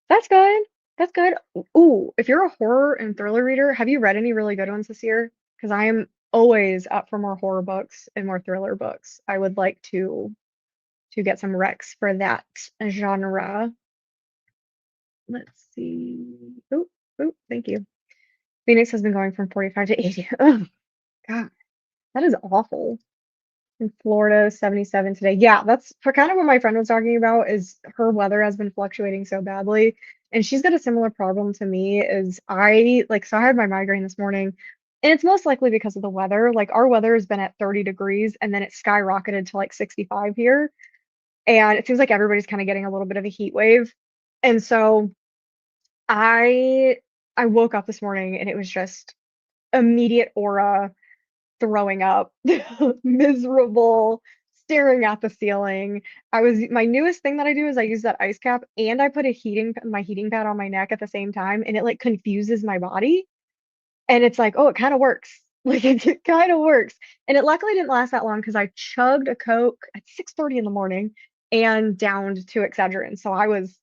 that's good. That's good. Ooh, if you're a horror and thriller reader, have you read any really good ones this year? Because I am always up for more horror books and more thriller books. I would like to get some recs for that genre. Let's see. Oh, oh, thank you. Phoenix has been going from 45 to 80. Oh, God, that is awful. In Florida, 77 today. Yeah, that's kind of what my friend was talking about is her weather has been fluctuating so badly. And she's got a similar problem to me is I like so I had my migraine this morning and it's most likely because of the weather. Like our weather has been at 30 degrees and then it skyrocketed to like 65 here. And it seems like everybody's kind of getting a little bit of a heat wave. And so I I woke up this morning and it was just immediate aura throwing up, miserable, staring at the ceiling. My newest thing that I do is I use that ice cap and I put my heating pad on my neck at the same time and it like confuses my body. And it's like, oh, it kind of works. Like it kind of works. And it luckily didn't last that long because I chugged a Coke at 6:30 in the morning and downed 2 Excedrin. So I was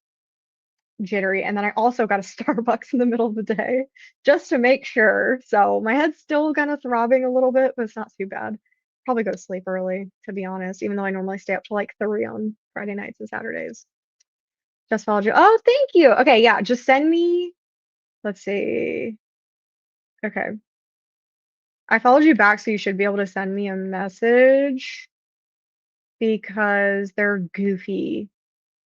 jittery. And then I also got a Starbucks in the middle of the day just to make sure. So my head's still kind of throbbing a little bit, but it's not too bad. Probably go to sleep early, to be honest, even though I normally stay up till like 3 on Friday nights and Saturdays. Just followed you. Oh, thank you. Okay, yeah, just send me. Let's see. Okay. I followed you back, so you should be able to send me a message because they're goofy.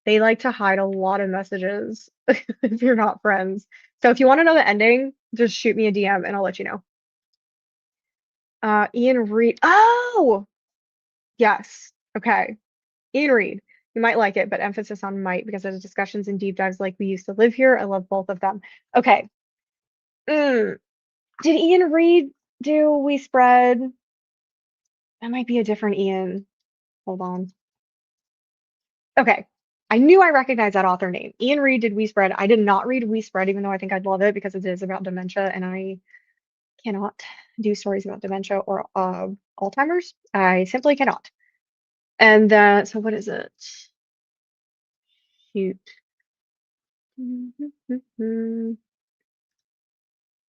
They like to hide a lot of messages if you're not friends. So if you want to know the ending, just shoot me a DM and I'll let you know. Ian Reed. Oh, yes. Okay. Ian Reed. You might like it, but emphasis on might because of the discussions and deep dives like we used to live here. I love both of them. Okay. Mm. Did Ian Reed do We Spread? That might be a different Ian. Hold on. Okay. I knew I recognized that author name. Ian Reed did We Spread. I did not read We Spread, even though I think I'd love it because it is about dementia, and I cannot do stories about dementia or Alzheimer's. I simply cannot. And so what is it? Shoot.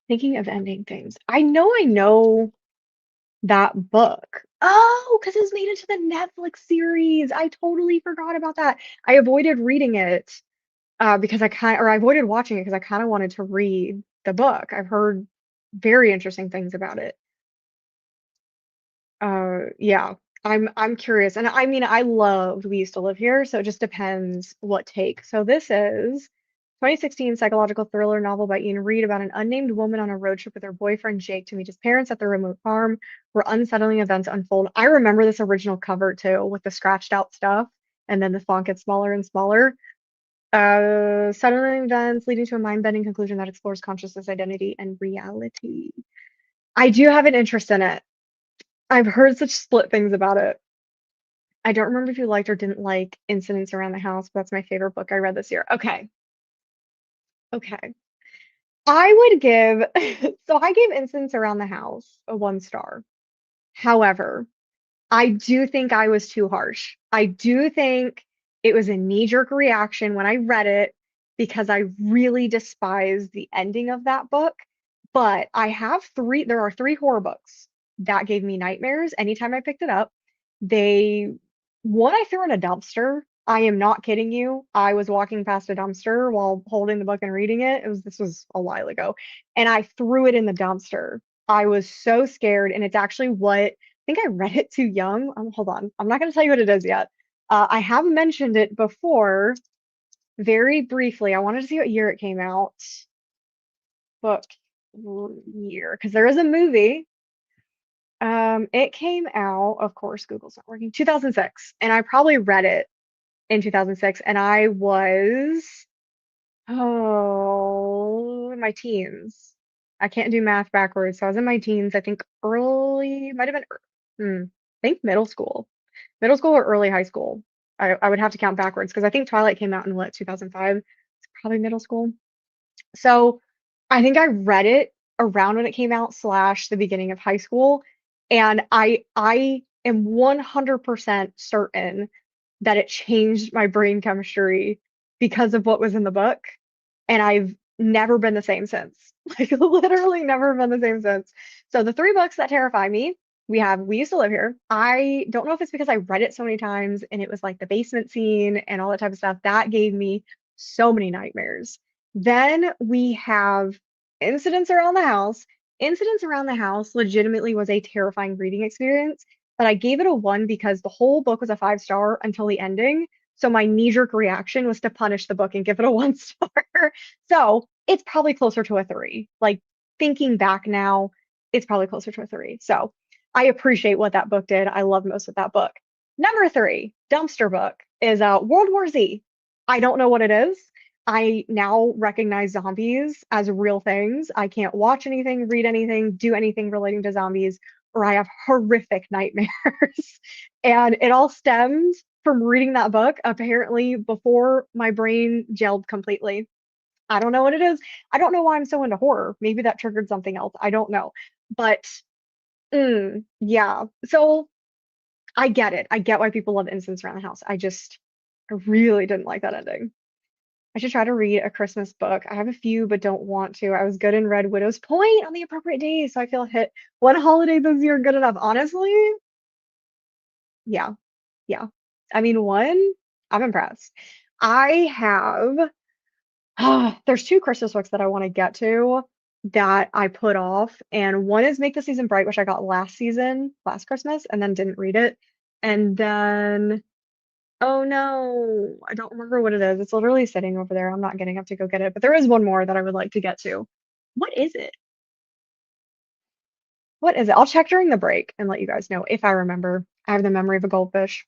Thinking of ending things. I know that book. Oh, because it was made into the Netflix series. I totally forgot about that. I avoided reading it because I avoided watching it because I kind of wanted to read the book. I've heard very interesting things about it. Yeah, I'm curious, and I mean, I loved We Used to Live Here, so it just depends what take. So this is 2016 psychological thriller novel by Ian Reid about an unnamed woman on a road trip with her boyfriend Jake to meet his parents at their remote farm, where unsettling events unfold. I remember this original cover too, with the scratched out stuff, and then the font gets smaller and smaller. Settling events leading to a mind-bending conclusion that explores consciousness, identity, and reality. I do have an interest in it. I've heard such split things about it. I don't remember if you liked or didn't like Incidents Around the House, but that's my favorite book I read this year. Okay. Okay. I would give, so I gave Incidents Around the House a 1 star. However, I do think I was too harsh. I do think it was a knee-jerk reaction when I read it because I really despised the ending of that book. But there are 3 horror books that gave me nightmares anytime I picked it up. They, one I threw in a dumpster. I am not kidding you. I was walking past a dumpster while holding the book and reading it. This was a while ago, and I threw it in the dumpster. I was so scared, and it's actually what I think I read it too young. Hold on. I'm not going to tell you what it is yet. I have mentioned it before very briefly. I wanted to see what year it came out. Book year, because there is a movie. It came out, of course, Google's not working, 2006, and I probably read it in 2006, and I was, in my teens. I can't do math backwards, so I was in my teens. I think might have been, I think middle school or early high school. I would have to count backwards because I think Twilight came out in what, 2005? It's probably middle school. So I think I read it around when it came out slash the beginning of high school, and I am 100% certain that it changed my brain chemistry because of what was in the book, and I've never been the same since. Like literally never been the same since. So the 3 books that terrify me, we have We Used to Live Here. I don't know if it's because I read it so many times and it was like the basement scene and all that type of stuff that gave me so many nightmares. Then we have Incidents Around the House. Incidents Around the House legitimately was a terrifying reading experience, but I gave it a 1 because the whole book was a 5 star until the ending. So my knee-jerk reaction was to punish the book and give it a 1 star. So it's probably closer to a 3. Like thinking back now, it's probably closer to a 3. So I appreciate what that book did. I love most of that book. Number 3, dumpster book, is World War Z. I don't know what it is. I now recognize zombies as real things. I can't watch anything, read anything, do anything relating to zombies, or I have horrific nightmares. And it all stemmed from reading that book, apparently, before my brain gelled completely. I don't know what it is. I don't know why I'm so into horror. Maybe that triggered something else. I don't know. But yeah. So I get it. I get why people love Incense Around the House. I really didn't like that ending. I should try to read a Christmas book. I have a few, but don't want to. I was good and read Widow's Point on the appropriate days, so I feel hit. One holiday this year good enough? Honestly, yeah, yeah. I mean, one, I'm impressed. I have there's 2 Christmas books that I want to get to that I put off, and one is Make the Season Bright, which I got last Christmas, and then didn't read it. And then, oh no, I don't remember what it is. It's literally sitting over there. I'm not getting up to go get it, but there is one more that I would like to get to. What is it? What is it? I'll check during the break and let you guys know if I remember. I have the memory of a goldfish,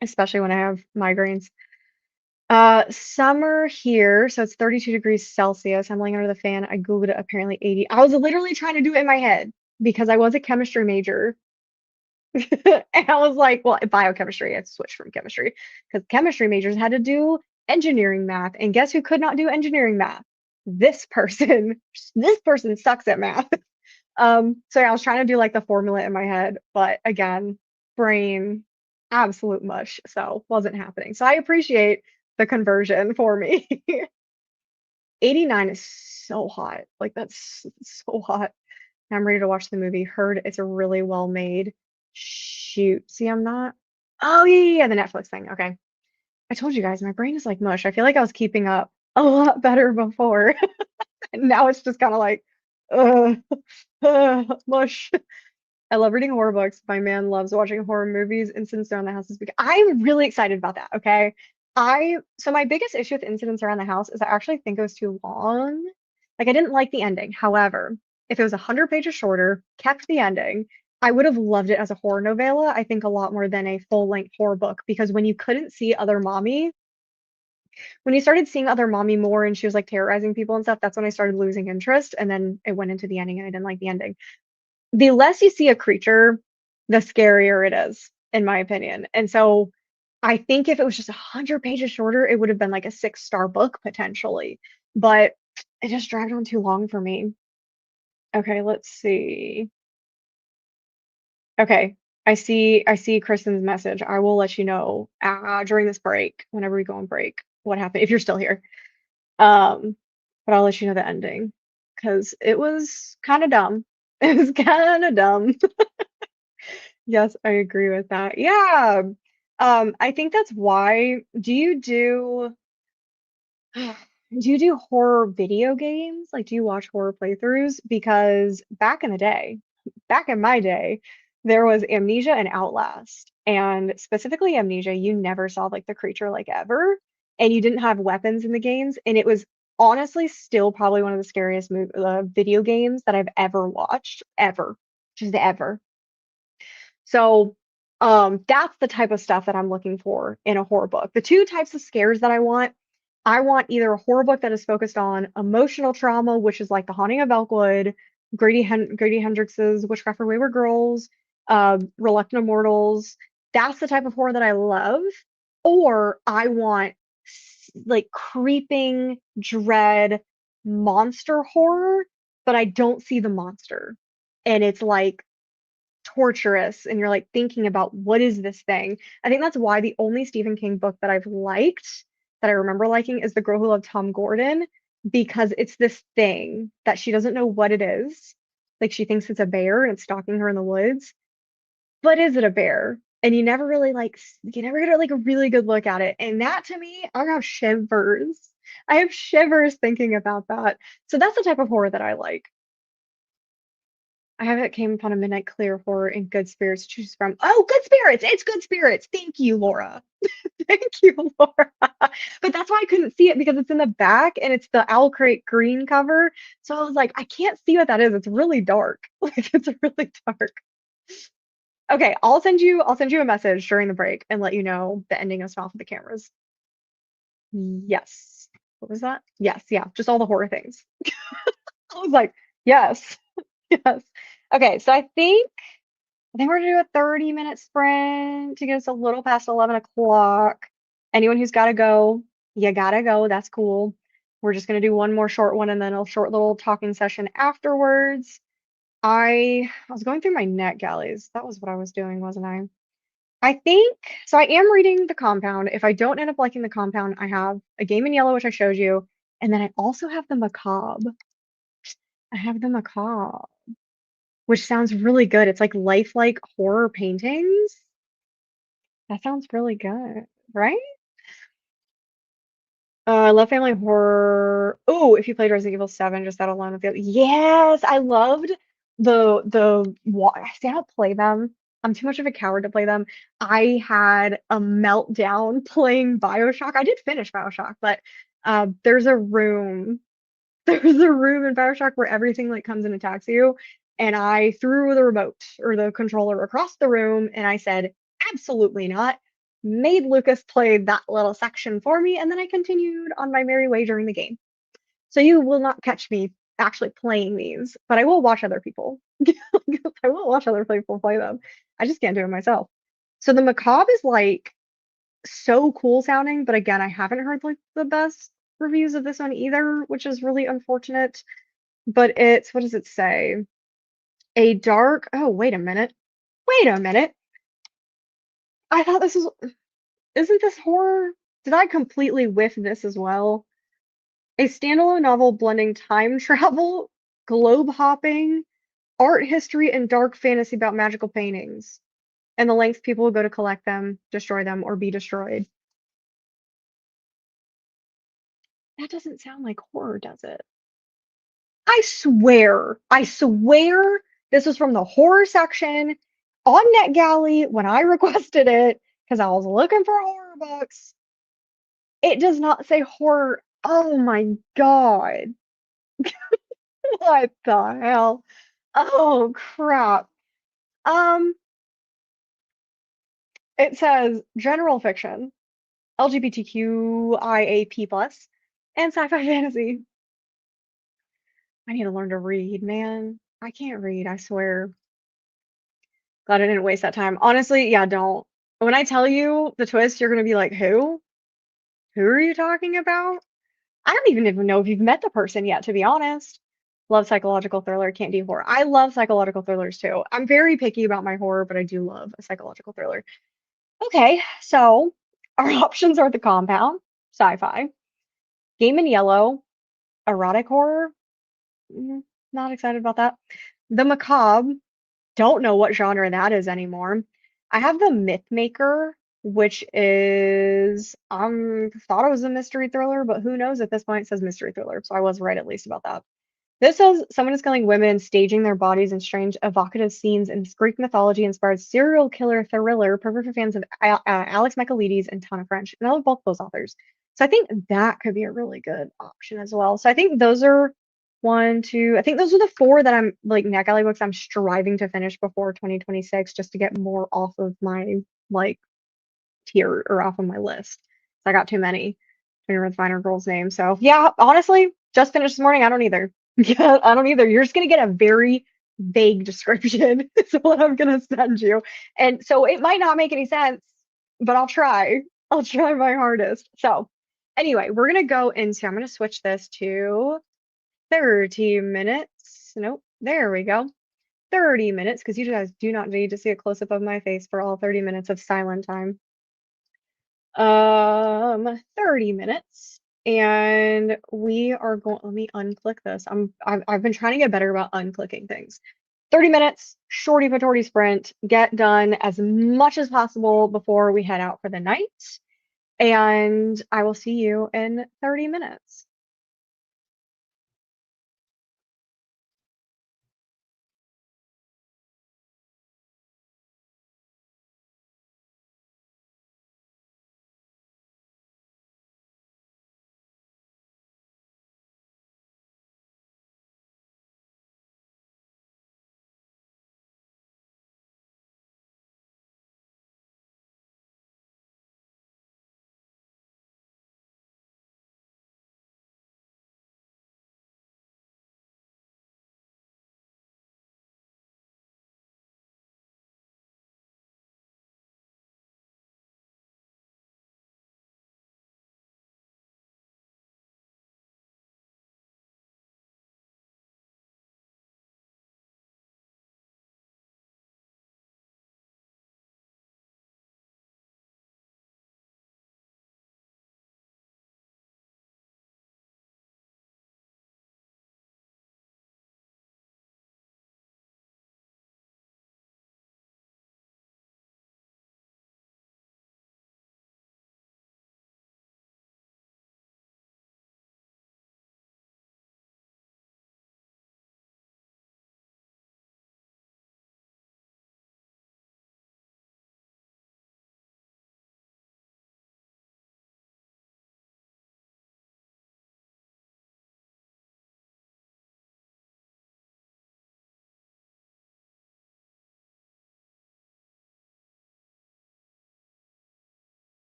especially when I have migraines. Summer here, so it's 32 degrees Celsius. I'm laying under the fan. I Googled it, apparently 80. I was literally trying to do it in my head because I was a chemistry major. And I was like, well, biochemistry. I switched from chemistry because chemistry majors had to do engineering math. And guess who could not do engineering math? This person. This person sucks at math. So yeah, I was trying to do like the formula in my head, but again, brain absolute mush, so wasn't happening. So I appreciate the conversion for me. 89 is so hot. Like that's so hot. I'm ready to watch the movie. Heard it's a really well made. Shoot. See, I'm not. Oh yeah, yeah, yeah, the Netflix thing. Okay. I told you guys my brain is like mush. I feel like I was keeping up a lot better before. And now it's just kind of like, uh, mush. I love reading horror books. My man loves watching horror movies. Incidents around the house this week. I'm really excited about that. Okay. So my biggest issue with Incidents Around the House is I actually think it was too long. Like I didn't like the ending. However, if it was 100 pages shorter, kept the ending, I would have loved it as a horror novella, I think a lot more than a full-length horror book because when you started seeing other mommy more and she was like terrorizing people and stuff, that's when I started losing interest and then it went into the ending and I didn't like the ending. The less you see a creature, the scarier it is, in my opinion. And so I think if it was just 100 pages shorter, it would have been like a 6-star book potentially. But it just dragged on too long for me. Okay, let's see. Okay, I see Kristen's message. I will let you know during this break, whenever we go on break, what happened if you're still here. Um, but I'll let you know the ending because it was kind of dumb. It was kind of dumb. Yes, I agree with that. Yeah. I think that's why. Do you do horror video games? Like, do you watch horror playthroughs? Because back in the day, back in my day, there was Amnesia and Outlast. And specifically Amnesia, you never saw like the creature like ever, and you didn't have weapons in the games, and it was honestly still probably one of the scariest video games that I've ever watched, ever, just ever. So, that's the type of stuff that I'm looking for in a horror book. The two types of scares that I want either a horror book that is focused on emotional trauma, which is like The Haunting of Elkwood, Grady Hendrix's Witchcraft for Wayward Girls, Reluctant Immortals. That's the type of horror that I love. Or I want like creeping dread monster horror, but I don't see the monster. And it's like torturous and you're like thinking about what is this thing. I think that's why the only Stephen King book that I've liked that I remember liking is The Girl Who Loved Tom Gordon because it's this thing that she doesn't know what it is. Like she thinks it's a bear and it's stalking her in the woods, but is it a bear? And you never get like a really good look at it. And that to me, I have shivers. I have shivers thinking about that. So that's the type of horror that I like. I haven't came upon a midnight clear horror in good spirits to choose from. Oh, good spirits! It's good spirits. Thank you, Laura. Thank you, Laura. But that's why I couldn't see it because it's in the back and it's the owl crate green cover. So I was like, I can't see what that is. It's really dark. Like it's really dark. Okay, I'll send you a message during the break and let you know the ending of Smile for the Cameras. Yes. What was that? Yes, yeah, just all the horror things. I was like, yes, yes. Okay, so I think we're gonna do a 30-minute sprint to get us a little past 11 o'clock. Anyone who's gotta go, you gotta go. That's cool. We're just gonna do one more short one and then a short little talking session afterwards. I was going through my net galleys. That was what I was doing, wasn't I? I think so. I am reading The Compound. If I don't end up liking The Compound, I have A Game in Yellow, which I showed you, and then I also have The Macabre. I have The Macabre, which sounds really good. It's like lifelike horror paintings. That sounds really good, right? I love family horror. Oh, if you played Resident Evil 7, just that alone with the yes, I loved I see, I don't play them. I'm too much of a coward to play them. I had a meltdown playing BioShock. I did finish BioShock, but there's a room there's a room in BioShock where everything like comes and attacks you. And I threw the remote or the controller across the room and I said, absolutely not. Made Lucas play that little section for me, and then I continued on my merry way during the game. So you will not catch me actually playing these, but I will watch other people. I will watch other people play them. I just can't do it myself. So the macabre is like so cool sounding, but again, I haven't heard like the best reviews of this one either, which is really unfortunate. But it's what does it say? A dark. Oh, wait a minute. Wait a minute. I thought this was. Isn't this horror? Did I completely whiff this as well? A standalone novel blending time travel, globe hopping, art history, and dark fantasy about magical paintings, and the lengths people will go to collect them, destroy them, or be destroyed. That doesn't sound like horror, does it? I swear this was from the horror section on NetGalley when I requested it because I was looking for horror books. It does not say horror. Oh my God. What the hell? Oh crap. Um, it says general fiction, LGBTQIAP+, and sci-fi fantasy. I need to learn to read, man. I can't read, I swear. Glad I didn't waste that time. Honestly, yeah, don't. When I tell you the twist, you're gonna be like, who? Who are you talking about? I don't even know if you've met the person yet, to be honest. Love psychological thriller, can't do horror. I love psychological thrillers too. I'm very picky about my horror, but I do love a psychological thriller. Okay, so our options are The Compound, sci-fi, Game in Yellow, erotic horror. mm, Not excited about that. The Macabre, don't know what genre that is anymore. I have the Myth Maker, which is thought it was a mystery thriller, but who knows at this point it says mystery thriller, so I was right at least about that. This says someone is killing women, staging their bodies in strange, evocative scenes in this Greek mythology-inspired serial killer thriller, perfect for fans of Alex Michaelides and Tana French. And I love both those authors. So I think that could be a really good option as well. So I think those are one, two, I think those are the four that I'm like NetGalley books I'm striving to finish before 2026 just to get more off of my like tier or off of my list. So I got too many. Trying to remember the finer girl's name. So yeah, honestly, just finished this morning. I don't either. Yeah, I don't either. You're just gonna get a very vague description. Is what I'm gonna send you. And so it might not make any sense, but I'll try. I'll try my hardest. So anyway, we're gonna go into, I'm gonna switch this to 30 minutes. Nope, there we go. 30 minutes, because you guys do not need to see a close-up of my face for all 30 minutes of silent time. 30 minutes. And we are going, let me unclick this. I've been trying to get better about unclicking things. 30 minutes, shorty patorty sprint, get done as much as possible before we head out for the night. And I will see you in 30 minutes.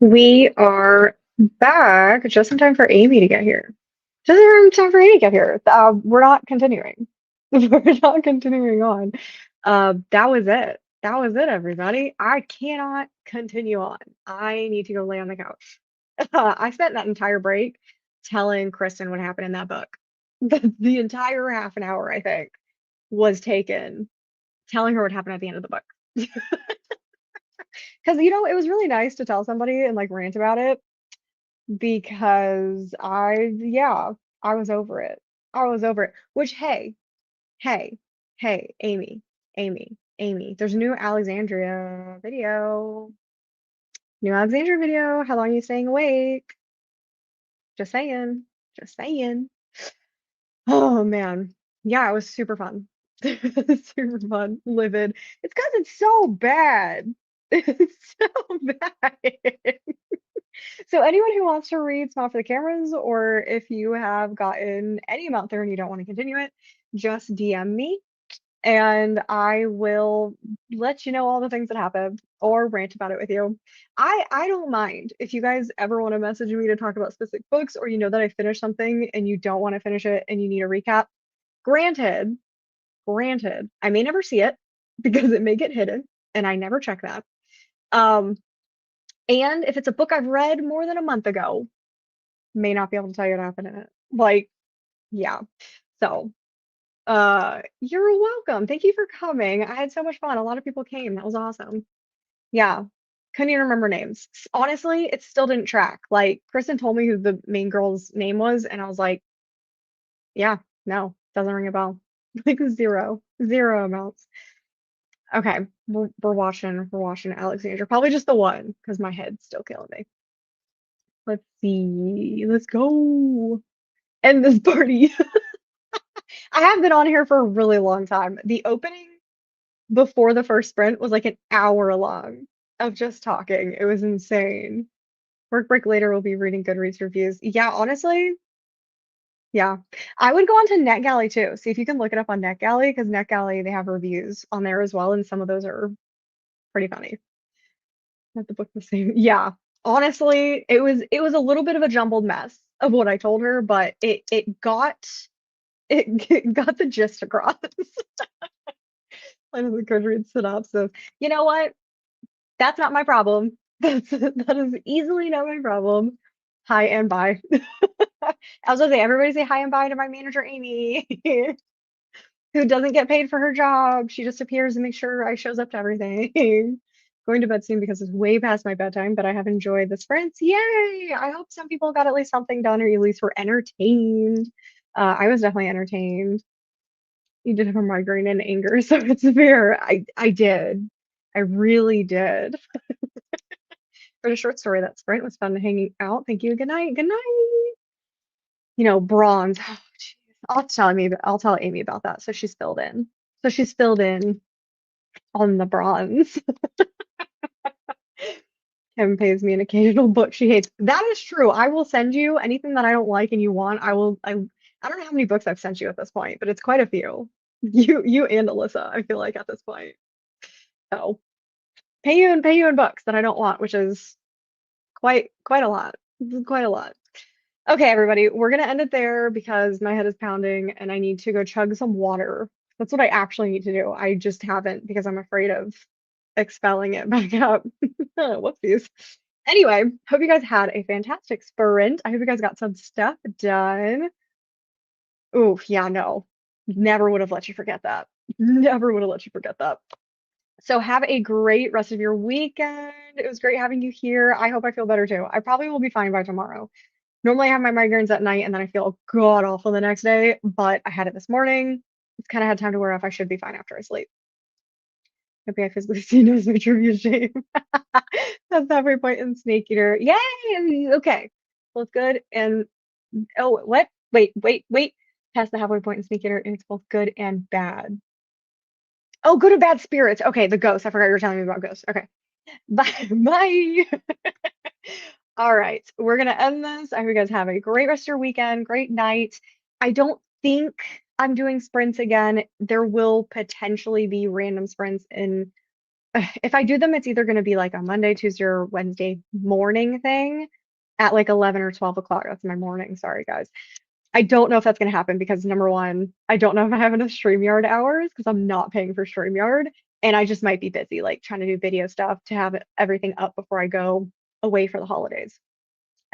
We are back just in time for Amy to get here. Just in time for Amy to get here. We're not continuing. We're not continuing on. That was it. That was it, everybody. I cannot continue on. I need to go lay on the couch. I spent that entire break telling Kristen what happened in that book. The entire half an hour, I think, was taken telling her what happened at the end of the book. Because, it was really nice to tell somebody and like rant about it because yeah, I was over it. I was over it. Which, hey, hey, Amy, there's a new Alexandria video. New Alexandria video. How long are you staying awake? Just saying. Just saying. Oh man. Yeah, it was super fun. Super fun. Livid. It's because it's so bad. It's so bad. So anyone who wants to read Smile for the Cameras, or if you have gotten any amount there and you don't want to continue it, just DM me and I will let you know all the things that happen or rant about it with you. I don't mind if you guys ever want to message me to talk about specific books, or you know that I finished something and you don't want to finish it and you need a recap. Granted, granted, I may never see it because it may get hidden and I never check that. Um, and if it's a book I've read more than a month ago, may not be able to tell you what happened in it. Like, yeah. So, you're welcome. Thank you for coming. I had so much fun. A lot of people came. That was awesome. Yeah. Couldn't even remember names. Honestly, it still didn't track. Like, Kristen told me who the main girl's name was, and I was like, yeah, no, doesn't ring a bell. Like zero amounts. Okay, we're watching Alexandra. Probably just the one, because my head's still killing me. Let's see. Let's go. End this party. I have been on here for a really long time. The opening before the first sprint was like an hour long of just talking. It was insane. Work break later, we'll be reading Goodreads reviews. Yeah, honestly, yeah. I would go on to NetGalley too. See if you can look it up on NetGalley because NetGalley, they have reviews on there as well, and some of those are pretty funny. Not the book the same. Yeah. Honestly, it was a little bit of a jumbled mess of what I told her, but it got the gist across. One of the Goodreads synopsis. You know what? That's not my problem. That is easily not my problem. Hi and bye. I was gonna say, everybody say hi and bye to my manager, Amy, who doesn't get paid for her job. She just appears and makes sure I shows up to everything. Going to bed soon because it's way past my bedtime, but I have enjoyed the sprints. Yay! I hope some people got at least something done or at least were entertained. I was definitely entertained. You did have a migraine and anger, so it's fair. I did. I really did. For the short story, that sprint was fun hanging out. Thank you. Good night. Good night. Bronze. Oh, jeez. I'll tell Amy about that. So she's filled in. So she's filled in on the bronze. Kim pays me an occasional book she hates. That is true. I will send you anything that I don't like and you want. I don't know how many books I've sent you at this point, but it's quite a few. You and Alyssa, I feel like at this point. So pay you in books that I don't want, which is quite a lot. Quite a lot. Okay, everybody, we're gonna end it there because my head is pounding and I need to go chug some water. That's what I actually need to do. I just haven't because I'm afraid of expelling it back up. Whoopsies. Anyway, hope you guys had a fantastic sprint. I hope you guys got some stuff done. Oof, yeah, no. Never would have let you forget that. Never would have let you forget that. So have a great rest of your weekend. It was great having you here. I hope I feel better too. I probably will be fine by tomorrow. Normally I have my migraines at night and then I feel god awful the next day, but I had it this morning. It's kind of had time to wear off. I should be fine after I sleep. Maybe I physically see no tribute shame. That's every point in Snake Eater. Yay! Okay. Both good and oh what? Wait. Past the halfway point in Snake Eater, and it's both good and bad. Oh, good and bad spirits. Okay, the ghost. I forgot you were telling me about ghosts. Okay. Bye. Bye. All right, we're gonna end this. I hope you guys have a great rest of your weekend, great night. I don't think I'm doing sprints again. There will potentially be random sprints in if I do them, it's either going to be like a Monday, Tuesday, or Wednesday morning thing at like 11 or 12 o'clock. That's my morning. Sorry, guys. I don't know if that's going to happen because number one, I don't know if I have enough StreamYard hours because I'm not paying for StreamYard. And I just might be busy, like trying to do video stuff to have everything up before I go away for the holidays.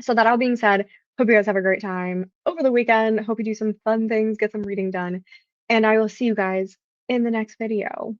So that all being said, hope you guys have a great time over the weekend. Hope you do some fun things, get some reading done. And I will see you guys in the next video.